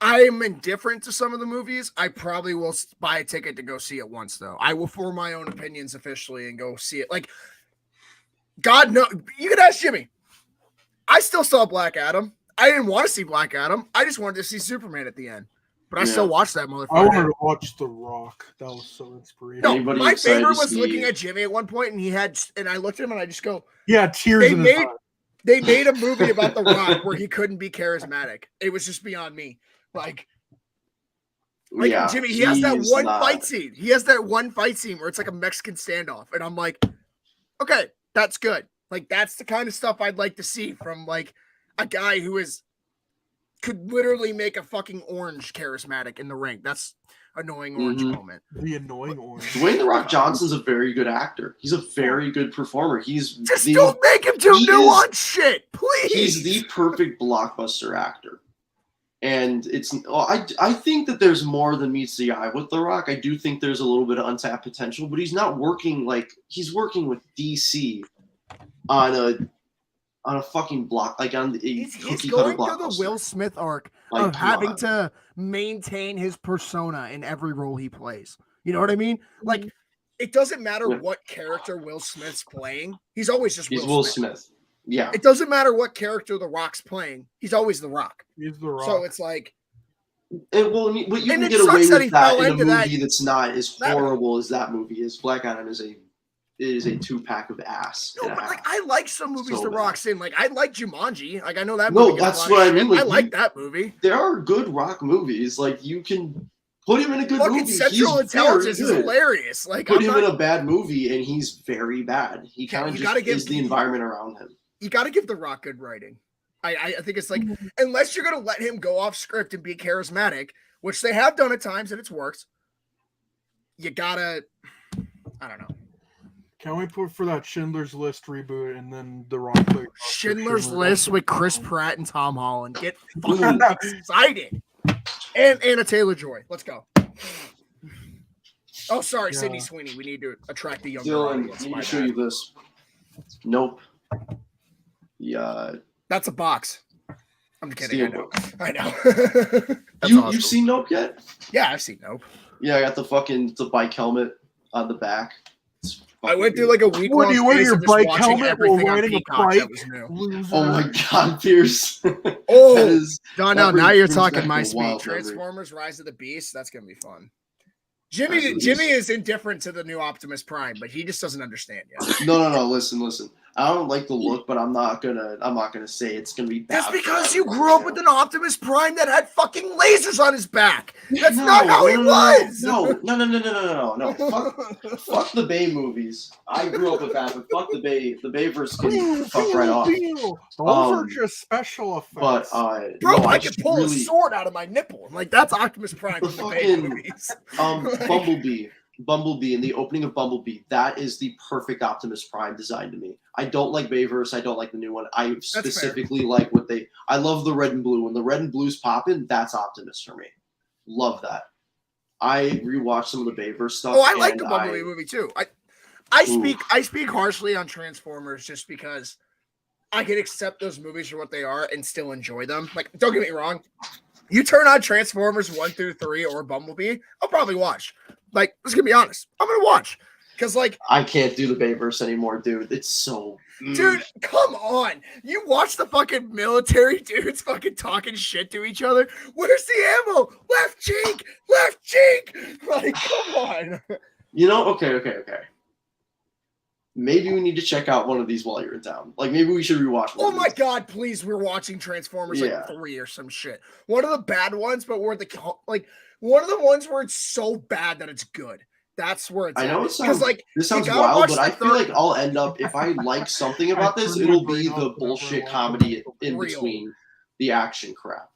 I am indifferent to some of the movies. I probably will buy a ticket to go see it once, though. I will form my own opinions officially and go see it. Like, God, no, you can ask Jimmy. I still saw Black Adam. I didn't want to see Black Adam. I just wanted to see Superman at the end. But I still watched that motherfucker. I wanted to watch The Rock. That was so inspirational. No, Anybody my excited favorite to was see- looking at Jimmy at one point, and I looked at him and I just go, Yeah, tears They in his made- eyes. they made a movie about The Rock where he couldn't be charismatic. It was just beyond me. Like Yeah, Jimmy, he has that he's one not- fight scene. He has that one fight scene where it's like a Mexican standoff. And I'm like, okay, that's good. Like, that's the kind of stuff I'd like to see from like a guy who could literally make a fucking orange charismatic in the ring. That's annoying orange Mhm. moment. The annoying orange. Dwayne The Rock Johnson's a very good actor. He's a very good performer. Just don't make him do he nuanced shit, please. He's the perfect blockbuster actor. And I think that there's more than meets the eye with The Rock. I do think there's a little bit of untapped potential, but he's not working he's working with DC on a fucking block, on the He's cookie cutter going through the blockbuster. Will Smith arc Like, of come having on. to maintain his persona in every role he plays. You know what I mean? Like, it doesn't matter Yeah. what character Will Smith's playing. He's always just He's Will Smith. Smith. Yeah. It doesn't matter what character The Rock's playing. He's always The Rock. He's the Rock. So it's like, And, well, you And can it get away sucks that with he that fell in a into movie that. that's not as That- horrible as that movie is. Black Adam is a 2-pack of ass. no, and a but like half. I like some movies So The bad. Rock's in. Like I like Jumanji. Like I know that No, movie. gets that's a lot what of I mean, shit. like, I like you- that movie. There are good Rock movies. Like, you can put him in a good Fucking movie. Central He's Intelligence very is good. hilarious. Like Put I'm him not, in a bad movie, and he's very bad. He Yeah, kind of you just gotta give- is the environment around him. you got to give The Rock good writing. I think it's like unless you're gonna let him go off script and be charismatic, which they have done at times and it's worked. You gotta, I don't know. Can we put for that Schindler's List reboot and then The Rock? plays Schindler's Schindler's List with Chris Pratt and Tom Holland. Get fucking excited. And Anna Taylor-Joy. Let's go. Oh, sorry, Yeah. Sydney Sweeney. We need to attract the younger Dylan, audience. let My me show bad. you this. Nope. Yeah. That's a box. I'm kidding. Steelbook. I know. That's awesome. You've seen Nope yet? Yeah, I've seen Nope. Yeah, I got the bike helmet on the back. It's I went through like a week. What, do you wear your bike helmet while everything on riding a Peacock that bike? was new. Loser. Oh my God, Pierce! Oh, That is- no, that now brings you're back talking a my wild speed. memory. Transformers: Rise of the Beast. That's gonna be fun. Rise of the Jimmy Beast. is indifferent to the new Optimus Prime, but he just doesn't understand yet. No. Listen. I don't like the look, but I'm not gonna say it's gonna be bad. That's because you grew up with an Optimus Prime that had fucking lasers on his back. That's not how he was. No. Fuck the Bay movies. I grew up with that, but fuck the Bay. The Bayverse can fuck right off. Those are Um, just special But effects. Bro, no, I just could pull a really- sword out of my nipple. I'm like, that's Optimus Prime The from the Bay fucking- movies. Bumblebee in the opening of Bumblebee, that is the perfect Optimus Prime design to me. I don't like Bayverse. I don't like the new one. I specifically like I love the red and blue. When the red and blue's popping, that's Optimus for me. Love that. I rewatched some of the Bayverse stuff. Oh, I like and the Bumblebee movie too. I speak harshly on Transformers just because I can accept those movies for what they are and still enjoy them. Like, don't get me wrong. You turn on Transformers 1 through 3 or Bumblebee, I'll probably watch. Like, let's get be honest. I'm gonna watch. Because like I can't do the Bayverse anymore, dude. It's so dude, come on. You watch the fucking military dudes fucking talking shit to each other. Where's the ammo? Left cheek! Left cheek! Like, come on. You know, okay. Maybe we need to check out one of these while you're in town. Like, maybe we should rewatch one Oh of my these. God, please, we're watching Transformers Yeah. like 3 or some shit. One of the bad ones, but where one of the ones where it's so bad that it's good. That's where it's I know at. it sounds like this sounds gotta wild, watch but the I feel third- like I'll end up if I like something about this, turned it'll my be brain the off bullshit whenever I comedy watch in Real. between the action crap.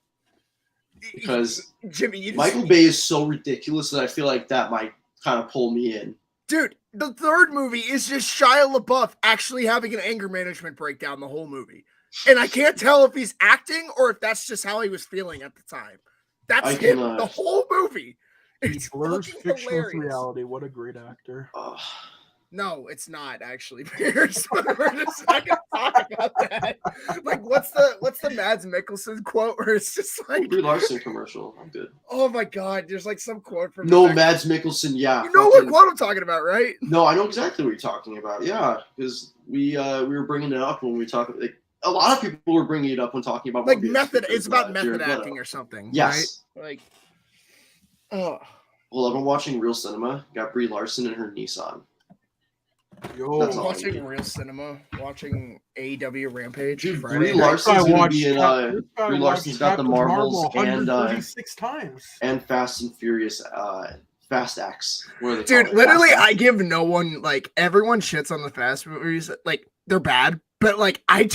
Because Jimmy, you just, Michael Bay is so ridiculous that I feel like that might kind of pull me in. dude, the third movie is just Shia LaBeouf actually having an anger management breakdown the whole movie. And I can't tell if he's acting or if that's just how he was feeling at the time. That's I him, can, the whole movie. He It's blurs fucking fiction with hilarious. reality. What a great actor. Ugh. No, it's not actually, Pierce. We're just not gonna talk about that. Like, what's the Mads Mikkelsen quote where it's just like, Brie Larson commercial. I'm good. oh my God, there's like some quote from No, the- Mads Mikkelsen. Yeah. You know fucking- what quote I'm talking about, right? No, I know exactly what you're talking about. Yeah, because we were bringing it up when we talk. Like, a lot of people were bringing it up when talking about Like Morbius method. because, It's about Jared method Leto. acting or something. Yes. Right? Like, oh, Well, I've been watching Real Cinema. Got Brie Larson and her Nissan. Yo, That's all. watching real cinema, watching AEW Rampage. Dude, Friday Brie night. Larson's I gonna be in. watched- this guy Brie Larson's watched got the Captain Marvels Marvel and 136 times. Fast and Furious, Fast X. What are they Dude, called? literally, Fast X. I give no one like everyone shits on the Fast movies. Like they're bad, but like I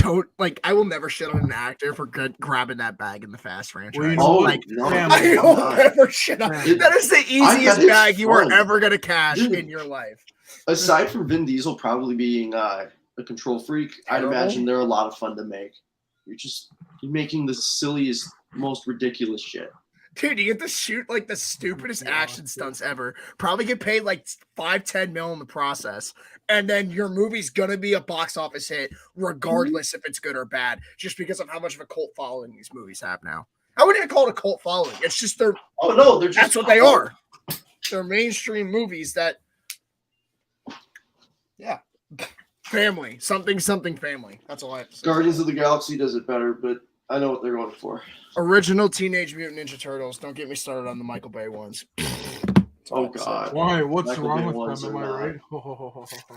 will never shit on an actor for grabbing that bag in the Fast franchise. Well, you know Oh, what? like no. Damn, I I'm will not. never shit on. Dude, That is the easiest bet it's bag you are fun. ever gonna cash Dude. in your life. Aside from Vin Diesel probably being a control freak, I'd Terrible. imagine they're a lot of fun to make. You're just You're making the silliest, most ridiculous shit. Dude, you get to shoot like the stupidest action stunts ever. Probably get paid like 5-10 mil in the process. And then your movie's gonna be a box office hit, regardless if it's good or bad, just because of how much of a cult following these movies have now. I wouldn't even call it a cult following. It's just they're that's what they are. They're mainstream movies that family. Something family. That's all I have to say. Guardians of the Galaxy does it better, but I know what they're going for. Original Teenage Mutant Ninja Turtles. Don't get me started on the Michael Bay ones. Oh God! Why? What's Michael wrong Bay with ones them? Am are I not.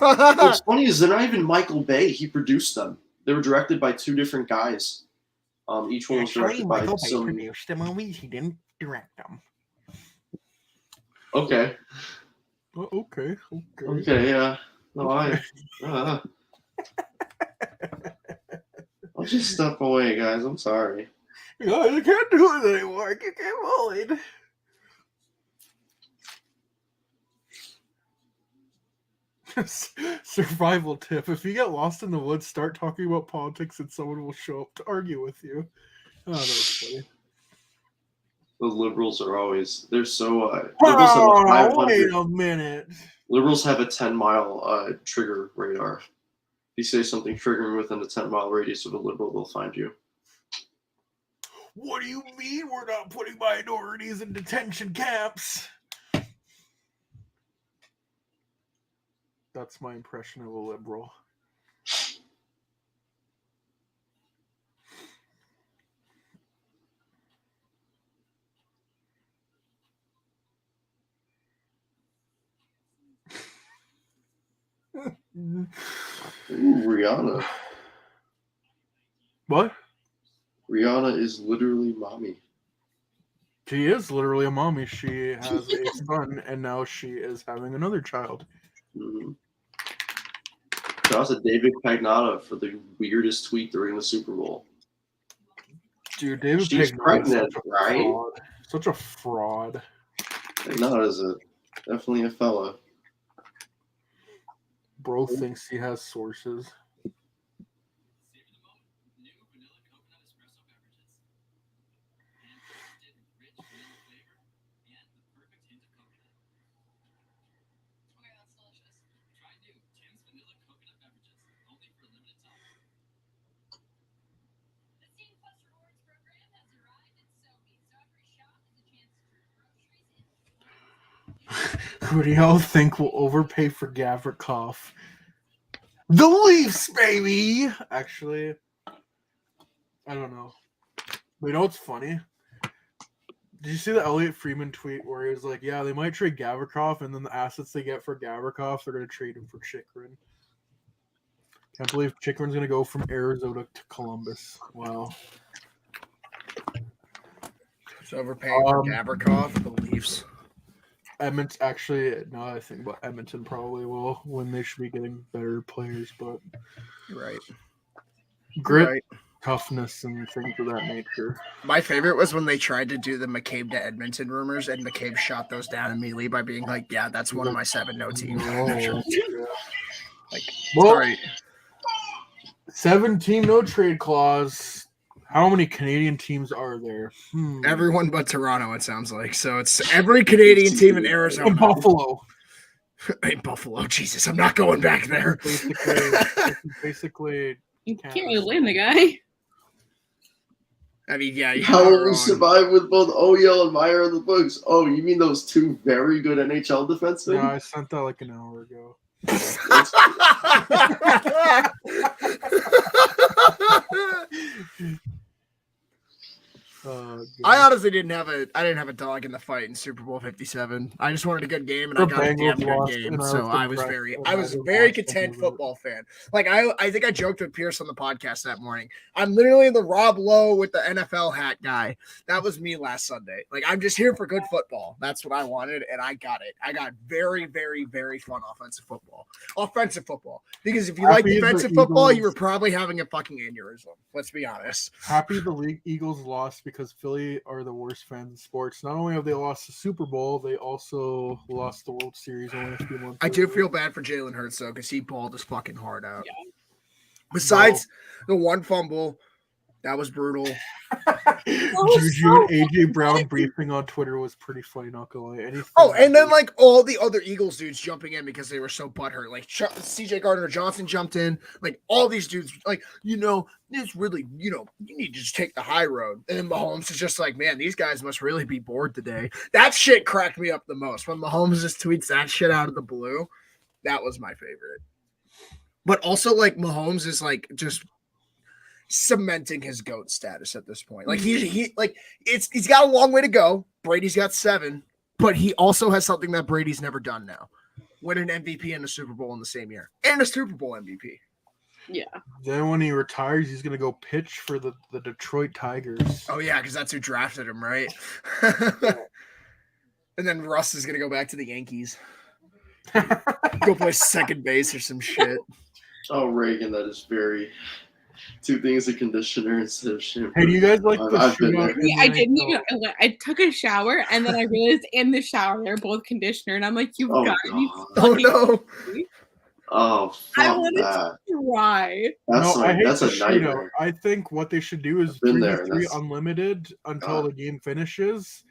right? What's funny is they're not even Michael Bay. He produced them. They were directed by two different guys. Each one was directed by some. produced the movies. He didn't direct them. Okay. Okay. Okay. Yeah. No, I'll just step away, guys. I'm sorry. Guys, I can't do it anymore. I get bullied. Survival tip: if you get lost in the woods, start talking about politics, and someone will show up to argue with you. Oh, that was funny. The liberals are always—they're so. Wait a minute. Liberals have a 10-mile trigger radar. If you say something triggering within a 10-mile radius of a liberal, they'll find you. What do you mean we're not putting minorities in detention camps? That's my impression of a liberal. Ooh, Rihanna. What? Rihanna is literally mommy. She is literally a mommy. She has a son, and now she is having another child. Mm-hmm. Shout out to David Pagnotta for the weirdest tweet during the Super Bowl. Dude, David She's pregnant, right? Such a fraud. Pagnotta is definitely a fella. Bro thinks he has sources. Who do y'all think will overpay for Gavrikov? The Leafs, baby! Actually, I don't know. But you know what's funny? Did you see the Elliot Freeman tweet where he was like, yeah, they might trade Gavrikov, and then the assets they get for Gavrikov, they're going to trade him for Chychrun. Can't believe Chychrun's going to go from Arizona to Columbus. Wow. It's overpaying for Gavrikov, the Leafs. Edmonton, actually, now I think about Edmonton probably will when they should be getting better players, but You're right. Grit, toughness, and things of that nature. My favorite was when they tried to do the McCabe to Edmonton rumors, and McCabe shot those down immediately by being like, "Yeah, that's one of my 7 no team." Like, sorry. 17 no trade clause. How many Canadian teams are there? Everyone but Toronto, it sounds like. So it's every Canadian team in Arizona. In Buffalo. In Buffalo. Jesus, I'm not going back there. Basically you can't really blame the guy. I mean, yeah. How will we survive with both OEL and Meyer in the books? Oh, you mean those two very good NHL defensemen? No, I sent that like an hour ago. I honestly didn't have a dog in the fight in Super Bowl 57. I just wanted a good game, and I got a damn good game. So I was very content football fan. Like I think I joked with Pierce on the podcast that morning. I'm literally the Rob Lowe with the NFL hat guy. That was me last Sunday. Like I'm just here for good football. That's what I wanted, and I got it. I got very, very, very fun offensive football. Because if you like defensive football, you were probably having a fucking aneurysm. Let's be honest. Happy the Eagles lost because Philly are the worst fans in sports. Not only have they lost the Super Bowl, they also lost the World Series only a few months ago. I do feel bad for Jalen Hurts, though, because he balled his fucking heart out. Yeah. Besides the one fumble, That was brutal. Juju and AJ Brown briefing on Twitter was pretty funny, not gonna lie. Anything And then like all the other Eagles dudes jumping in because they were so butthurt. Like CJ Gardner-Johnson jumped in. Like all these dudes, like, it's really, you need to just take the high road. And then Mahomes is just like, man, these guys must really be bored today. That shit cracked me up the most. When Mahomes just tweets that shit out of the blue, that was my favorite. But also, like, Mahomes is like just cementing his GOAT status at this point. Like he's got a long way to go. Brady's got 7, but he also has something that Brady's never done now. Win an MVP and a Super Bowl in the same year. And a Super Bowl MVP. Yeah. Then when he retires, he's gonna go pitch for the Detroit Tigers. Oh yeah, because that's who drafted him, right? And then Russ is gonna go back to the Yankees. Go play second base or some shit. Oh, Reagan, that is very 2 things: a conditioner instead of shampoo. Hey, do you guys like the I've been shootout? there. I didn't even. I took a shower and then I realized in the shower they're both conditioner, and I'm like, "You've Oh, got me." God. Oh no. Oh, I fuck wanted that. to cry. That's I hate that's the a shootout. nightmare. I think what they should do is I've been there, 3v3 that's- unlimited until the game finishes.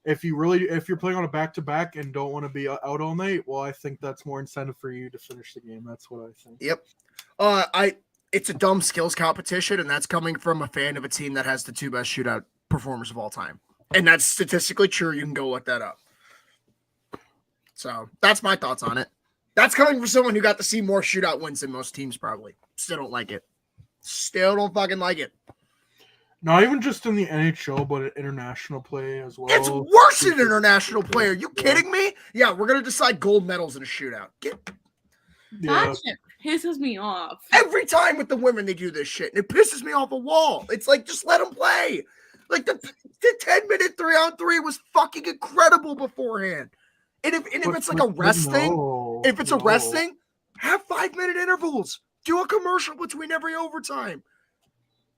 If you're playing on a back-to-back and don't want to be out all night, well, I think that's more incentive for you to finish the game. That's what I think. Yep. It's a dumb skills competition, and that's coming from a fan of a team that has the 2 best shootout performers of all time. And that's statistically true. You can go look that up. So that's my thoughts on it. That's coming from someone who got to see more shootout wins than most teams probably. Still don't like it. Still don't fucking like it. Not even just in the NHL, but in international play as well. It's worse than international player. You kidding me? Yeah, we're gonna decide gold medals in a shootout. Yeah. That shit pisses me off. Every time with the women they do this shit, and it pisses me off a wall. It's like, just let them play. Like the 10-minute 3-on-3 was fucking incredible beforehand. And if it's like a rest thing, a rest thing, have 5-minute intervals. Do a commercial between every overtime.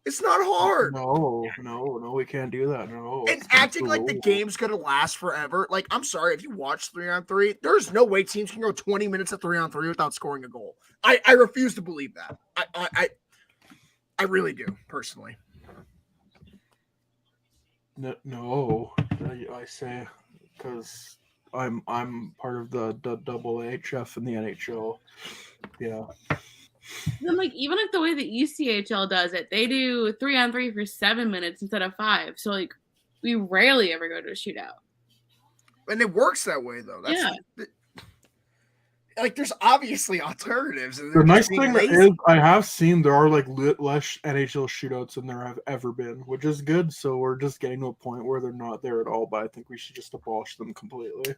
It's not hard. No, we can't do that. No. And acting like the game's gonna last forever. Like, I'm sorry, if you watch 3-on-3, there's no way teams can go 20 minutes of 3-on-3 without scoring a goal. I refuse to believe that. I really do, personally. No, I say, because I'm part of the double HF in the NHL. Yeah. Then, like, even like the way the ECHL does it, they do 3-on-3 for 7 minutes instead of 5. So like, we rarely ever go to a shootout. And it works that way, though. Yeah. Like, there's obviously alternatives. And The they're nice just being thing lazy. is, I have seen there are like less NHL shootouts than there have ever been, which is good. So we're just getting to a point where they're not there at all. But I think we should just abolish them completely.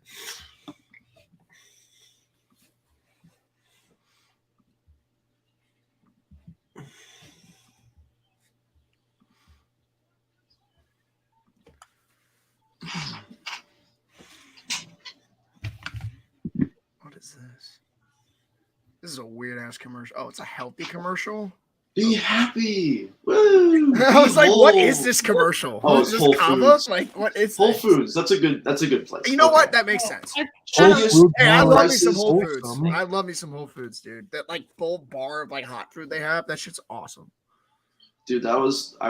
What is this? This is a weird ass commercial. Oh, it's a healthy commercial. Be happy. Woo! I was Be like, what whole. is this commercial? Oh, Is it's this Whole Kava? Foods. Like, what is Whole this? Foods. That's a good place. You know Okay. what? That makes sense. Cheapest Hey, I love me some prices. Whole Foods. wholesome. I love me some Whole Foods, dude. That like full bar of like hot food they have. That shit's awesome. Dude, I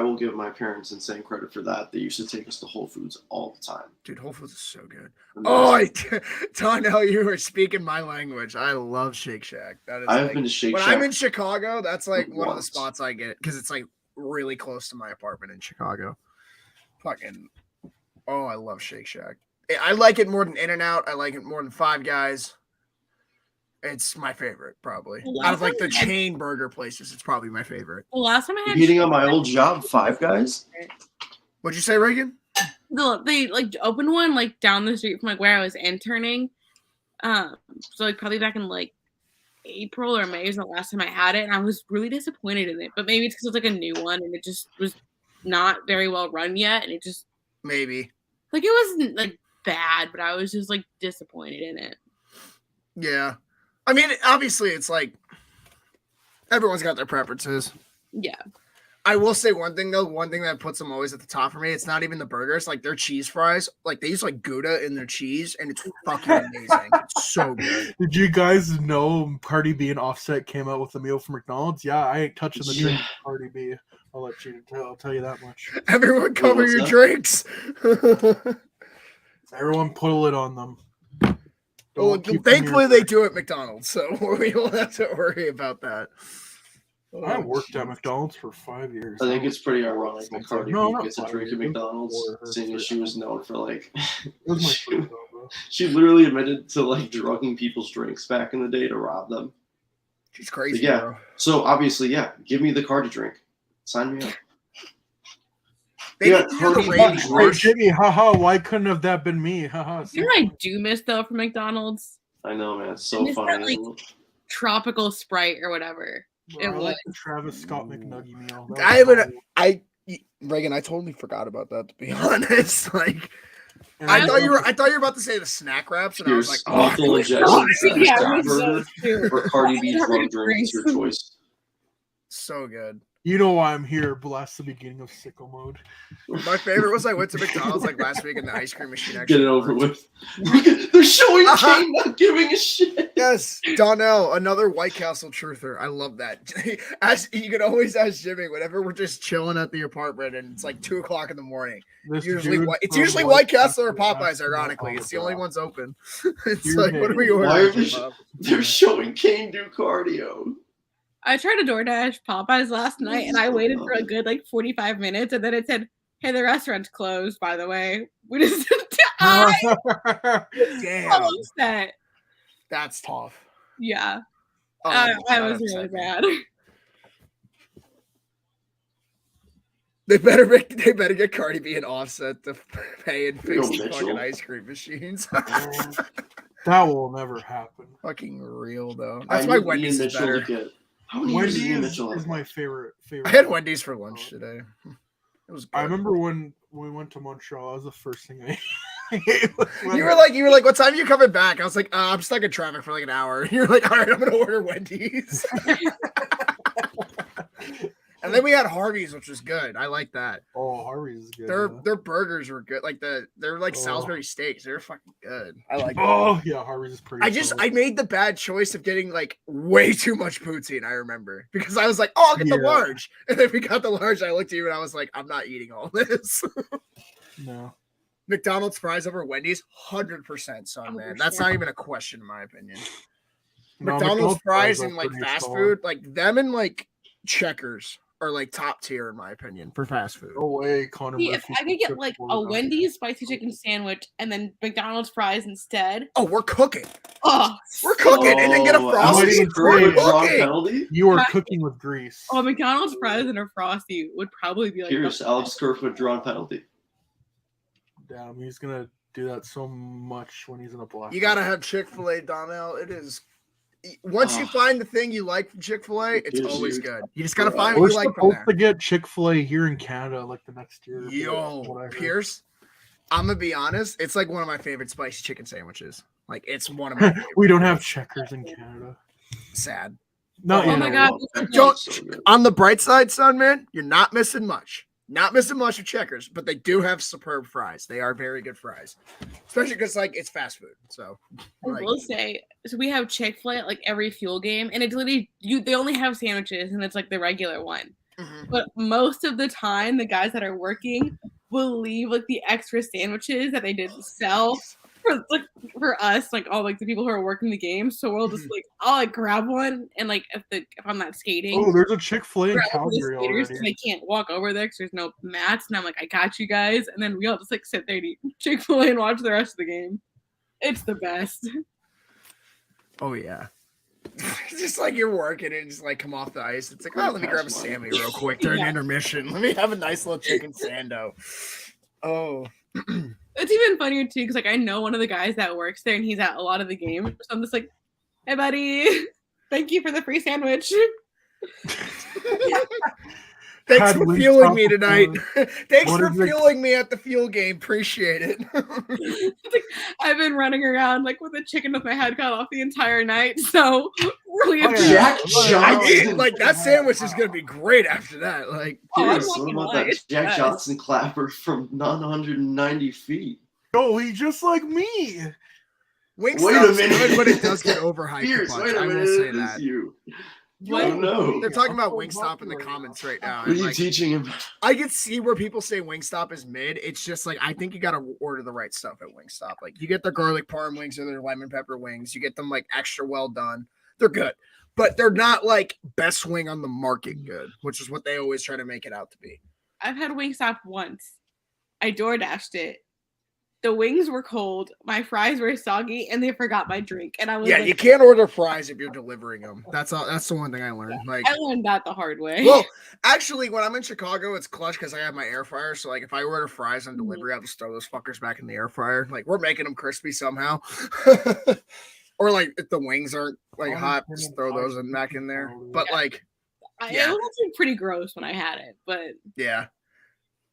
will give my parents insane credit for that. They used to take us to Whole Foods all the time. Dude, Whole Foods is so good. And Oh, Tonnell, you are speaking my language. I love Shake Shack. That is I have like, been to Shake when Shack. I'm in Chicago, that's like one of the once. spots I get because it's like really close to my apartment in Chicago. Fucking, oh, I love Shake Shack. I like it more than In-N-Out. I like it more than Five Guys. It's my favorite, probably. Well, Out of like the last time I- chain burger places, it's probably my favorite. The last time I had Beating on my old job, Five Guys. What'd you say, Reagan? they like opened one like down the street from like where I was interning. So like probably back in like April or May was the last time I had it, and I was really disappointed in it. But maybe it's because it's like a new one and it just was not very well run yet, and it just Maybe. like it wasn't like bad, but I was just like disappointed in it. Yeah. I mean, obviously, it's like everyone's got their preferences. Yeah. I will say one thing though. One thing that puts them always at the top for me. It's not even the burgers. Like their cheese fries. Like they use like Gouda in their cheese, and it's fucking amazing. It's so good. Did you guys know Cardi B and Offset came out with a meal from McDonald's? Yeah, I ain't touching the drink with Cardi B. I'll tell you that much. Everyone cover what's your that? drinks. Everyone put a lid on them. Well, Don't keep them thankfully near- they do at McDonald's, so we don't have to worry about that. I worked at McDonald's for 5 years. I think it's pretty ironic that Cardi No, B not gets a 5 drink at years. McDonald's, Before her seeing as she was known for like. It was my she, first job, bro. she literally admitted to like drugging people's drinks back in the day to rob them. She's crazy, Yeah. bro. So obviously, yeah, give me the card to drink. Sign me up. They Yeah, need to do Cardi the B Randy is Hey, Marsh. Jimmy, haha, why couldn't have that been me? Haha. You know what I do miss though from McDonald's? I know, man. It's I so miss funny. that, like, isn't it? Tropical Sprite or whatever. Bro, I It like was. the Travis Scott McNugget meal. That I was would. fire. Reagan, I totally forgot about that. To be honest, like And I I thought you love were about to say the snack wraps, and I was like, Here's oh, lethal injection, Oh, yeah, Stop it was burger, those two. or Cardi B Never drug drink. It's your choice. so good. You know why I'm here. Blast the beginning of sicko mode. My favorite was I went to McDonald's like last week, and the ice cream machine actually Get it over worked. with. They're showing Uh-huh. Kane not giving a shit. Yes, Donnell, another White Castle truther. I love that. As you can always ask Jimmy whenever we're just chilling at the apartment and it's like 2:00 in the morning. This Usually, dude it's from usually White Castle or asked Popeyes. me about Ironically, it's the only autograph. ones open. It's Dude, like, what are we Why are ordering? they- Bob? They're showing Kane do cardio. I tried to DoorDash Popeyes last night and I waited for a good like 45 minutes and then it said, "Hey, the restaurant's closed, by the way." We just I was Damn, so upset. that's tough. Yeah. Oh, I that was really upset me. bad. They better get Cardi B an offset to pay and fix the Mitchell. fucking ice cream machines. That will never happen. Fucking real though. I That's why need Wendy's Ian is Mitchell to better. get. How many years does Ian Wendy's Mitchell is have? my favorite. I had Wendy's for lunch today. It was good. I remember when we went to Montreal. That was the first thing I ate. was You were like, what time are you coming back? I was like, I'm stuck in traffic for like an hour. You're like, all right, I'm gonna order Wendy's. And then we had Harvey's, which was good. I like that. Oh, Harvey's is good. Their burgers were good. Like they're like Oh. Salisbury steaks. They're fucking good. I like. Oh yeah, Harvey's is pretty. I solid. made the bad choice of getting like way too much poutine. I remember because I was like, oh, I'll get the Yeah. large, and then we got the large. I looked at you and I was like, I'm not eating all this. no. McDonald's fries over Wendy's, 100%, son, man. That's not even a question in my opinion. No, McDonald's fries are and like pretty fast solid. food, like them and like Checkers are like top tier in my opinion for fast food. No way, Connor. See, if Murphy I could get took like forward a on Wendy's spicy chicken sandwich and then McDonald's fries instead. Oh, we're cooking. Oh, We're cooking and then get a Oh, frosty. Alex We're Gray, Drawn cooking. penalty. You are Right. cooking with grease. oh, McDonald's fries and a frosty would probably be like Here's the- Alex Kerfoot drawn penalty. Damn, he's gonna do that so much when he's in a black. You gotta have Chick-fil-A, Donnell. It is. Once you Oh. find the thing you like from Chick-fil-A, it's Yes, always dude. good. You just gotta Right. find We're what you like from supposed there. to get Chick-fil-A here in Canada like the next year. Yo, what I heard. Pierce, I'm gonna be honest. It's like one of my favorite spicy chicken sandwiches. Like it's one of my favorite. We don't have Checkers in Canada. Sad. Not Oh yet. my God. Don't- So good. On the bright side, son, man, you're not missing much. Not missing much of Checkers, but they do have superb fries. They are very good fries, especially because like it's fast food. So, I like, will say, so we have Chick-fil-A at like every fuel game, and it's literally they only have sandwiches, and it's like the regular one. mhm. But most of the time, the guys that are working will leave like the extra sandwiches that they didn't sell for us, like all like the people who are working the game. So we'll just like I'll like grab one, and like if I'm not skating. Oh, there's a Chick-fil-A in grab one of the Calgary skaters 'cause already. they can't walk over there because there's no mats, and I'm like, I got you guys, and then we all just like sit there and eat Chick-fil-A and watch the rest of the game. It's the best. Oh yeah. Just like you're working and just like come off the ice. It's like, oh, let me grab a Sammy real quick during Yeah. intermission. Let me have a nice little chicken sando. Oh, It's even funnier too because like I know one of the guys that works there and he's at a lot of the games. So I'm just like, hey buddy, thank you for the free sandwich. thanks Had for Wingstop fueling me before. tonight. Thanks What for is it? fueling me at the fuel game. Appreciate it. It's like, I've been running around like with a chicken with my head cut off the entire night. So really Oh, appreciate yeah. Jack I Johnson. mean, like that sandwich is gonna be great after that. Like, Oh, I'm Here's not what gonna about lie, that it's Jack best. Johnson clapper from 990 feet? Oh, he's just like me. Wingstop's Wait a minute. good, but it does get overhyped. a Pierce, bunch. wait a I minute. will say It is that. you. What? don't know. They're talking about I'm Wingstop in the right comments now. right now. What are and, you like, teaching him? I can see where people say Wingstop is mid. It's just like I think you gotta order the right stuff at Wingstop. Like you get their garlic parm wings or their lemon pepper wings. You get them like extra well done. They're good, but they're not like best wing on the market good, which is what they always try to make it out to be. I've had Wingstop once. I door dashed it. The wings were cold, my fries were soggy, and they forgot my drink. And I was Yeah, like, you can't order fries if you're delivering them. That's all. That's the one thing I learned. Like, I learned that the hard way. well, actually, when I'm in Chicago, it's clutch because I have my air fryer. So, like, if I order fries on delivery, I'll just throw those fuckers back in the air fryer. Like, we're making them crispy somehow. Or like, if the wings aren't like hot, just throw those back in there. But like, It was actually pretty gross when I had it, but yeah,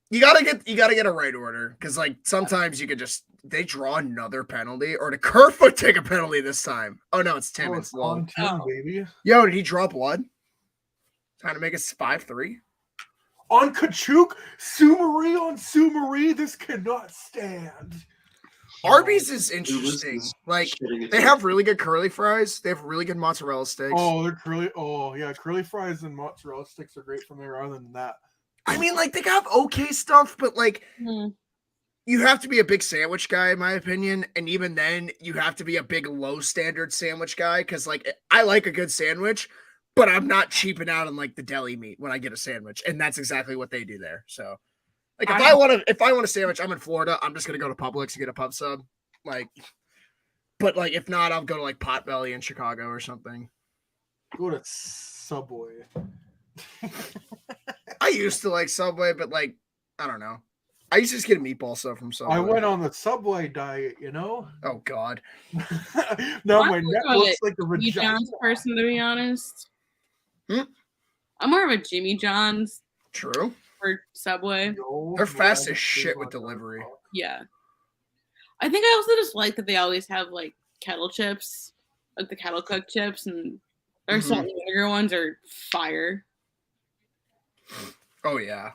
you gotta get a right order because like sometimes you could just they draw another penalty or the Kerfoot take a penalty this time. Oh no, it's Tim. Oh, It's it's on low. Tim, baby. Yo, did he draw blood? Trying to make us 5-3. On Kachuk, Sumari on Sumari. This cannot stand. Arby's is Dude, interesting. this is Like shitting they itself. have really good curly fries. They have really good mozzarella sticks. Oh, they're curly. Oh, yeah, curly fries and mozzarella sticks are great from there. Other than that, I mean, like they have okay stuff, but like mm, you have to be a big sandwich guy, in my opinion. And even then, you have to be a big low standard sandwich guy because, like, I like a good sandwich, but I'm not cheaping out on like the deli meat when I get a sandwich, and that's exactly what they do there. So, like, if I want a sandwich, I'm in Florida. I'm just gonna go to Publix and get a pub sub. Like, but like if not, I'll go to like Potbelly in Chicago or something. go to Subway. I used to like Subway, but like I don't know. I used to just get a meatball sub from Subway. I went on the Subway diet, you know. Oh God. Now I'm my neck gonna looks like a Jimmy vagina. John's person, to be honest. Hmm? I'm more of a Jimmy John's True. for Subway. No, They're fast no, as shit with no, delivery. Yeah. I think I also just like that they always have like kettle chips, like the kettle cooked chips, and their Mhm. salt and vinegar ones are fire. Oh yeah.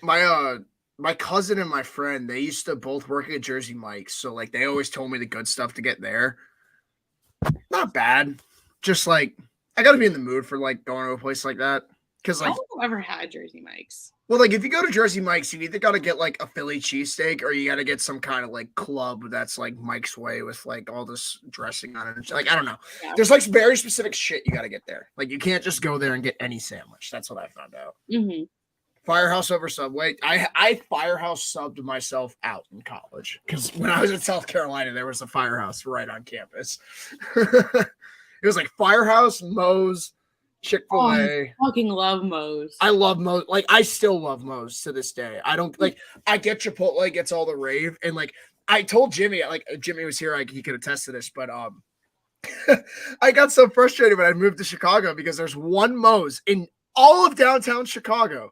My cousin and my friend, they used to both work at Jersey Mike's, so like they always told me the good stuff to get there. Not bad. Just like I gotta be in the mood for like going to a place like that. Cause I like don't think I've ever had Jersey Mike's. well, like if you go to Jersey Mike's, you either gotta get like a Philly cheesesteak or you gotta get some kind of like club that's like Mike's Way with like all this dressing on it. Like I don't know. Yeah. There's like very specific shit you gotta get there. Like you can't just go there and get any sandwich. That's what I found out. Mm-hmm. Firehouse over Subway. I Firehouse subbed myself out in college because when I was in South Carolina, there was a Firehouse right on campus. It was like Firehouse, Moe's, Chick-fil-A. Fucking love Moe's. I love Moe's. Like I still love Moe's to this day. I don't like. I get Chipotle gets all the rave, and like I told Jimmy, like Jimmy was here, like he could attest to this, but I got so frustrated when I moved to Chicago because there's one Moe's in all of downtown Chicago.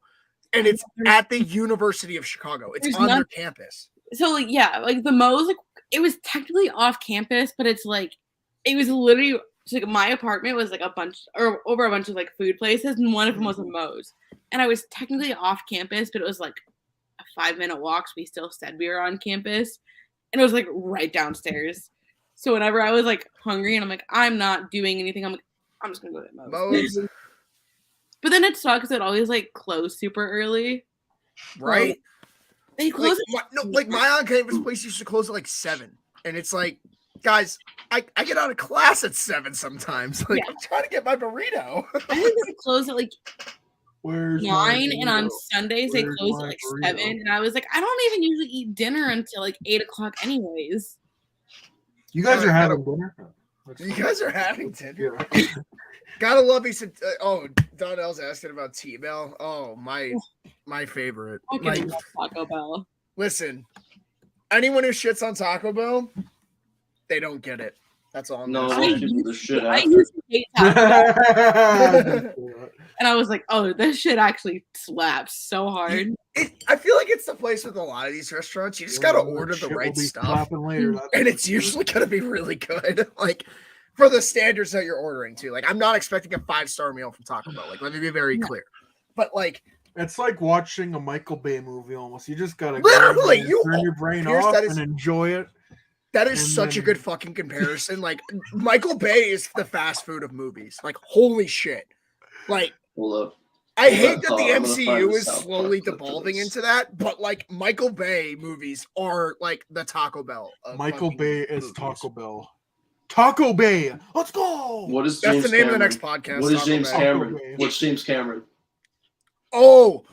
And it's at the University of Chicago. It's There's on their none- campus. So like yeah, like the Moe's, like it was technically off campus, but it's like it was literally like my apartment was like a bunch or over a bunch of like food places, and one of them was a Moe's. And I was technically off campus, but it was like a 5-minute walk. So we still said we were on campus, and it was like right downstairs. So whenever I was like hungry and I'm like, I'm not doing anything, I'm like, I'm just gonna go to Moe's. Moe's, But then it sucks. It always like close super early. right? They close. Like my on-campus place used to close at like 7. And it's like, guys, I get out of class at 7 sometimes. Like Yeah. I'm trying to get my burrito. I think they close at like Where's my 9, and on burrito? Sundays they Where's close my at like burrito? 7. And I was like, I don't even usually eat dinner until like 8 o'clock, anyways. You guys Yeah, are I having dinner? You guys are having dinner. Yeah. Gotta love he said oh, Donnell's asking about T-Bell. Oh, my favorite. Fucking Like, love Taco Bell. listen, anyone who shits on Taco Bell, they don't get it. That's all I'm No, gonna I say. should do the shit I after. used to hate Taco Bell, and I was like, oh, this shit actually slaps so hard. I feel like it's the place with a lot of these restaurants. You just gotta order the right stuff, Later, and it's usually gonna be really good. Like for the standards that you're ordering to. Like I'm not expecting a 5-star meal from Taco Bell. Like let me be very clear. But like it's like watching a Michael Bay movie almost. You just gotta Literally, go you- turn your brain Pierce, off that is- and enjoy it. That is And such a then- good fucking comparison. Like Michael Bay is the fast food of movies. Like holy shit. Like Hold up. I Hold hate on, that hold the on, I'm gonna find MCU the is South slowly Park clip for devolving this. into that, but like Michael Bay movies are like the Taco Bell. Of Michael fucking Bay is movies. Taco Bell. Taco Bay. Let's go. What is That's James the name Cameron? of the next podcast. What is Taco James Bay. Cameron? Taco Bay. What's James Cameron? Oh,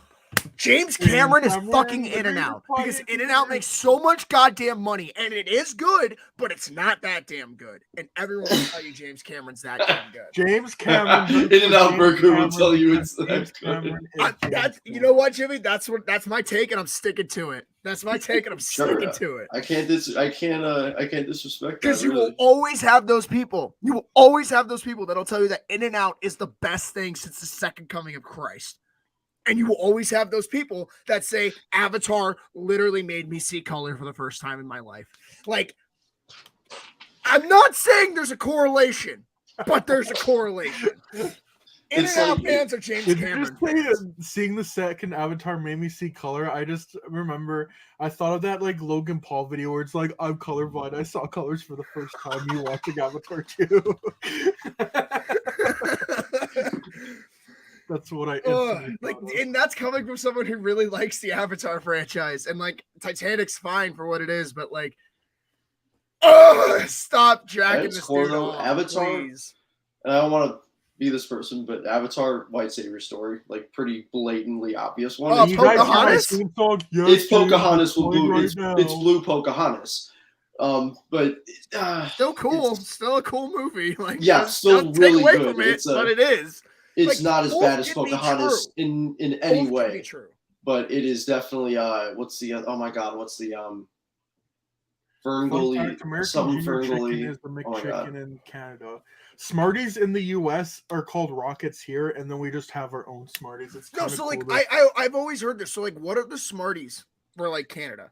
James Cameron is Cameron, fucking the In-N-Out because greatest In-N-Out makes so much goddamn money, and it is good, but it's not that damn good. And everyone will tell you James Cameron's that damn good. James Cameron. In-N-Out Burger will tell you it's James that good. Cameron is That's James you know what, Jimmy? That's my take, and I'm sticking to it. That's my take, and I'm Sure. sticking to it. I can't disrespect Because that. you will Really. always have those people. You will always have those people that'll tell you that In-N-Out is the best thing since the second coming of Christ. And you will always have those people that say Avatar literally made me see color for the first time in my life. Like, I'm not saying there's a correlation, but there's a correlation. It's In-N-Out like- fans are James Did you Cameron just say fans. seeing the second Avatar made me see color? I just remember I thought of that like Logan Paul video where it's like I'm colorblind. I saw colors for the first time. You watching Avatar 2? That's what I instantly Like, thought of. and that's coming from someone who really likes the Avatar franchise. And like, Titanic's fine for what it is, but like, stop jacking That's this cool, dude though. off, Avatar- please. And I don't want to be this person, but Avatar White Savior story, like pretty blatantly obvious one. Oh, You guys hear my Pocahontas? theme song? Yes, It's dude, Pocahontas with playing blue. right It's now. blue Pocahontas. But Still cool. It's- Still a cool movie. Like, Yeah, don't- still don't really take away good. From it, It's a- but it is. it's Like, not as both bad as can be Pocahontas true. in any Both can be way, true. but it is definitely what's the oh my god, what's the Fun Ferngully fact, American something Junior Chicken Ferngully. is the my McChicken God. in Canada. Smarties in the U.S. are called Rockets here, and then we just have our own Smarties. It's No, kinda so like cool that- I've always heard this. So like, what are the Smarties for like Canada?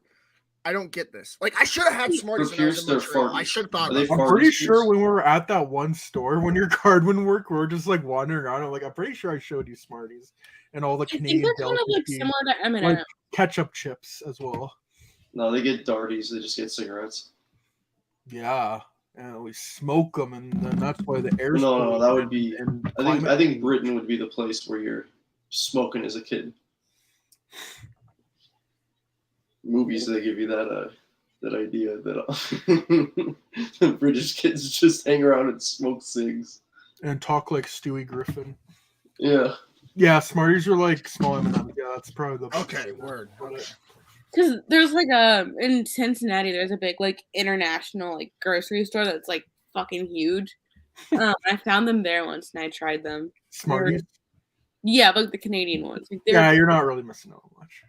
I don't get this. Like, I should have had Smarties when I was in Pierce, they're Montreal. I Farties. should have thought Are about they it. I'm Farties, pretty please? sure when we were at that one store when your card wouldn't work, we were just like wandering around. I'm like, I'm pretty sure I showed you Smarties and all the I think Canadian they're kind of like delicacies, similar to M&M. like ketchup chips as well. No, they get darties. They just get cigarettes. Yeah, and we smoke them, and then that's why the air. No, that would be- I think Britain would be the place where you're smoking as a kid. Movies they give you that idea that the British kids just hang around and smoke cigs. and talk like Stewie Griffin. Yeah. Yeah, Smarties are like small M&Ms. Yeah, that's probably the Okay, word. Okay. Because there's like in Cincinnati, there's a big like international like grocery store that's like fucking huge. I found them there once and I tried them. Smarties. Yeah, like the Canadian ones. Like, they're- Yeah, you're not really missing out much.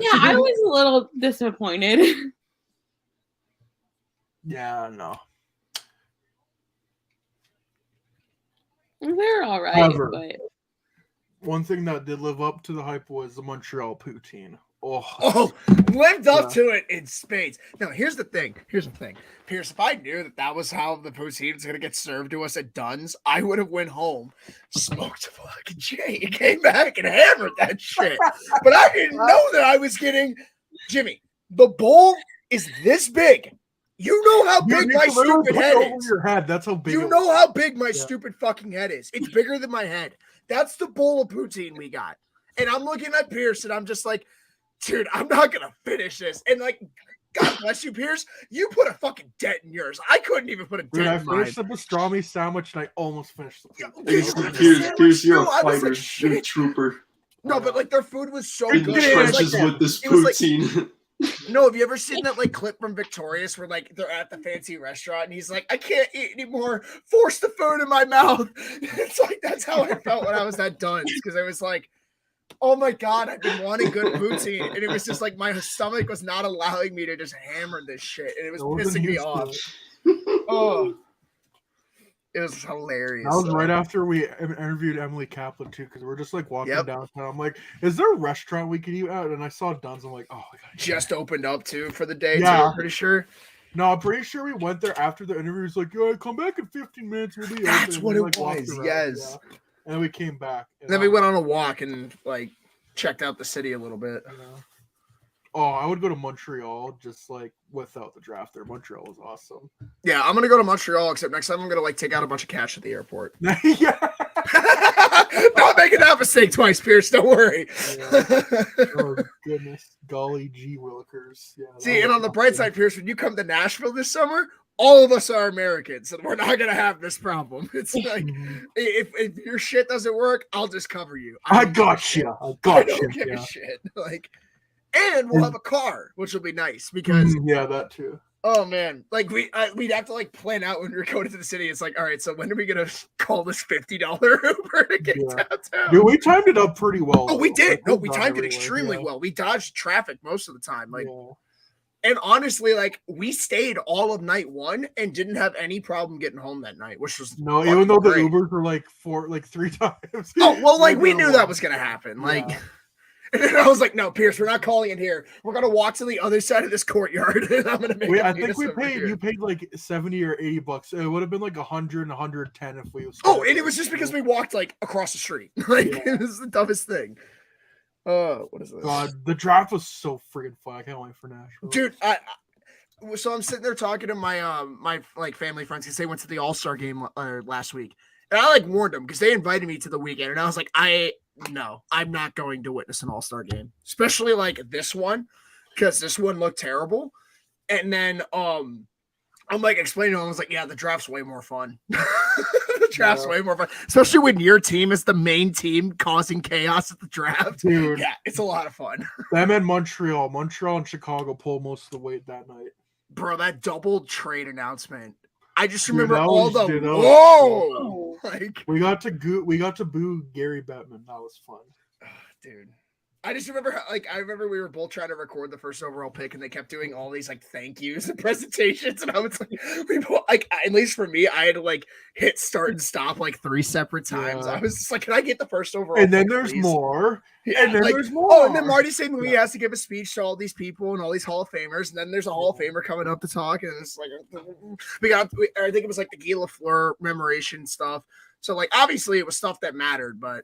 yeah, I was a little disappointed. Yeah, no. They're all right, However, but one thing that did live up to the hype was the Montreal poutine. Oh, lived up Yeah. to it in spades. Now, here's the thing. Pierce, if I knew that was how the poutine was going to get served to us at Dunn's, I would have went home, smoked a fucking J, and came back and hammered that shit. But I didn't know that I was getting... Jimmy, the bowl is this big. You know how big my stupid head over is. your head. That's how big. You it know was. how big my Yeah. stupid fucking head is. It's bigger than my head. That's the bowl of poutine we got. And I'm looking at Pierce and I'm just like, dude, I'm not going to finish this. And like, God bless you, Pierce. You put a fucking dent in yours. I couldn't even put a Dude, I dent in mine. finished the pastrami sandwich and I almost finished the Yeah, poutine. Pierce, you Pierce, Pierce, you're a I was fighter. like, You're a shit. trooper. No, but like their food was so In good. the It was trenches like, with this it was like- poutine. no, have you ever seen that like clip from Victorious where like they're at the fancy restaurant and he's like, I can't eat anymore. Force the food in my mouth. It's like that's how I felt when I was at Dunn's because I was like, oh my God, I've been wanting good poutine. And it was just like my stomach was not allowing me to just hammer this shit. And it was I wasn't pissing me used to off. it. Oh, it was hilarious. That was though. right after we interviewed Emily Kaplan too, because we're just like walking Yep. downtown. I'm like, is there a restaurant we could eat at? And I saw Dunn's. I'm like, oh, I gotta eat Just that. opened up too for the day. Yeah. Too, I'm pretty sure. No, I'm pretty sure we went there after the interview. He's like, yeah, come back in 15 minutes. We'll be open. That's And what we, it like, walked was, around, yes. yeah. And then we came back. And then we went on a walk and like checked out the city a little bit. I would go to Montreal just like without the draft there. Montreal was awesome. Yeah, I'm gonna go to Montreal. Except next time I'm gonna like take out a bunch of cash at the airport. Yeah. Not making that mistake twice, Pierce. Don't worry. Oh goodness, golly gee willikers. Yeah. See, and on the bright side, Pierce, when you come to Nashville this summer, all of us are Americans, and we're not gonna have this problem. It's like if your shit doesn't work, I'll just cover you. I got you. I I got don't you. give Yeah. a shit. Like, and we'll have a car, which will be nice because Yeah, that too. oh man, like we'd have to like plan out when we were going to the city. It's like, all right, so when are we gonna call this $50 Uber to get downtown? Dude, we timed it up pretty well. Oh, we though. did. Like, No, we we got timed it everywhere, extremely yeah. well. We dodged traffic most of the time. Like, Yeah. and honestly, like we stayed all of night one and didn't have any problem getting home that night, which was No, fucking even though the great. Ubers were like 3 times. Oh well, like we Like, knew that was gonna happen. Like, Yeah. and then I was like, no, Pierce, we're not calling it here. We're gonna walk to the other side of this courtyard, and I'm gonna make. I it meet think us we over paid. here. You paid like $70 or $80. It would have been like 100 and 110 if we. Oh, and it was just because we walked like across the street. Like Yeah. it was the dumbest thing. What is this? God, the draft was so freaking fun. I can't wait for Nashville. Dude, so I'm sitting there talking to my my like family friends because they went to the All-Star game last week, and I like warned them because they invited me to the weekend, and I was like, no, I'm not going to witness an All-Star game, especially like this one, because this one looked terrible. And then I'm like explaining to them, I was like, yeah, the draft's way more fun. The draft's way more fun, especially when your team is the main team causing chaos at the draft. Dude, Yeah, it's a lot of fun. them and Montreal and Chicago pulled most of the weight that night. Bro, that double trade announcement. I just Dude, remember that all was- the dude, that was whoa. Oh. Like, We got to boo Gary Bettman. That was fun. dude. I just remember how, like I remember we were both trying to record the first overall pick and they kept doing all these like thank yous and presentations and I was like we both, like at least for me I had to like hit start and stop like 3 separate times. Yeah. I was just like, can I get the first overall And then pick, there's please? more. Yeah, And then like, there's more. oh, and then Marty St. Louis Yeah. has to give a speech to all these people and all these Hall of Famers, and then there's a Hall of Famer coming up to talk, and it's like I think it was like the Guy Lafleur memoration stuff. So like obviously it was stuff that mattered, but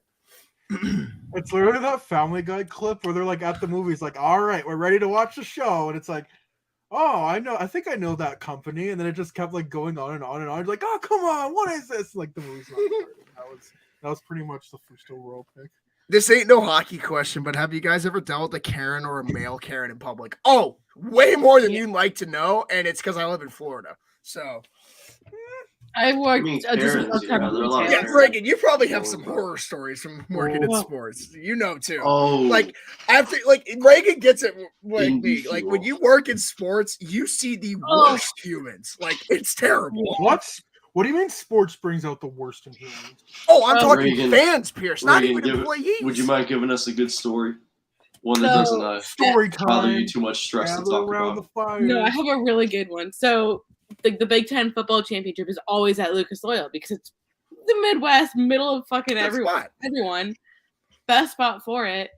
It's literally that Family Guy clip where they're like at the movies, like, all right, we're ready to watch the show. And it's like, oh, I think I know that company. And then it just kept like going on and on and on. It's like, oh, come on, what is this? Like the movie's not starting. That was pretty much the first overall pick. this ain't no hockey question, but have you guys ever dealt with a Karen or a male Karen in public? Oh, way more than you'd like to know, and it's because I live in Florida. So I worked mean, just Karens, about yeah, there are a lot of yeah, Karen. Reagan, you probably have some horror stories from working in Oh. sports. You know too. Oh, Like after like Reagan gets it like In me. the Like field. when you work in sports, you see the Oh. worst humans. Like it's terrible. What do you mean sports brings out the worst in humans? Oh, I'm talking Reagan- fans, Pierce, not Reagan, even employees. would you mind giving us a good story? One that So- doesn't Story bother time. you too much stress to Gather talk around about. the fire. No, I have a really good one. So the Big Ten football championship is always at Lucas Oil because it's the Midwest, middle of fucking Good everyone. spot. Everyone, best spot for it.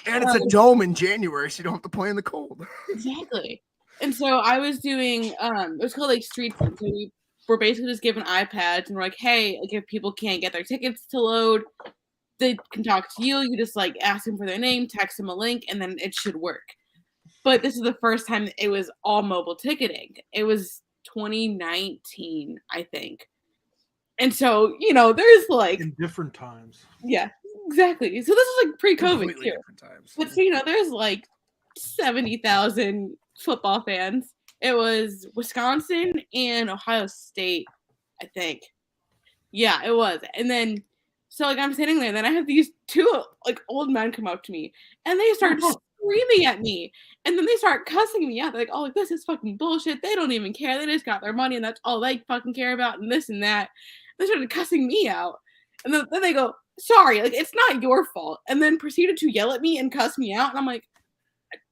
And it's a dome in January, so you don't have to play in the cold. Exactly. And so I was doing it was called like street food. So we were basically just given iPads and we're like, hey, like if people can't get their tickets to load, they can talk to you. You just like ask them for their name, text them a link, and then it should work. But this is the first time it was all mobile ticketing. It was 2019, I think. And so, there's like, in different times. yeah, exactly. So this is like pre-COVID Completely too. different times. But so, there's like 70,000 football fans. It was Wisconsin and Ohio State, I think. Yeah, it was. And then, so like I'm sitting there, and then I have these two like old men come up to me, and they start screaming at me, and then they start cussing me out. They're like, "Oh, like, this is fucking bullshit. They don't even care. They just got their money, and that's all they fucking care about, and this and that." They started cussing me out, and then they go, "Sorry, like it's not your fault," and then proceeded to yell at me and cuss me out, and I'm like,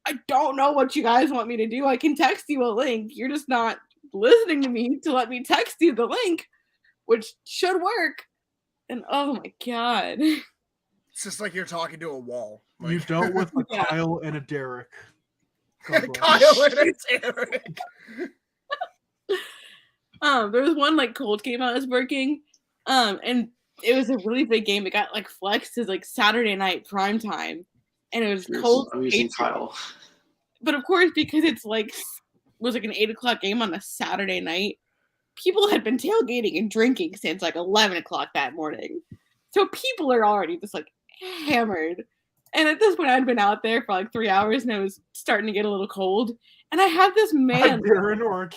I don't know what you guys want me to do. I can text you a link. You're just not listening to me to let me text you the link, which should work. And oh my god. It's just like you're talking to a wall. You Like, dealt with a Yeah. Kyle and a Derek. God bless. Kyle and it's Eric. There was one like cold game I was working. And it was a really big game. It got like flexed to like Saturday night prime time. And it was cold. I'm using Patriots. Kyle. But of course, because it's was like an 8 o'clock game on a Saturday night, people had been tailgating and drinking since like 11 o'clock that morning. So people are already just like hammered. And at this point, I'd been out there for like 3 hours and it was starting to get a little cold. And I had this man. Darren or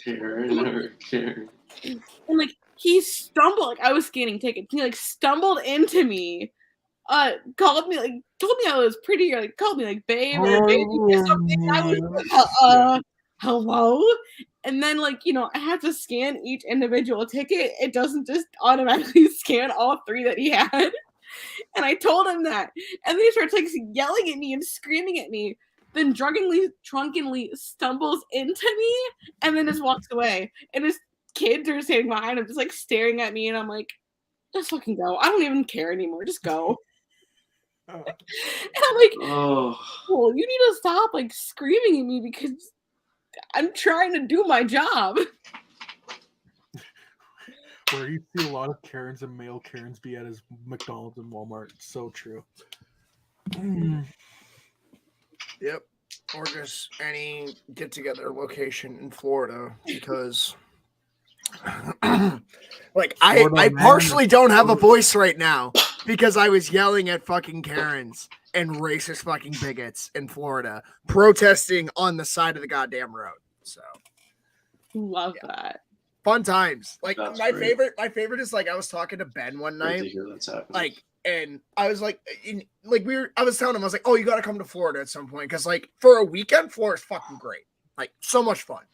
Karen. And like he stumbled, like I was scanning tickets. He like stumbled into me, called me told me I was pretty, or like called me like babe or baby or something. And I was like, hello. And then like, I had to scan each individual ticket. It doesn't just automatically scan all 3 that he had. And I told him that. And then he starts like yelling at me and screaming at me. Then drunkenly stumbles into me and then just walks away. And his kids are standing behind him, just like staring at me. And I'm like, just fucking go. I don't even care anymore. Just go. And I'm like, Oh, well, you need to stop like screaming at me because I'm trying to do my job. where you see a lot of Karens and male Karens be at his McDonald's and Walmart. So true. Yep. Or just any get-together location in Florida because like I partially don't have a voice right now because I was yelling at fucking Karens and racist fucking bigots in Florida protesting on the side of the goddamn road. So Love that. fun times. Like That's my great. favorite is like I was talking to Ben one great night. to hear that's happening. Like, and I was like, I was telling him, I was like, oh, you got to come to Florida at some point. Cause like for a weekend, Florida's fucking great. Like so much fun.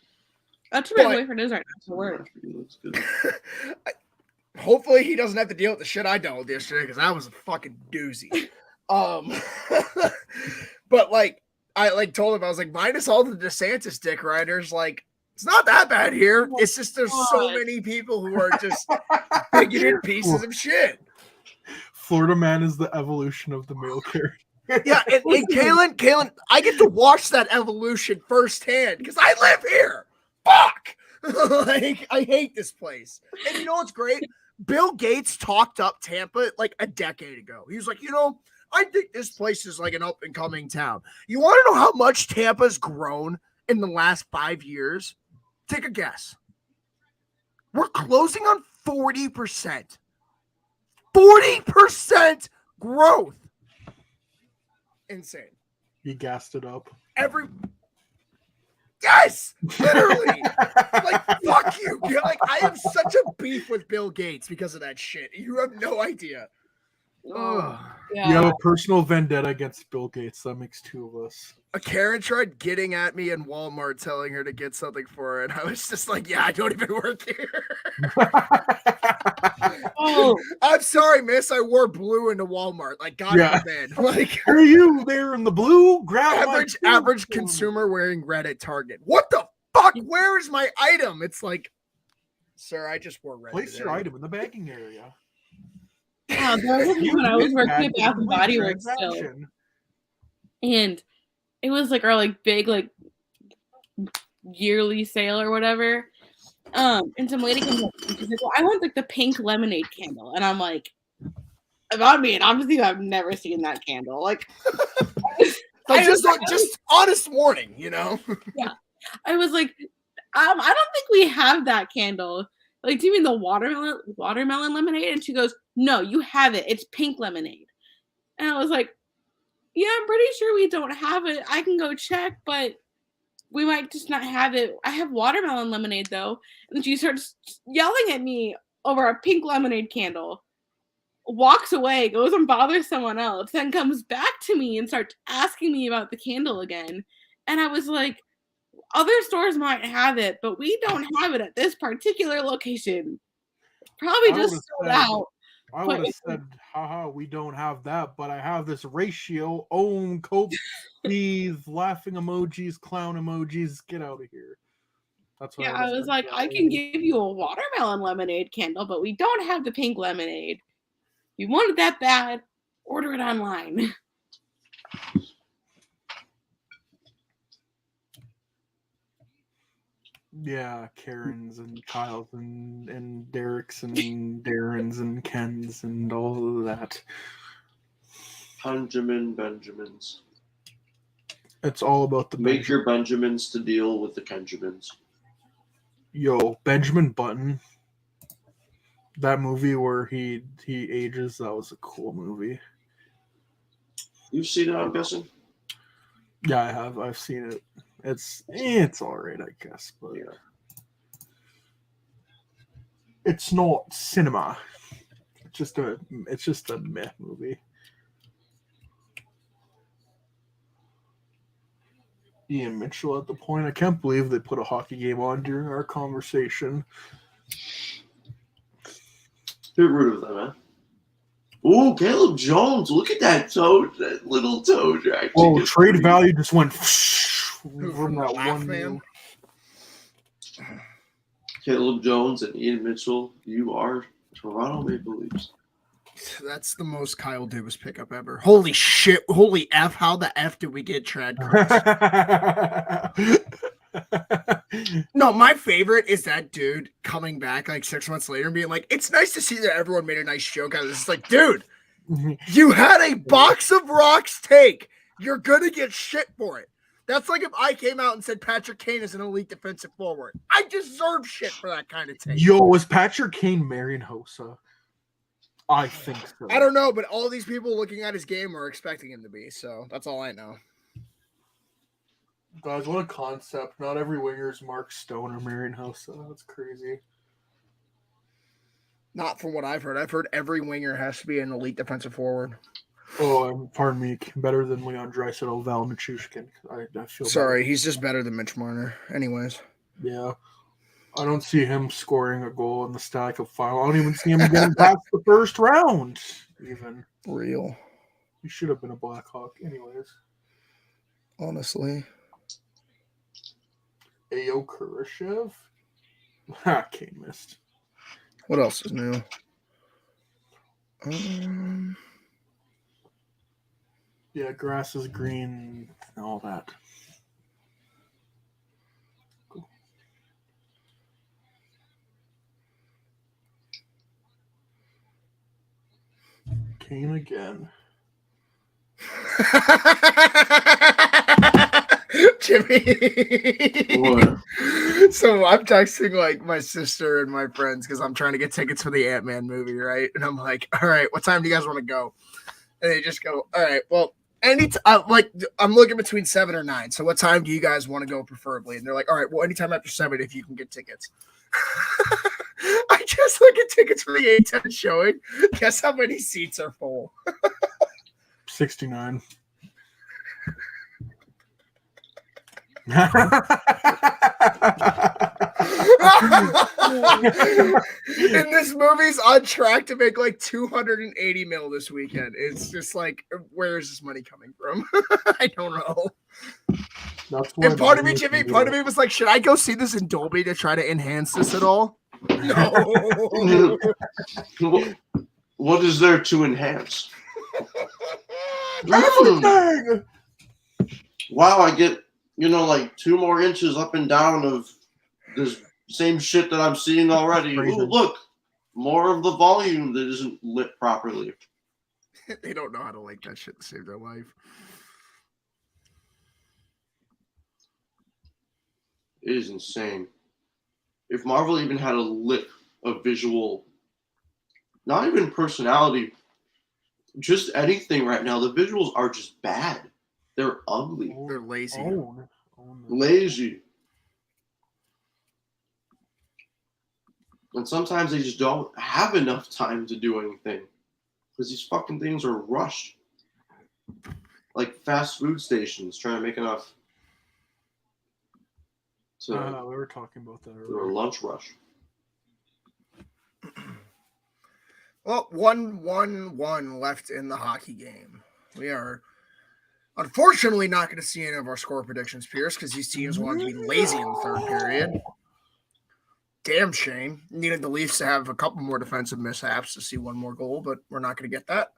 That's where my boyfriend is right now. So work. Looks good. Hopefully he doesn't have to deal with the shit I dealt with yesterday. Cause that was a fucking doozy. But like, I like told him, I was like, minus all the DeSantis dick riders, like, it's not that bad here. It's just there's so many people who are just bigoted pieces of shit. Florida man is the evolution of the male Karen. Yeah, and Kalen, I get to watch that evolution firsthand because I live here. Fuck! Like, I hate this place. And you know what's great? Bill Gates talked up Tampa like a decade ago. He was like, I think this place is like an up and coming town. You want to know how much Tampa's grown in the last 5 years? Take a guess. We're closing on 40%. 40% growth. Insane. He gassed it up. Yes, literally. Like, fuck you. Like, I have such a beef with Bill Gates because of that shit. You have no idea. Yeah. You have a personal vendetta against Bill Gates. That makes 2 of us. A Karen tried getting at me in Walmart telling her to get something for her, and I was just like, yeah, I don't even work here. Oh, I'm sorry, miss. I wore blue into Walmart. Like, God forbid. Like, Are you there in the blue? Grab average consumer wearing red at Target. What the fuck? Where is my item? It's like, sir, I just wore red. Place today. your item in the bagging area. yeah, there was when I was working at Bath and Body Works still, and it was like our like big like yearly sale or whatever. And some lady comes up and she's like, "Well, I want like the pink lemonade candle," and I'm like, "About me," and obviously I've never seen that candle. Like, like just honest warning, Yeah. I was like, I don't think we have that candle. Like, do you mean the watermelon lemonade? And she goes, "No, you have it. It's pink lemonade." And I was like, "Yeah, I'm pretty sure we don't have it. I can go check, but we might just not have it. I have watermelon lemonade though." And she starts yelling at me over a pink lemonade candle, walks away, goes and bothers someone else, then comes back to me and starts asking me about the candle again. And I was like, other stores might have it, but we don't have it at this particular location. Probably just sold out. I would have said, haha, we don't have that, but I have this ratio, cope, bees, laughing emojis, clown emojis, get out of here. That's what I was like, I can give you a watermelon lemonade candle, but we don't have the pink lemonade. You want it that bad, order it online. Yeah, Karens and Kyles and Derek's and Darren's and Ken's and all of that. Benjamins. It's all about the Make your Benjamins to deal with the Kenjamins. Yo, Benjamin Button. That movie where he ages, that was a cool movie. You've seen it, I'm guessing? Yeah, I have. I've seen it. It's all right, I guess, but Yeah. it's not cinema. It's just a meh movie. Ian Mitchell at the point. I can't believe they put a hockey game on during our conversation. Get rid of that, man. Ooh, Caleb Jones. Look at that toe. That little toe. Oh, trade value just went from that one man. Caleb Jones and Ian Mitchell, you are Toronto Maple Leafs. That's the most Kyle Dubas pickup ever. Holy shit. Holy F. How the F did we get Trad Kurtz? No, my favorite is that dude coming back like 6 months later and being like, it's nice to see that everyone made a nice joke out of this. It's like, dude, you had a box of rocks take. You're going to get shit for it. That's like if I came out and said Patrick Kane is an elite defensive forward. I deserve shit for that kind of take. Yo, was Patrick Kane marrying Hossa? I think so. I don't know, but all these people looking at his game are expecting him to be, so that's all I know. Guys, what a concept. Not every winger is Mark Stone or Marion Hossa. That's crazy. Not from what I've heard. I've heard every winger has to be an elite defensive forward. Oh, pardon me. Better than Leon Draisaitl, Val Nichushkin. I feel Sorry, bad. he's just better than Mitch Marner. Anyways. Yeah. I don't see him scoring a goal in the Stanley Cup final. I don't even see him getting past the first round, even. Real. He should have been a Blackhawk anyways. Honestly. Ayo Kurashev? Kane missed. What else is new? Yeah, grass is green and all that. Cool. Kane again. Jimmy. What? So I'm texting like my sister and my friends because I'm trying to get tickets for the Ant-Man movie, right? And I'm like, all right, what time do you guys want to go? And they just go, all right, well, I'm looking between 7 or 9. So what time do you guys want to go preferably? And they're like, all right, well, anytime after 7 if you can get tickets. I just look at tickets for the 8:10 showing. Guess how many seats are full? 69. And this movie's on track to make like 280 mil this weekend. It's just like, where is this money coming from? I don't know. And part of me, Jimmy, part of me was like, should I go see this in Dolby to try to enhance this at all? No. What is there to enhance? Everything! Wow, I get, like 2 more inches up and down of this same shit that I'm seeing already. Ooh, look, more of the volume that isn't lit properly. They don't know how to like that shit to save their life. It is insane. If Marvel even had a lick of visual, not even personality, just anything right now, the visuals are just bad. They're ugly. They're lazy. Lazy. And sometimes they just don't have enough time to do anything because these fucking things are rushed. Like fast food stations trying to make enough we were talking about that earlier. for a lunch rush. Well, 1-1-1 left in the hockey game. We are unfortunately not going to see any of our score predictions, Pierce, because these teams wanted to be lazy in the third period. Damn shame. Needed the Leafs to have a couple more defensive mishaps to see one more goal, but we're not going to get that.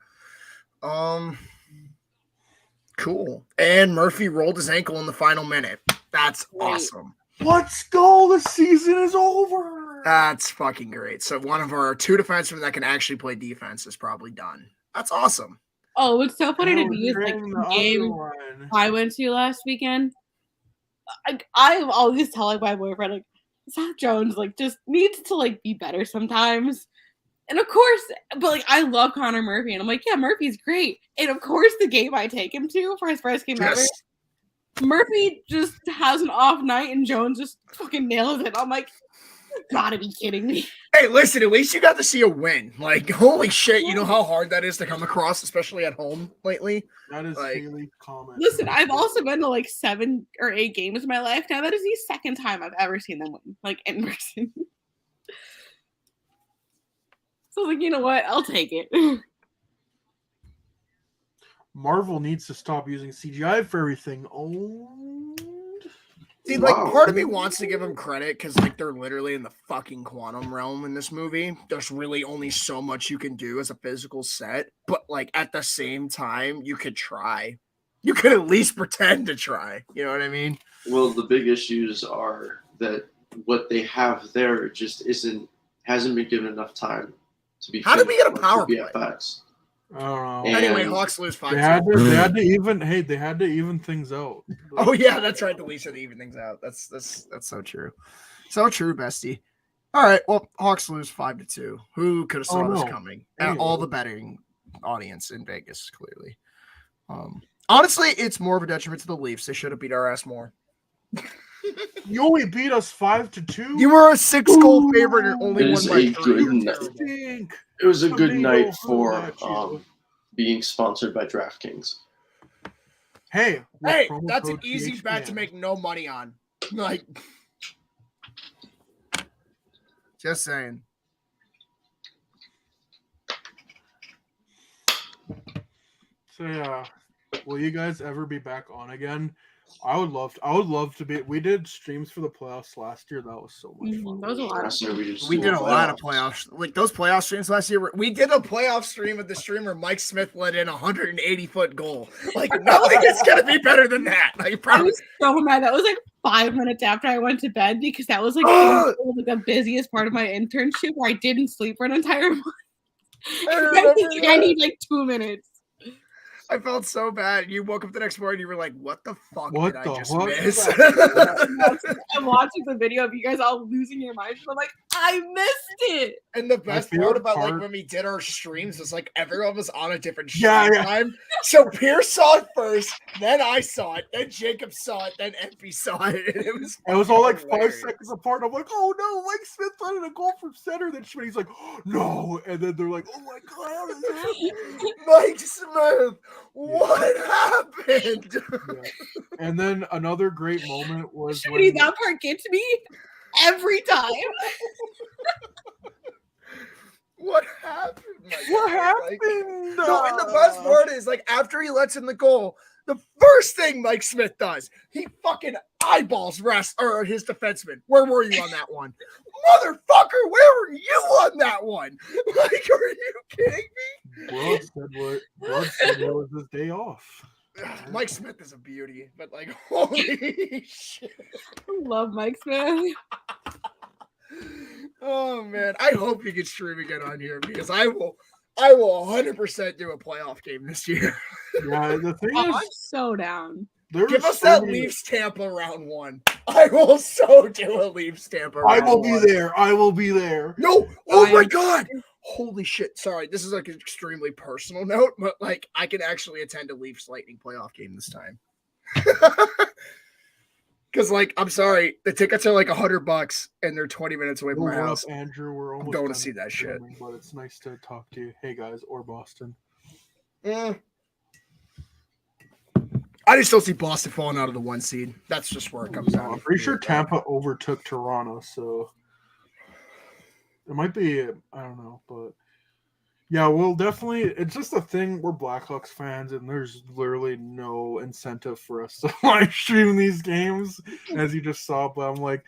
Cool. And Murphy rolled his ankle in the final minute. That's awesome. Let's go. The season is over. That's fucking great. So one of our 2 defensemen that can actually play defense is probably done. That's awesome. Oh, what's so funny I to was me is like saying the the other game one. I went to last weekend. I always tell like my boyfriend like Zach Jones like just needs to like be better sometimes. And of course, but like I love Connor Murphy, and I'm like, yeah, Murphy's great. And of course, the game I take him to for his first game ever, Murphy just has an off night, and Jones just fucking nails it. I'm like, you gotta be kidding me. Hey, listen, at least you got to see a win. Like, holy shit, you know how hard that is to come across, especially at home lately? That is Like, Haley comment. Listen, I've also been to like 7 or 8 games in my life now. That is the second time I've ever seen them win, like in person. So like, you know what? I'll take it. Marvel needs to stop using CGI for everything. Oh, see, like, Wow. part of me wants to give them credit because, like, they're literally in the fucking quantum realm in this movie. There's really only so much you can do as a physical set, but, like, at the same time, you could try. You could at least pretend to try. You know what I mean? Well, the big issues are that what they have there just hasn't been given enough time to be. How did we get a finished power on play? VFX. I don't know. And- Anyway, Hawks lose 5-2. They had to even. Hey, they had to even things out. Oh yeah, that's right. The least said even things out. That's so true. So true, bestie. All right. Well, Hawks lose 5-2. Who could have saw this coming? Anyway. All the betting audience in Vegas, clearly. Honestly, it's more of a detriment to the Leafs. They should have beat our ass more. You only beat us 5-2. You were a 6-goal favorite and only It won is by a 3. good You're night. terrible. Stink. It was a good Someday night they'll for hurl at you. being sponsored by DraftKings. Hey, with Hey, promo that's an code easy bet to THPN. make no money on. Like, just saying. So yeah, will you guys ever be back on again? I would love to be. We did streams for the playoffs last year. That was so much fun. That was a lot of Last year We did a lot of playoffs. Like those playoff streams last year. We did a playoff stream with the streamer Mike Smith let in a 180-foot goal. Like nothing is gonna be better than that. I I promise. was so mad. That was like 5 minutes after I went to bed because that was like the busiest part of my internship where I didn't sleep for an entire month. I need like 2 minutes. I felt so bad. You woke up the next morning, you were like, "What the fuck What did the I just fuck miss?" I'm watching the video of you guys all losing your minds. And I'm like, I missed it. And the best part favorite about like part- when we did our streams was like everyone was on a different Yeah, stream yeah. time. So Pierce saw it first, then I saw it, then Jacob saw it, then MP saw it, and it was all like hilarious. 5 seconds apart. I'm like, oh no, Mike Smith let in a goal from center. Then he's like, oh, no, and then they're like, oh my god, how is that? Mike Smith, what happened? Yeah. And then another great moment was Shooty, when that part gets me every time. What happened? Mike what Smith? Like, happened? no, and the best part is like after he lets in the goal, the first thing Mike Smith does, he fucking eyeballs his defenseman. Where were you on that one? Motherfucker, where were you on that one? Like, are you kidding Blood said it was his day off. me? Mike Smith is a beauty, but like, holy shit. I love Mike Smith. Oh man, I hope you can stream again on here because I will 100% do a playoff game this year. Yeah, the thing Oh, I'm is, so down. there Give was us so that many- Leafs Tampa round 1. I will so do a Leafs Tampa round I will be 1. there. I will be there. No, oh my I'm- god. Holy shit. Sorry, this is like an extremely personal note, but like I can actually attend a Leafs Lightning playoff game this time. Because like, I'm sorry, the tickets are like $100 and they're 20 minutes away from Oh, my what up, house. Andrew? We're almost going to done see that shit. filming, but it's nice to talk to you. Hey guys, or Boston. I just don't see Boston falling out of the 1 seed. That's just where it comes down. I'm pretty sure Tampa overtook Toronto, so it might be. I don't know, but yeah, we'll definitely. It's just a thing. We're Blackhawks fans, and there's literally no incentive for us to live stream these games, as you just saw. But I'm like,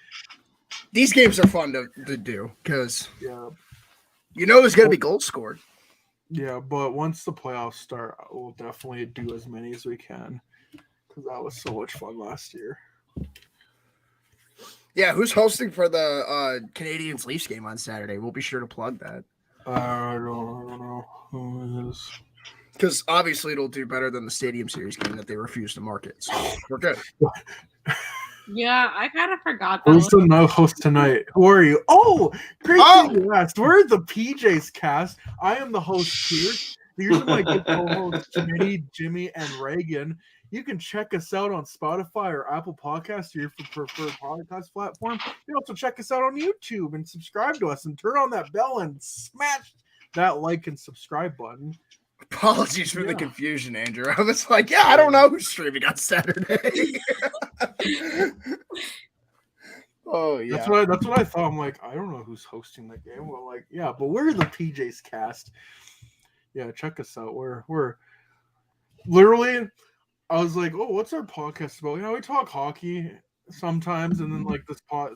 These games are fun to do because yeah, you know there's going to be goals scored. yeah. But once the playoffs start, we'll definitely do as many as we can because that was so much fun last year. Yeah, who's hosting for the Canadians Leafs game on Saturday? We'll be sure to plug that. I don't know who it is. Because obviously it'll do better than the Stadium Series game that they refuse to market. So we're good. Yeah, I kind of forgot that. Who's the no host tonight? Who are you? Oh, great Oh! thing you asked. We're the PJs cast. I am the host here. These are my good co-hosts, Smitty, Jimmy, and Reagan. You can check us out on Spotify or Apple Podcasts, your preferred podcast platform. You can also check us out on YouTube and subscribe to us and turn on that bell and smash that like and subscribe button. Apologies for the confusion, Andrew. I was like, I don't know who's streaming on Saturday. Oh yeah. That's what I thought. I'm like, I don't know who's hosting the game. Well, like, yeah, but we're the PJs cast. Yeah, check us out. We're literally, I was like, oh, what's our podcast about? We talk hockey sometimes, and then like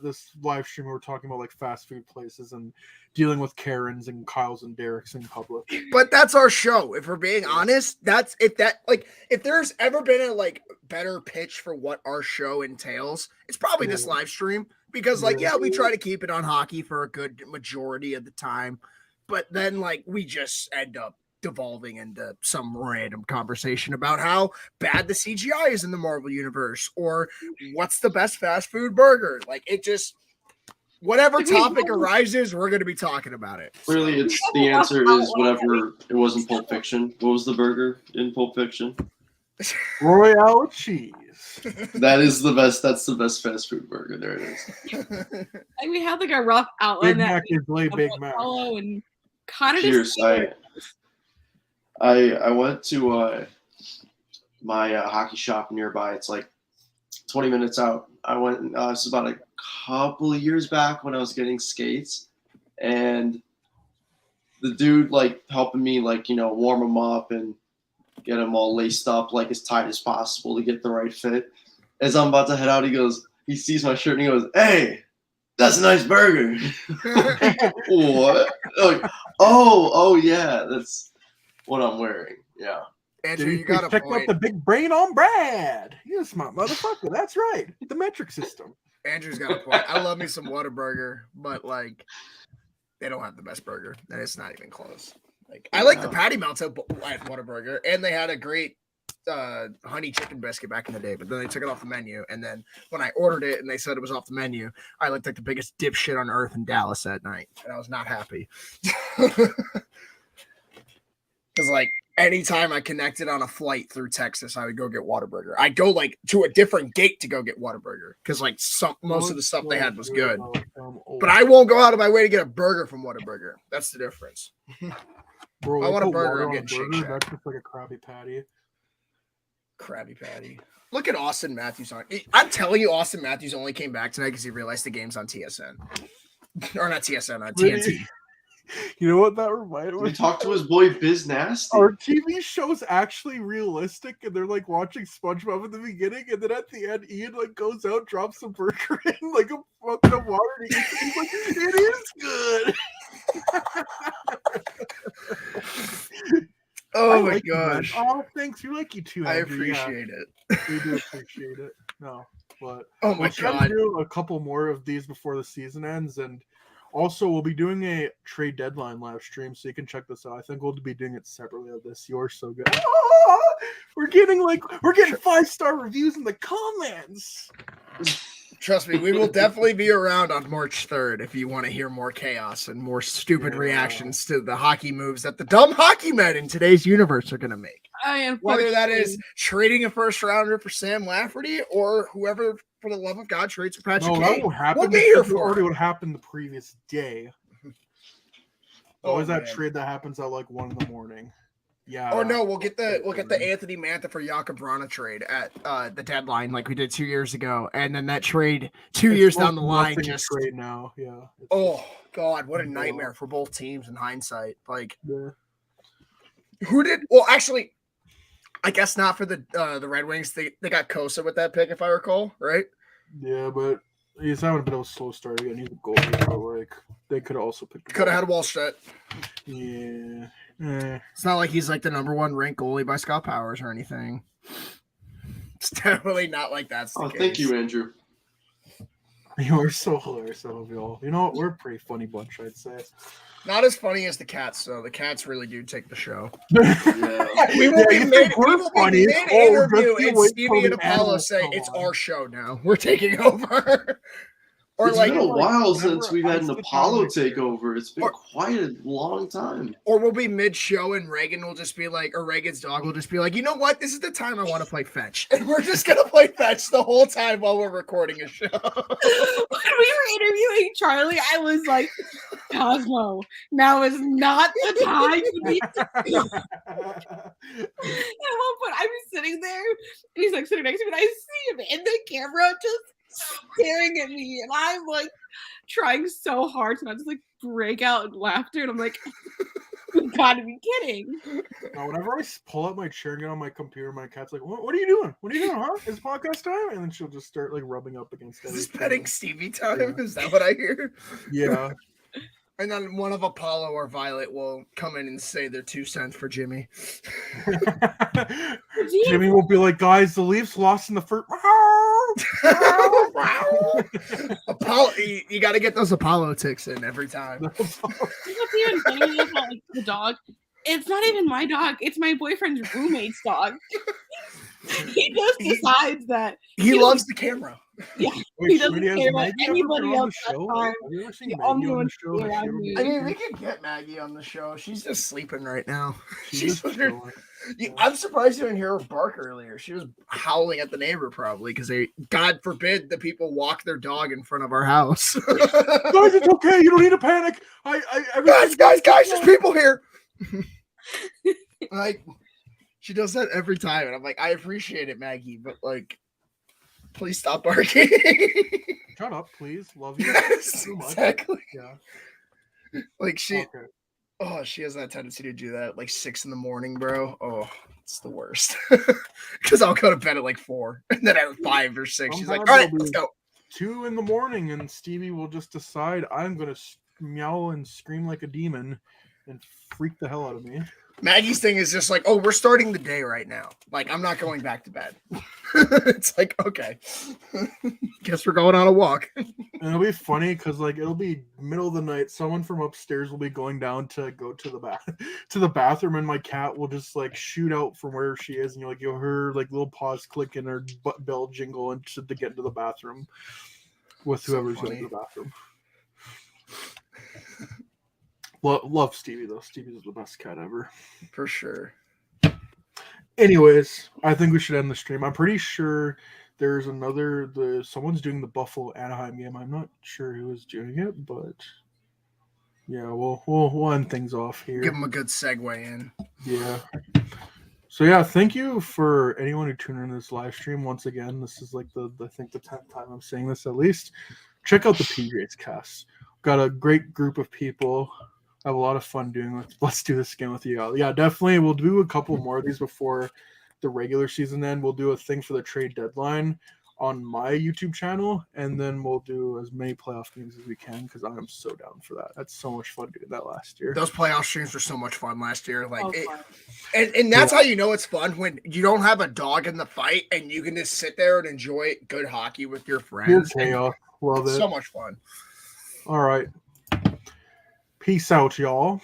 this live stream we're talking about like fast food places and dealing with Karens and Kyles and Derek's in public. But that's our show. If we're being honest, if there's ever been a like better pitch for what our show entails, it's probably this live stream. Because we try to keep it on hockey for a good majority of the time, but then like we just end up devolving into some random conversation about how bad the CGI is in the Marvel universe or what's the best fast food burger. Like it just whatever topic arises, we're going to be talking about it. Clearly, it's the answer is whatever it was in Pulp Fiction. What was the burger in Pulp Fiction? Royale cheese. That is the best. That's the best fast food burger. There it is. Like we had like a rough outline Big Mac is late Big Mac. And kind of Cheers. I went to my hockey shop nearby. It's like 20 minutes out. I went. This was about a couple of years back when I was getting skates, and the dude like helping me like warm them up and get them all laced up like as tight as possible to get the right fit. As I'm about to head out, he sees my shirt and he goes, "Hey, that's a nice burger." What? Like, oh yeah, that's what I'm wearing. Yeah. Andrew, you got to check out the big brain on Brad. You're a smart motherfucker. That's right. The metric system. Andrew's got a point. I love me some Whataburger, but like they don't have the best burger, and it's not even close. Like I like the patty melts at Whataburger, and they had a great honey chicken biscuit back in the day, but then they took it off the menu. And then when I ordered it and they said it was off the menu, I looked like the biggest dipshit on earth in Dallas that night, and I was not happy. Because like anytime I connected on a flight through Texas, I would go get Whataburger. I'd go like to a different gate to go get Whataburger because like most of the stuff they had was good. But I won't go out of my way to get a burger from Whataburger. That's the difference. Bro, I want a burger. I'm getting Shake Shack. That's just like a Krabby Patty. Krabby Patty. Look at Austin Matthews on. I'm telling you, Austin Matthews only came back tonight because he realized the game's on TSN. Or not TSN, on TNT. You know what that reminded me? We talked to his boy Biz Nasty. Our TV show's actually realistic, and they're like watching SpongeBob at the beginning, and then at the end, Ian like goes out, drops a burger in like a bucket of water, and he's like, "It is good." Oh my gosh! Oh, thanks. We like you too. I Andrew. appreciate it. We do appreciate it. No, but oh my god, do a couple more of these before the season ends, and also we'll be doing a trade deadline live stream, so you can check this out. I think we'll be doing it separately of this. You're so good. We're getting 5-star reviews in the comments. Trust me, we will definitely be around on March 3rd if you want to hear more chaos and more stupid reactions to the hockey moves that the dumb hockey men in today's universe are going to make. Whether that is trading a first rounder for Sam Lafferty or whoever, for the love of God, trades for Patrick Kane. That won't happen. We'll be here for already it. What happened the previous day. Always that trade that happens at like 1 a.m. Yeah. Or no, we'll get the Anthony Mantha for Jakob Vrana trade at the deadline like we did 2 years ago, and then that trade 2 years down the line just trade now. Yeah. Oh God, what a nightmare for both teams in hindsight. Like, yeah. Who did? Well, actually, I guess not for the Red Wings. They got Kosa with that pick, if I recall, right? Yeah, but he's having a bit of a slow start again. He's a goalie, so like they could have also picked. Could have had Wallstedt. Yeah. It's not like he's like the number 1 ranked goalie by Scott Powers or anything. It's definitely not like that's the case. Thank you, Andrew. You are so hilarious, some of y'all. You know what? We're a pretty funny bunch, I'd say. Not as funny as the cats, though. The cats really do take the show. Yeah. We will be funny. mid-interview, and wait Stevie till and the Apollo animals say, come it's on. our show now. We're taking over. Or It's like, been a while whenever since we've I had an sit down Apollo like this- takeover. It's been quite a long time. or we'll be mid-show and Reagan will just be like, or Reagan's dog will just be like, you know what? This is the time I want to play fetch. And we're just going to play fetch the whole time while we're recording a show. When we were interviewing Charlie, I was like, Cosmo, now is not the time to be. At one point, I'm sitting there, and he's like sitting next to me, and I see him in the camera just staring at me, and I'm like trying so hard to not just like break out in laughter, and I'm like, you gotta be kidding. Now, whenever I pull out my chair and get on my computer, my cat's like, what are you doing? What are you doing, huh? It's podcast time? And then she'll just start like rubbing up against Is this everything. petting Stevie time? Yeah. Is that what I hear? Yeah. And then one of Apollo or Violet will come in and say their 2 cents for Jimmy. Jimmy will be like, guys, the Leafs lost in the first. Apollo, you got to get those Apollo ticks in every time. What's even funny about like, the dog? It's not even my dog. It's my boyfriend's roommate's dog. He just decides that He loves the camera. he Wait, doesn't Smitty, has care about Maggie ever anybody been on else the that show? time. Have you ever seen The Maggie only on one the show? Has she around ever me. been I mean, on we the could get Maggie on the show. She's just sleeping right now. show? She's just under- chilling. I'm surprised you didn't hear her bark earlier. She was howling at the neighbor probably because God forbid, the people walk their dog in front of our house. Guys, it's okay. You don't need to panic. guys, there's people here. Like, she does that every time, and I'm like, I appreciate it, Maggie, but like, please stop barking. Shut up, please. Love you. Yes, so much. exactly. Yeah. Like she Okay. she has that tendency to do that at like 6 a.m, bro. Oh, it's the worst. Because I'll go to bed at like 4, and then at 5 or 6, she's like, all Sometimes right, let's go. 2 a.m, and Stevie will just decide I'm gonna meow and scream like a demon and freak the hell out of me. Maggie's thing is just like, oh, we're starting the day right now. Like, I'm not going back to bed. It's like, okay. Guess we're going on a walk. And it'll be funny because like it'll be middle of the night. Someone from upstairs will be going down to go to the bathroom, and my cat will just like shoot out from where she is, and you'll hear her like little paws click and her butt bell jingle and to get into the bathroom with whoever's going to the bathroom. Love Stevie though. Stevie's the best cat ever. For sure. Anyways, I think we should end the stream. I'm pretty sure there's someone's doing the Buffalo Anaheim game. I'm not sure who is doing it, but yeah, we'll end things off here. Give them a good segue in. Yeah. So yeah, thank you for anyone who tuned in this live stream. Once again, this is like I think the 10th time I'm saying this at least. Check out the PJ's cast. Got a great group of people. I have a lot of fun doing it. Let's do this again with you all. Yeah, definitely. We'll do a couple more of these before the regular season end. We'll do a thing for the trade deadline on my YouTube channel, and then we'll do as many playoff games as we can because I am so down for that. That's so much fun doing that last year. Those playoff streams were so much fun last year. Like, fun. and that's how you know it's fun when you don't have a dog in the fight and you can just sit there and enjoy good hockey with your friends. Pure chaos. Love It's it. so much fun. All right. Peace out, y'all.